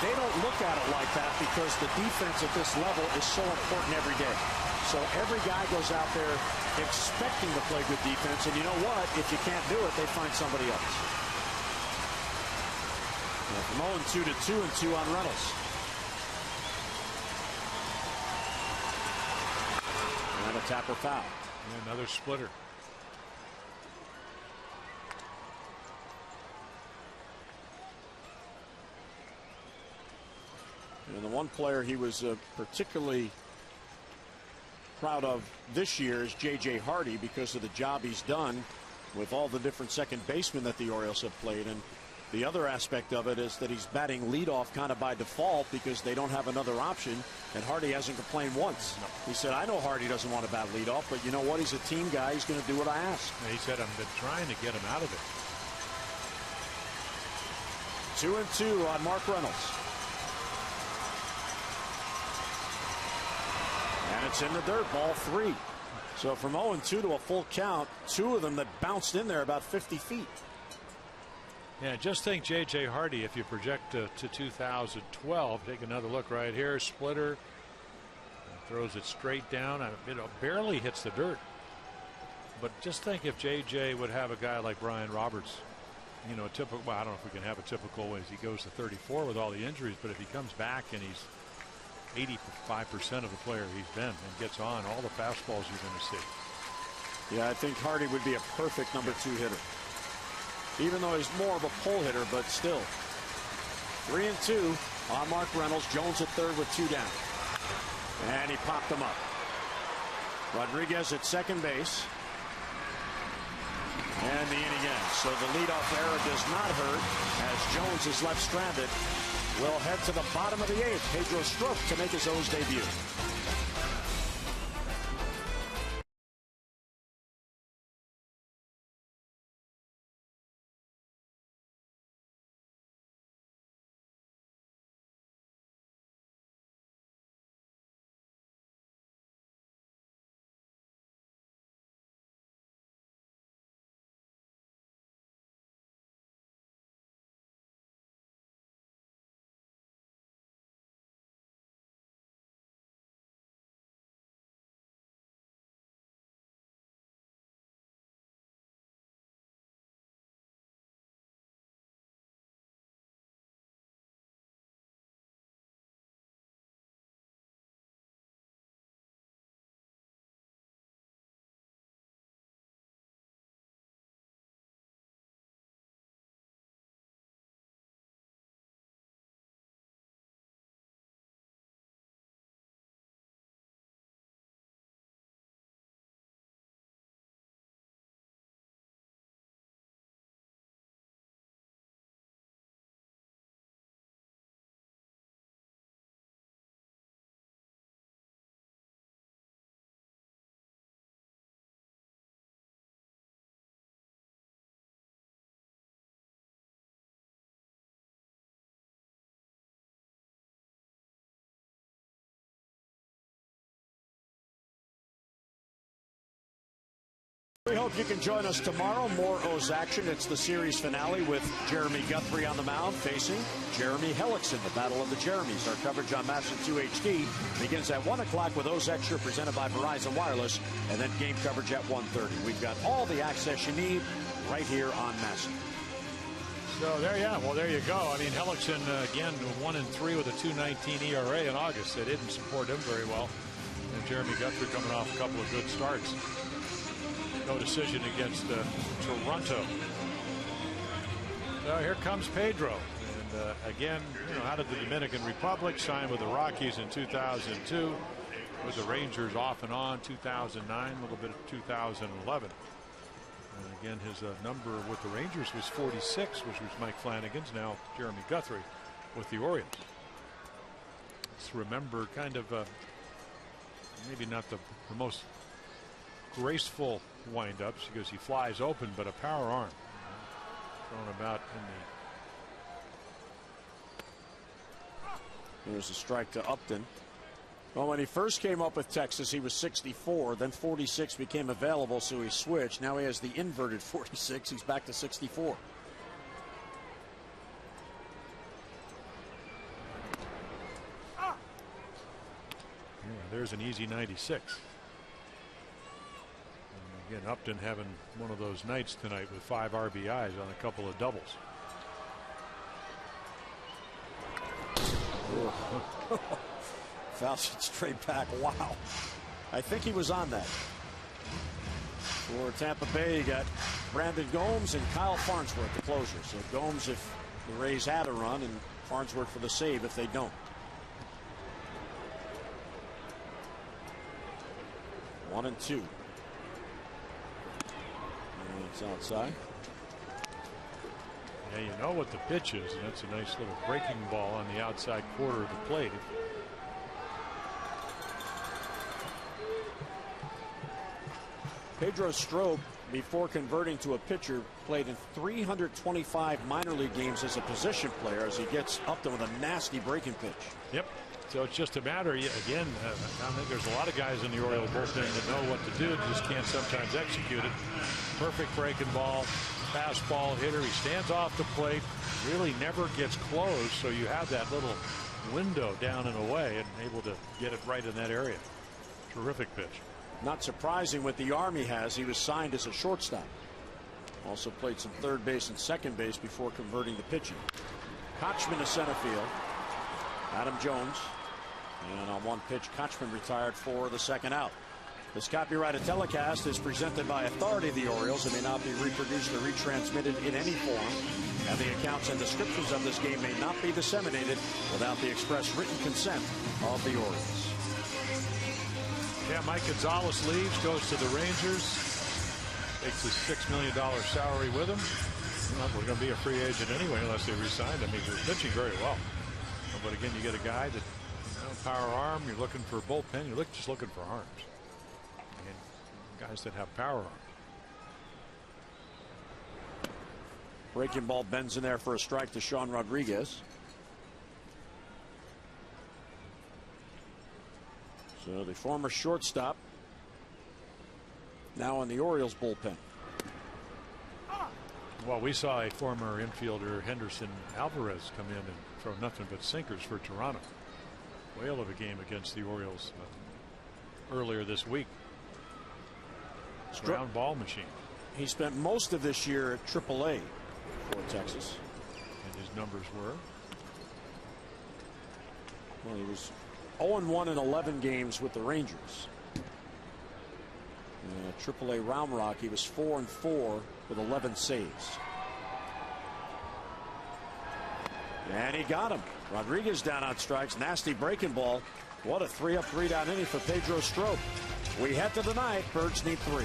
they don't look at it like that because the defense at this level is so important every day. So every guy goes out there expecting to play good defense, and you know what? If you can't do it, they find somebody else. From 0-2 to 2-2 on Reynolds. And a tapper foul. And another splitter. And the one player he was particularly proud of this year is J.J. Hardy, because of the job he's done with all the different second basemen that the Orioles have played. And the other aspect of it is that he's batting leadoff kind of by default because they don't have another option, and Hardy hasn't complained once. No. He said, I know Hardy doesn't want to bat leadoff, but you know what? He's a team guy. He's going to do what I ask. And he said, I've been trying to get him out of it. 2-2 on Mark Reynolds. And it's in the dirt, ball 3. So from 0-2 to a full count, 2 of them that bounced in there about 50 feet. Yeah, just think J.J. Hardy, if you project to 2012, take another look right here, splitter, throws it straight down, and it barely hits the dirt. But just think if J.J. would have a guy like Brian Roberts, you know, typical, well, I don't know if we can have a typical as he goes to 34 with all the injuries, but if he comes back and he's 85% of the player he's been and gets on, all the fastballs you're going to see. Yeah, I think Hardy would be a perfect number 2 hitter. Even though he's more of a pull hitter, but still. 3-2 on Mark Reynolds. Jones at third with 2 down. And he popped them up. Rodriguez at second base. And the inning ends. So the leadoff error does not hurt as Jones is left stranded. We'll head to the bottom of the 8th. Pedro Strop to make his O's debut. We hope you can join us tomorrow. More O's action. It's the series finale with Jeremy Guthrie on the mound facing Jeremy Hellickson, the Battle of the Jeremys. Our coverage on MASN 2 HD begins at 1 o'clock with O's Extra presented by Verizon Wireless, and then game coverage at 1:30. We've got all the access you need right here on MASN. So there you go. I mean, Hellickson again 1-3 with a 2.19 ERA in August. They didn't support him very well. And Jeremy Guthrie coming off a couple of good starts. No decision against Toronto. So here comes Pedro. And again, out of the Dominican Republic, signed with the Rockies in 2002, with the Rangers off and on 2009, a little bit of 2011. And again, his number with the Rangers was 46, which was Mike Flanagan's. Now Jeremy Guthrie with the Orioles. Let's remember kind of maybe not the most graceful windups because he flies open, but a power arm thrown about in the. Here's a strike to Upton. Well, when he first came up with Texas, he was 64. Then 46 became available, so he switched. Now he has the inverted 46. He's back to 64. Yeah, there's an easy 96. Again, Upton having one of those nights tonight with 5 RBIs on a couple of doubles. Fouls it straight back. Wow. I think he was on that. For Tampa Bay, you got Brandon Gomes and Kyle Farnsworth, the closer. So Gomes if the Rays had a run, and Farnsworth for the save if they don't. 1-2. It's outside. Yeah, you know what the pitch is, and that's a nice little breaking ball on the outside quarter of the plate. Pedro Strop, before converting to a pitcher, played in 325 minor league games as a position player as he gets Upton with a nasty breaking pitch. Yep. So it's just a matter, again, I think there's a lot of guys in the Oriole bullpen that know what to do, just can't sometimes execute it. Perfect breaking ball, fastball hitter. He stands off the plate, really never gets close, so you have that little window down and away and able to get it right in that area. Terrific pitch. Not surprising with the arm he has. He was signed as a shortstop. Also played some third base and second base before converting to pitching. Kochman to center field. Adam Jones. And on one pitch, Kochman retired for the second out. This copyrighted telecast is presented by authority of the Orioles and may not be reproduced or retransmitted in any form. And the accounts and descriptions of this game may not be disseminated without the express written consent of the Orioles. Yeah, Mike Gonzalez leaves, goes to the Rangers. Takes his $6 million salary with him. Well, we're going to be a free agent anyway unless they resign him. He was pitching very well. But again, you get a guy that, power arm. You're looking for a bullpen. You're just looking for arms. And guys that have power arm. Breaking ball bends in there for a strike to Sean Rodriguez. So the former shortstop now in the Orioles bullpen. Well, we saw a former infielder, Henderson Alvarez, come in and throw nothing but sinkers for Toronto. Whale of a game against the Orioles earlier this week. Ground ball machine. He spent most of this year at AAA for Texas. And his numbers were? Well, he was 0-1 in 11 games with the Rangers. AAA Round Rock, he was 4-4 with 11 saves. And he got him. Rodriguez down on strikes. Nasty breaking ball. What a 3-up, 3-down inning for Pedro Strop. We head to the ninth. Birds need 3.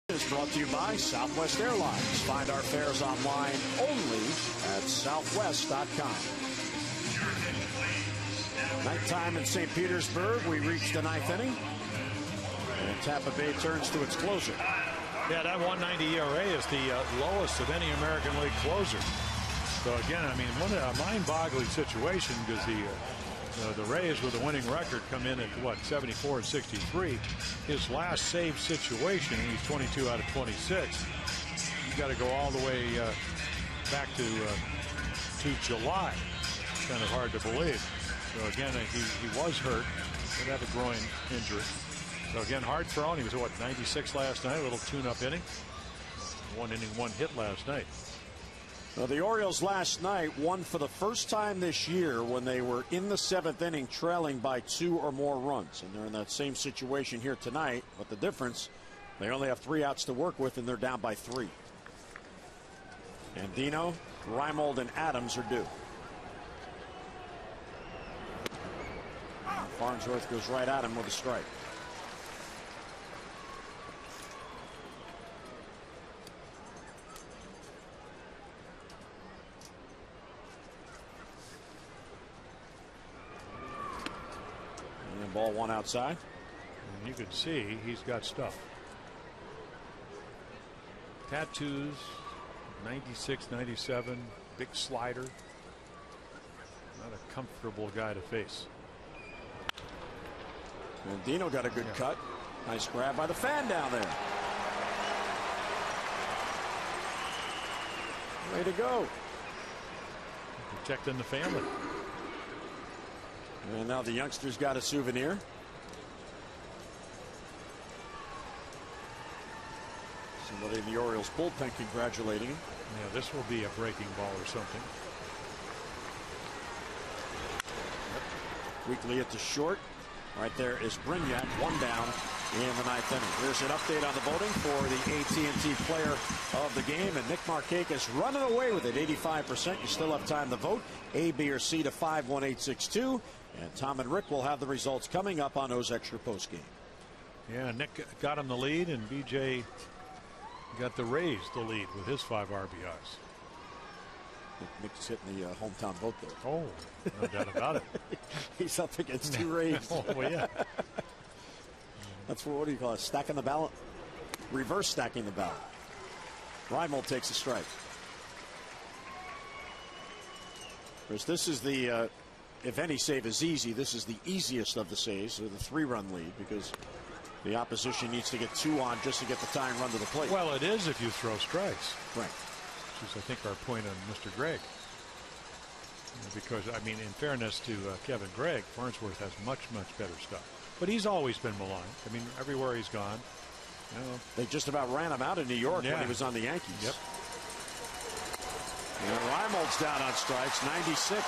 Is brought to you by Southwest Airlines. Find our fares online only at southwest.com. Nighttime in St. Petersburg. We reach the 9th inning. And Tampa Bay turns to its closer. Yeah, that 1.90 ERA is the lowest of any American League closer. So again, I mean, what a mind-boggling situation because the Rays with a winning record come in at what 74 and 63. His last save situation, he's 22 out of 26. You got to go all the way back to July. It's kind of hard to believe. So again, he was hurt. Did have a groin injury. So again, hard thrown. He was what 96 last night. A little tune-up inning. 1 inning, 1 hit last night. Well, the Orioles last night won for the first time this year when they were in the 7th inning trailing by 2 or more runs. And they're in that same situation here tonight. But the difference, they only have 3 outs to work with and they're down by 3. Andino, Reimold, and Adams are due. Farnsworth goes right at him with a strike. Ball 1 outside. And you can see he's got stuff. Tattoos, 96, 97, big slider. Not a comfortable guy to face. And Dino got a good cut. Nice grab by the fan down there. Way to go. Protecting the family. And now the youngster's got a souvenir. Somebody in the Orioles bullpen congratulating him. Yeah, this will be a breaking ball or something. Weekly at the short. Right there is Brignac, 1 down in the 9th inning. Here's an update on the voting for the AT&T Player of the Game, and Nick Markakis running away with it, 85%. You still have time to vote, A, B, or C to 51862. And Tom and Rick will have the results coming up on O's Extra Post Game. Yeah, Nick got him the lead, and BJ got the Rays the lead with his 5 RBIs. Nick's hitting the hometown vote there. Oh, no doubt about it. He's up against 2 Rays. Oh, well, yeah. That's what do you call it? Stacking the ballot? Reverse stacking the ballot. Reimold takes a strike. Because this is the, if any save is easy, this is the easiest of the saves with a 3-run lead, because the opposition needs to get 2 on just to get the tying run to the plate. Well, it is if you throw strikes. Right. Which is, I think, our point on Mr. Gregg. Because, I mean, in fairness to Kevin Gregg, Farnsworth has much, much better stuff. But he's always been maligned. I mean, everywhere he's gone. You know. They just about ran him out in New York when he was on the Yankees. Yep. And Reimold's down on strikes, 96.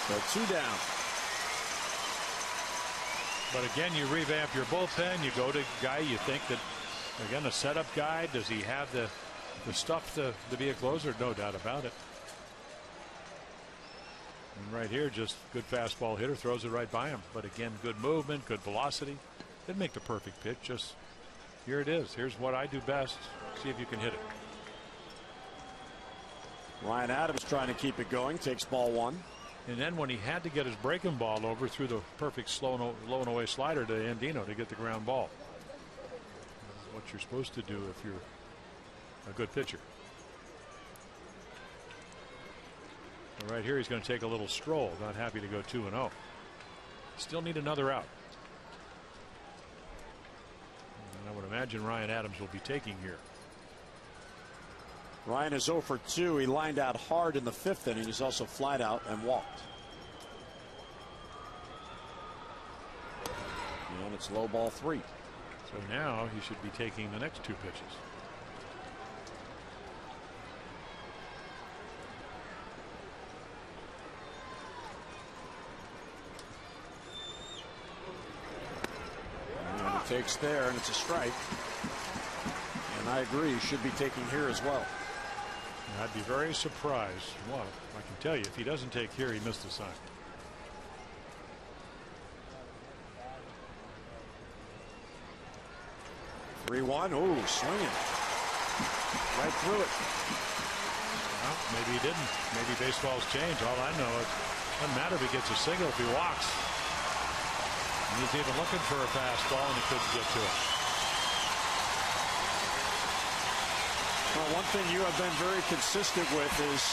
So 2 down. But again, you revamp your bullpen. You go to a guy you think that, again, a setup guy. Does he have the stuff to be a closer? No doubt about it. And right here, just good fastball hitter, throws it right by him. But again, good movement, good velocity. Didn't make the perfect pitch. Just here it is. Here's what I do best. See if you can hit it. Ryan Adams trying to keep it going. Takes ball 1. And then when he had to get his breaking ball over, threw the perfect low and away slider to Andino to get the ground ball. That's what you're supposed to do if you're a good pitcher. Right here, he's going to take a little stroll. Not happy to go 2-0. Still need another out. And I would imagine Ryan Adams will be taking here. Ryan is 0 for 2. He lined out hard in the 5th inning. He's also flied out and walked. And it's low ball 3. So now he should be taking the next 2 pitches. And he takes there, and it's a strike. And I agree, he should be taking here as well. I'd be very surprised. Well, I can tell you, if he doesn't take here, he missed a sign. (3-1). Ooh, swinging right through it. Well, maybe he didn't. Maybe baseball's changed. All I know is it doesn't matter if he gets a single if he walks. And he's even looking for a fastball, and he couldn't get to it. Well, one thing you have been very consistent with is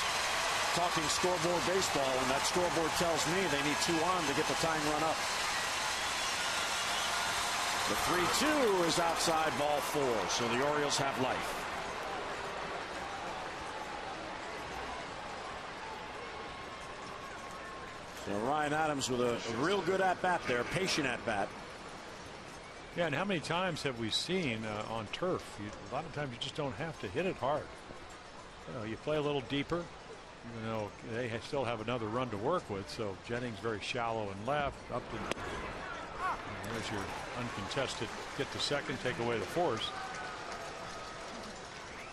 talking scoreboard baseball, and that scoreboard tells me they need 2 on to get the tying run up. The 3-2 is outside, ball 4, so the Orioles have life. So Ryan Adams with a real good at-bat there, patient at-bat. Yeah, and how many times have we seen on turf? A lot of times you just don't have to hit it hard. You play a little deeper, even though they still have another run to work with. So Jennings very shallow and left, up and there's your uncontested get to second, take away the force.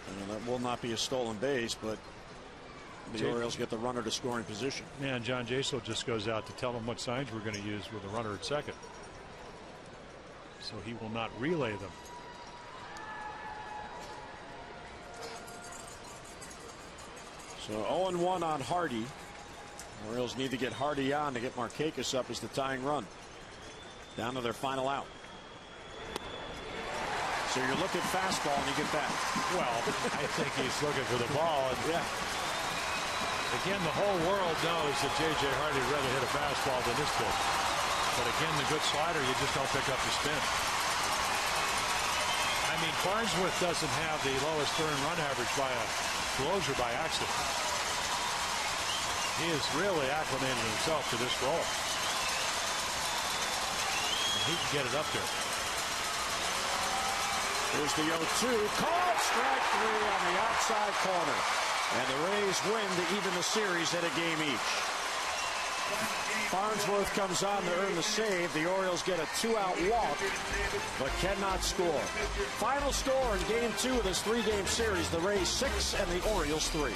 And that will not be a stolen base, but the Orioles get the runner to scoring position. Yeah, and John Jaso just goes out to tell them what signs we're going to use with a runner at second. So he will not relay them. So 0-1 on Hardy. Orioles need to get Hardy on to get Markakis up as the tying run. Down to their final out. So you're looking fastball and you get that. Well, I think he's looking for the ball. And yeah. Again, the whole world knows that J.J. Hardy would rather hit a fastball than this pitch. But again, the good slider, you just don't pick up the spin. I mean, Farnsworth doesn't have the lowest earned run average by a closer by accident. He has really acclimated himself to this role. And he can get it up there. Here's the 0-2. Called strike 3 on the outside corner. And the Rays win to even the series at a game each. Farnsworth comes on to earn the save. The Orioles get a 2-out walk, but cannot score. Final score in Game 2 of this 3-game series: the Rays 6 and the Orioles 3.